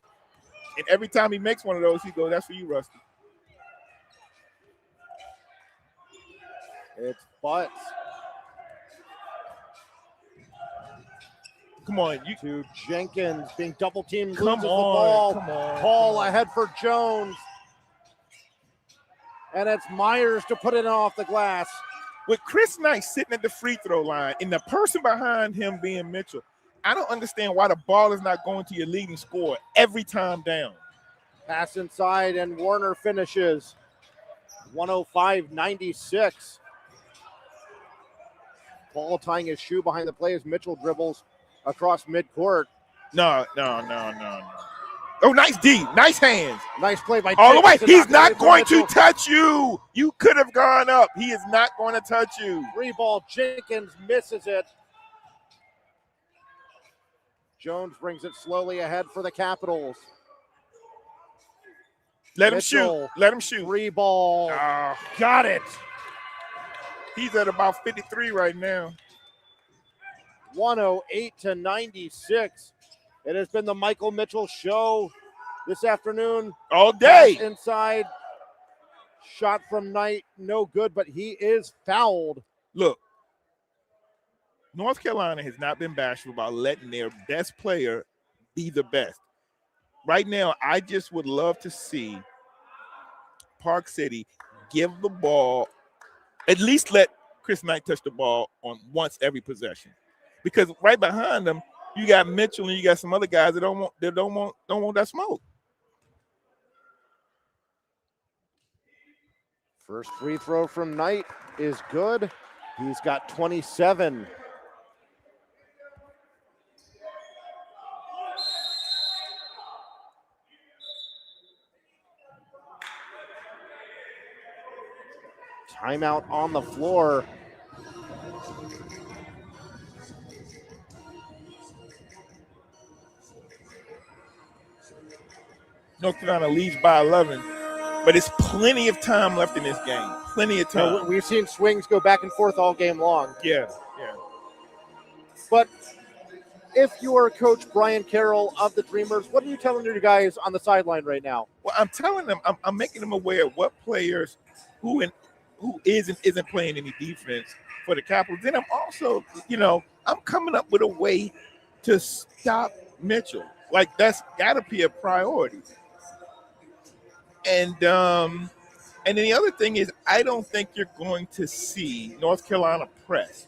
And every time he makes one of those, he goes, that's for you, Rusty. It's Butts. Come on. To Jenkins being double teamed. Come Loses the on. ball. Come on. Paul ahead for Jones. And it's Myers to put it off the glass. With Chris Knight sitting at the free throw line and the person behind him being Mitchell, I don't understand why the ball is not going to your leading scorer every time down. Pass inside, and Warner finishes. 105-96. Paul tying his shoe behind the play as Mitchell dribbles across midcourt. No. Oh, nice D. Nice hands. Nice play by all the way. He's not going to touch you. You could have gone up. He is not going to touch you. Free ball. Jenkins misses it. Jones brings it slowly ahead for the Capitals. Let him shoot. Let him shoot. Free ball. Got it. He's at about 53 right now. 108-96. It has been the Michael Mitchell Show this afternoon. All day. Pass inside. Shot from Knight. No good, but he is fouled. Look, North Carolina has not been bashful about letting their best player be the best. Right now, I just would love to see Park City give the ball, at least let Chris Knight touch the ball on once every possession. Because right behind them, you got Mitchell and you got some other guys that don't want that smoke. First free throw from Knight is good. He's got 27. Timeout on the floor. North Carolina leads by 11, but it's plenty of time left in this game. Plenty of time. No, we've seen swings go back and forth all game long. Yeah. But if you are Coach Brian Carroll of the Dreamers, what are you telling your guys on the sideline right now? Well, I'm telling them, I'm making them aware of what players who isn't playing any defense for the Capitals. Then I'm also, I'm coming up with a way to stop Mitchell. Like, that's got to be a priority. And then the other thing is, I don't think you're going to see North Carolina press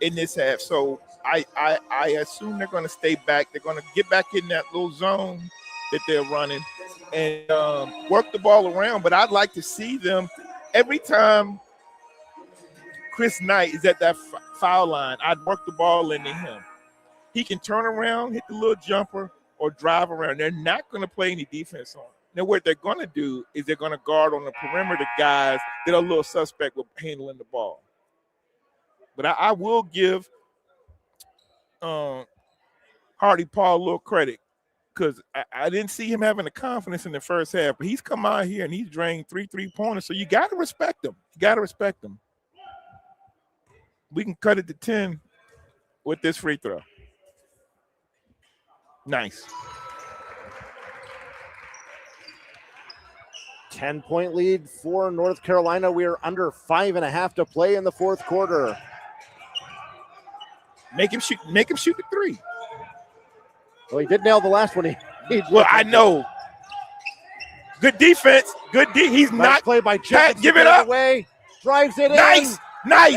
in this half. So I assume they're going to stay back. They're going to get back in that little zone that they're running and work the ball around. But I'd like to see them every time Chris Knight is at that foul line. I'd work the ball into him. He can turn around, hit the little jumper, or drive around. They're not going to play any defense on him. Now, what they're going to do is they're going to guard on the perimeter guys that are a little suspect with handling the ball. But I will give Hardy Paul a little credit because I didn't see him having the confidence in the first half. But he's come out here and he's drained 3 3-pointers. So you got to respect him. You got to respect him. We can cut it to 10 with this free throw. Nice. 10-point lead for North Carolina. We are under 5.5 to play in the fourth quarter. Make him shoot the three. Well, he did nail the last one. Well, I know. Good defense. He's nice not. Play by Jenkins. Give it up. Away. Drives it in. Nice.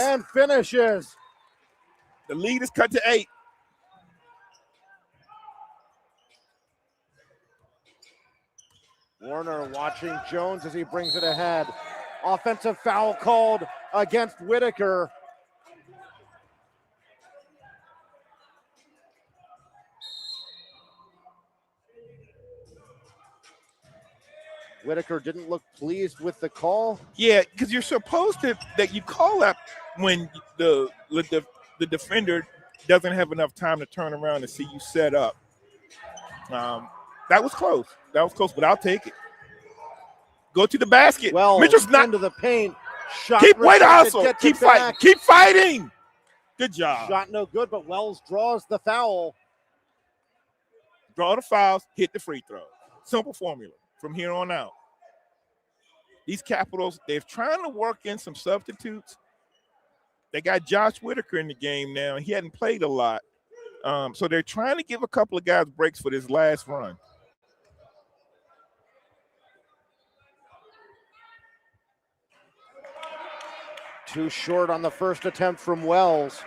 And finishes. The lead is cut to 8. Warner watching Jones as he brings it ahead. Offensive foul called against Whitaker. Whitaker didn't look pleased with the call. Yeah, because you're supposed to that you call that when the defender doesn't have enough time to turn around and see you set up. That was close. But I'll take it. Go to the basket. Well, Mitchell's not into the paint. Shot keep way to hustle. Keep fighting. Keep fighting. Good job. Shot no good, but Wells draws the foul. Draw the fouls, hit the free throw. Simple formula from here on out. These Capitals, they're trying to work in some substitutes. They got Josh Whitaker in the game now. He hadn't played a lot. So they're trying to give a couple of guys breaks for this last run. Too short on the first attempt from Wells.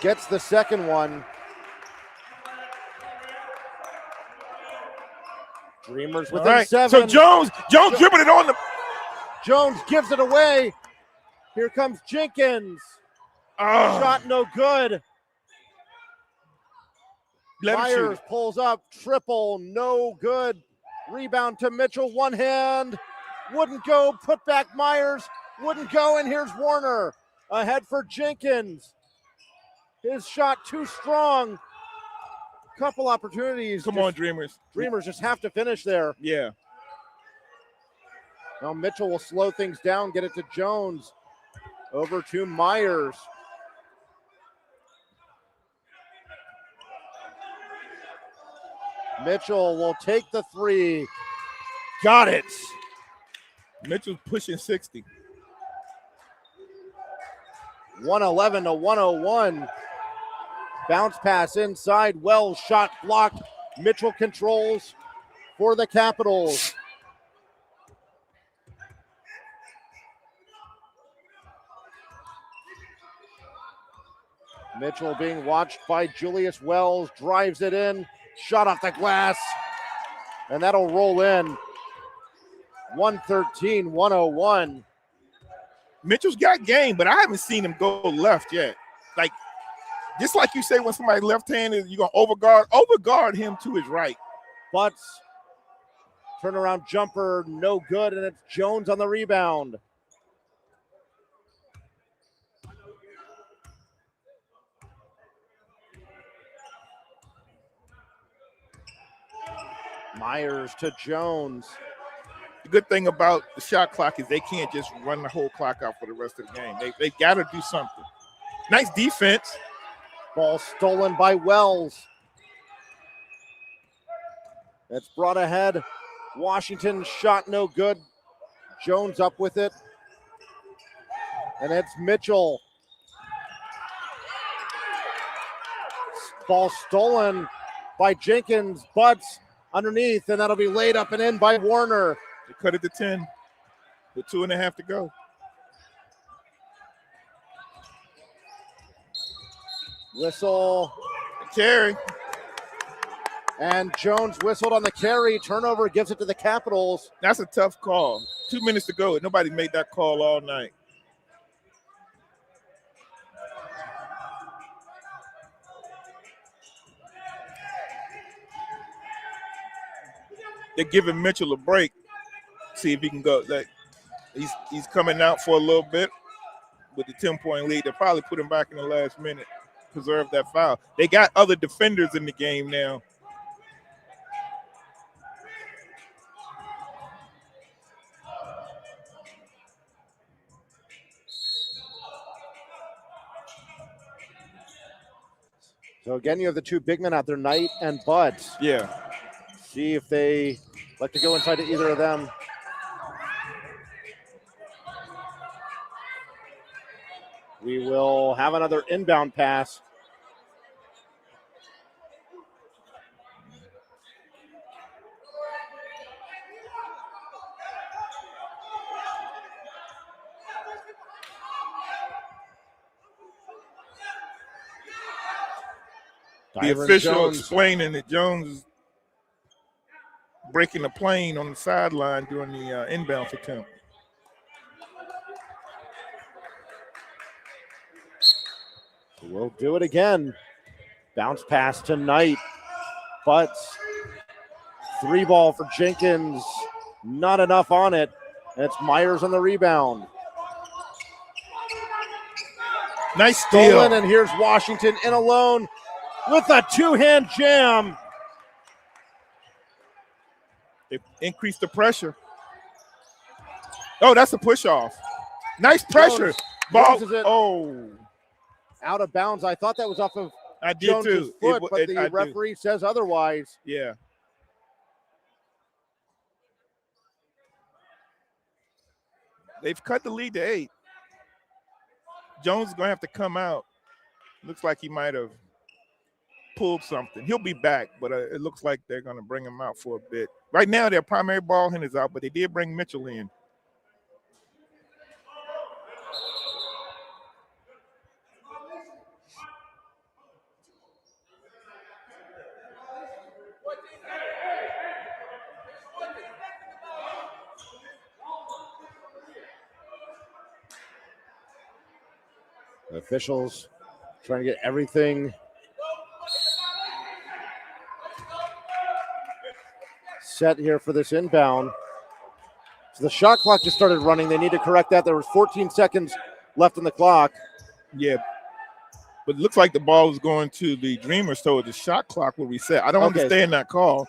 Gets the second one. Dreamers within right. 7. So Jones dribbled it on the. Jones gives it away. Here comes Jenkins. Shot no good. Myers pulls up, triple, no good. Rebound to Mitchell, one hand. Wouldn't go, put back Myers. Wouldn't go, and here's Warner. Ahead for Jenkins. His shot too strong. Couple opportunities. Come on, Dreamers. Dreamers just have to finish there. Yeah. Now Mitchell will slow things down, get it to Jones. Over to Myers. Mitchell will take the three. Got it. Mitchell's pushing 60. 111 to 101. Bounce pass inside. Wells shot blocked. Mitchell controls for the Capitals. Mitchell being watched by Julius Wells. Drives it in. Shot off the glass. And that'll roll in. 113-101. Mitchell's got game, but I haven't seen him go left yet. Like, just like you say when somebody left-handed, you're going to overguard him to his right. Butts. Turnaround jumper, no good, and it's Jones on the rebound. Myers to Jones. The good thing about the shot clock is they can't just run the whole clock out for the rest of the game. They got to do something. Nice defense. Ball stolen by Wells. That's brought ahead. Washington shot no good. Jones up with it. And it's Mitchell. Ball stolen by Jenkins. Butts underneath, and that'll be laid up and in by Warner. They cut it to 10 with 2.5 to go. Whistle. Carry. And Jones whistled on the carry. Turnover gives it to the Capitals. That's a tough call. 2 minutes to go. Nobody made that call all night. They're giving Mitchell a break. See if he can go. Like he's coming out for a little bit with the 10-point lead. They'll probably put him back in the last minute, preserve that foul. They got other defenders in the game now. So again, you have the two big men out there, Knight and Butts. Yeah. See if they like to go inside to either of them. We will have another inbound pass. The official explaining that Jones is breaking the plane on the sideline during the inbound attempt. We'll do it again. Bounce pass to Knight. Butts. 3-ball for Jenkins. Not enough on it. And it's Myers on the rebound. Nice steal. Stolen, and here's Washington in alone with a 2-hand jam. They increased the pressure. Oh, that's a push-off. Nice pressure. Ball. Oh. Out of bounds. I thought that was off of I did Jones's too. foot, but the referee says otherwise. Yeah. They've cut the lead to 8. Jones is going to have to come out. Looks like he might have pulled something. He'll be back, but it looks like they're going to bring him out for a bit. Right now, their primary ball handler is out, but they did bring Mitchell in. The officials trying to get everything set here for this inbound. So the shot clock just started running. They need to correct that. There was 14 seconds left on the clock. Yeah, but it looks like the ball is going to the Dreamers, so the shot clock will reset. I don't understand that call.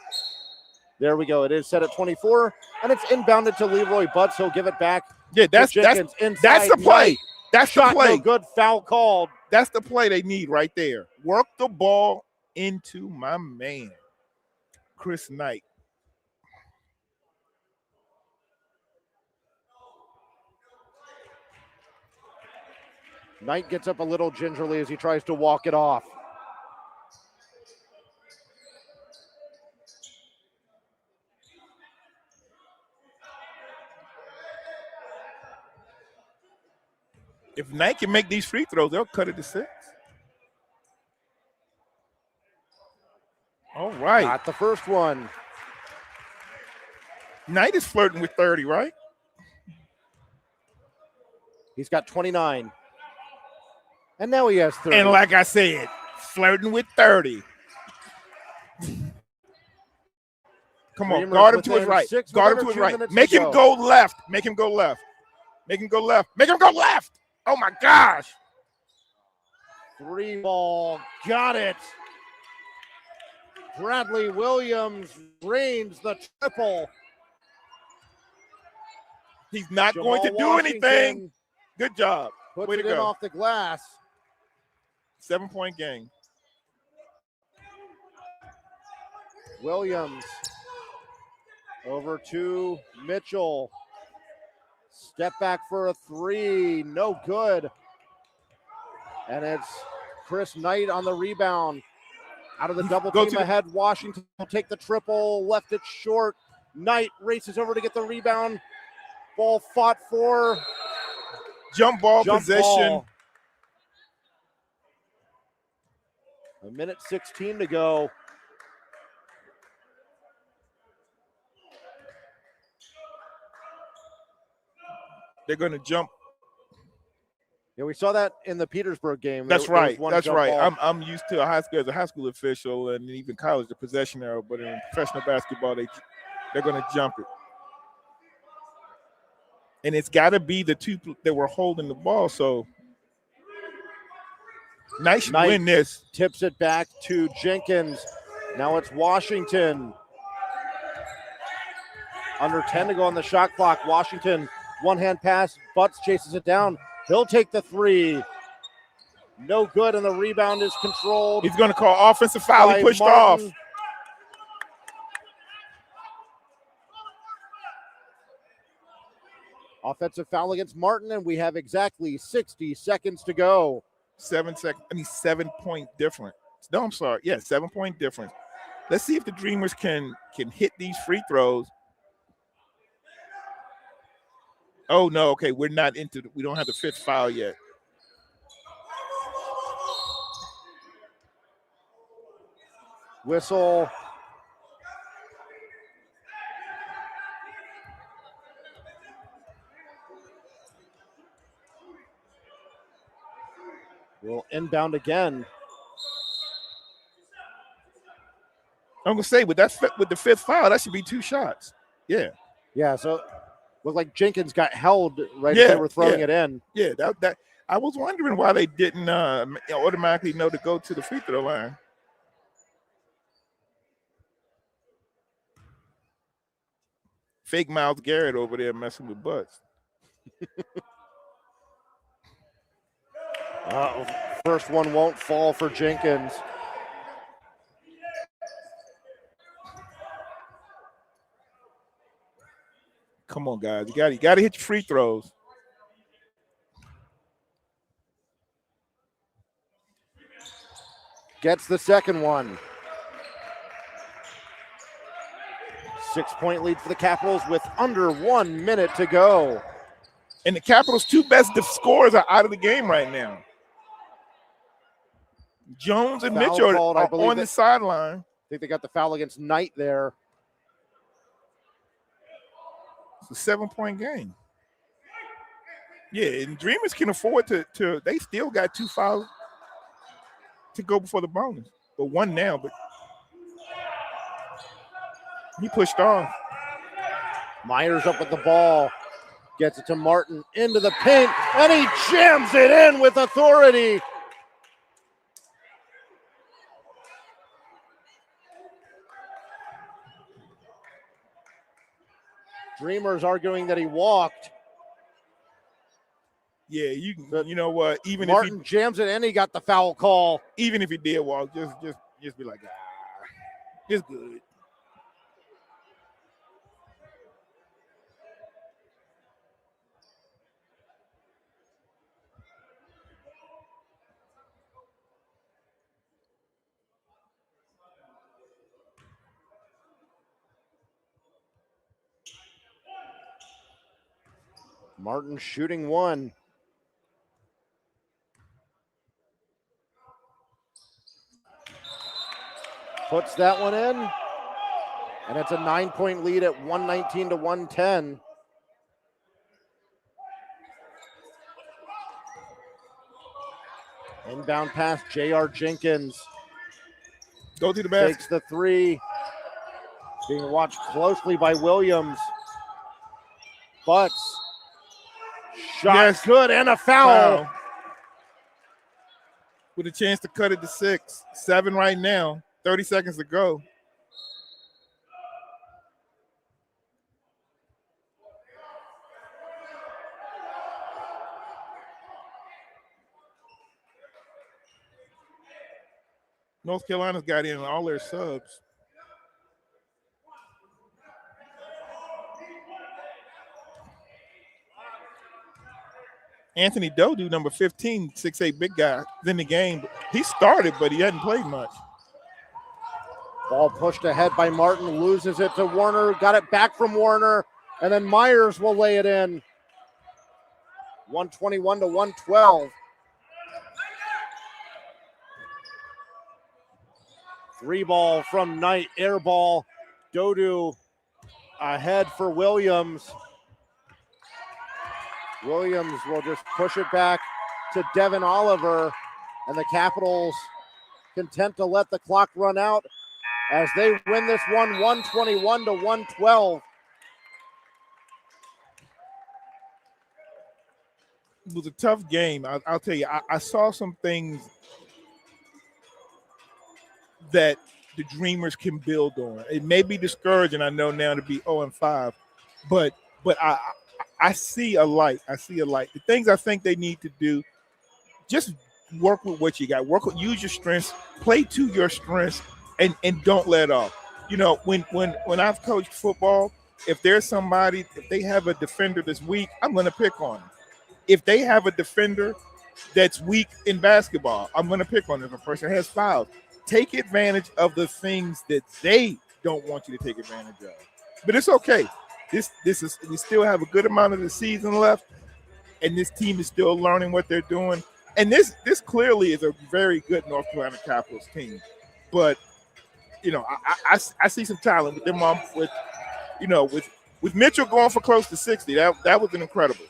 There we go. It is set at 24, and it's inbounded to Leroy Butts. He'll give it back. Yeah, that's the play. That's shot, the play. No good, foul called. That's the play they need right there. Work the ball into my man, Chris Knight. Knight gets up a little gingerly as he tries to walk it off. If Knight can make these free throws, they'll cut it to 6. All right. Not the first one. Knight is flirting with 30, right? He's got 29. And now he has 30. And like I said, flirting with 30. Come on, guard him to his right. Guard him to his right. Make him go left. Make him go left. Make him go left. Make him go left. Oh, my gosh. 3-ball. Got it. Bradley Williams reigns the triple. He's not going to do Washington anything. Good job. Puts Way to it in go. off the glass. 7-point game. Williams over to Mitchell. Step back for a three. No good. And it's Chris Knight on the rebound. Out of the double team ahead. Washington will take the triple. Left it short. Knight races over to get the rebound. Ball fought for. Jump ball possession. Ball. A minute 16 to go. They're going to jump. Yeah, we saw that in the Petersburg game. That's right. That's right. I'm used to high school as a high school official and even college, the possession arrow. But in professional basketball, they're going to jump it. And it's got to be the two that were holding the ball. So Knight should win this. Tips it back to Jenkins. Now it's Washington. Under 10 to go on the shot clock. Washington, one-hand pass. Butts chases it down. He'll take the three. No good, and the rebound is controlled. He's going to call offensive foul. He pushed off. Offensive foul against Martin, and we have exactly 60 seconds to go. 7 seconds. 7-point difference. No, I'm sorry. Yeah, 7-point difference. Let's see if the Dreamers can hit these free throws. Oh no, okay, we don't have the fifth foul yet. Whistle. We'll inbound again. I'm gonna say with the fifth foul, that should be 2 shots. Yeah. Yeah. So looked like Jenkins got held right as they were throwing it in. Yeah. That I was wondering why they didn't automatically know to go to the free throw line. Fake Myles Garrett over there messing with butts. First one won't fall for Jenkins. Come on, guys. You got to hit your free throws. Gets the second one. 6-point lead for the Capitals with under 1 minute to go. And the Capitals' 2 best scorers are out of the game right now. Jones and Mitchell are on the sideline. I think they got the foul against Knight there. It's a 7-point game. Yeah, and Dreamers can afford to they still got 2 fouls to go before the bonus. But 1 now, but he pushed off. Myers up with the ball. Gets it to Martin into the paint, and he jams it in with authority. Dreamers arguing that he walked. Yeah, you know what? Even Martin if jams it in, he got the foul call. Even if he did walk, just be like, it's good. Martin shooting 1. Puts that one in. And it's a 9-point lead at 119 to 110. Inbound pass, J.R. Jenkins. Go to the basket. Takes the 3. Being watched closely by Williams. Butts. Shot good and a foul. With a chance to cut it to 6. 7 right now. 30 seconds to go. North Carolina's got in all their subs. Anthony Dodu, number 15, 6'8", big guy, is in the game. He started, but he hadn't played much. Ball pushed ahead by Martin, loses it to Warner, got it back from Warner, and then Myers will lay it in. 121 to 112. Three ball from Knight, air ball. Dodu ahead for Williams. Williams will just push it back to Devin Oliver, and the Capitals content to let the clock run out as they win this one 121 to 112. It was a tough game. I'll tell you, I saw some things that the Dreamers can build on. It may be discouraging, I know now, to be 0-5, but I see a light. I see a light. The things I think they need to do, just work with what you got. Use your strengths, play to your strengths, and don't let off. You know, when I've coached football, if there's somebody, if they have a defender that's weak, I'm going to pick on them. If they have a defender that's weak in basketball, I'm going to pick on them. If a person has fouls, take advantage of the things that they don't want you to take advantage of. But it's okay. This is, we still have a good amount of the season left, and this team is still learning what they're doing. And this clearly is a very good North Carolina Capitals team. But you know, I see some talent with them with Mitchell going for close to 60. That was an incredible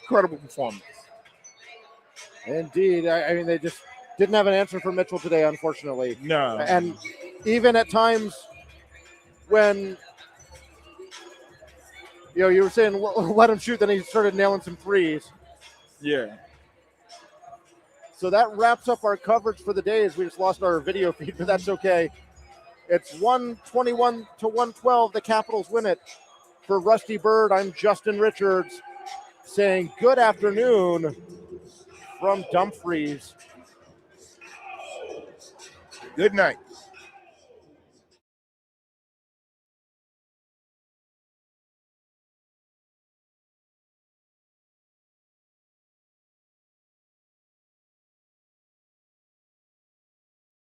performance. Indeed. I mean, they just didn't have an answer for Mitchell today, unfortunately. No. And even at times when, you know, you were saying let him shoot, then he started nailing some threes. Yeah. So that wraps up our coverage for the day, as we just lost our video feed, but that's okay. It's 121 to 112. The Capitals win it. For Rusty Bird, I'm Justin Richards saying good afternoon from Dumfries. Good night.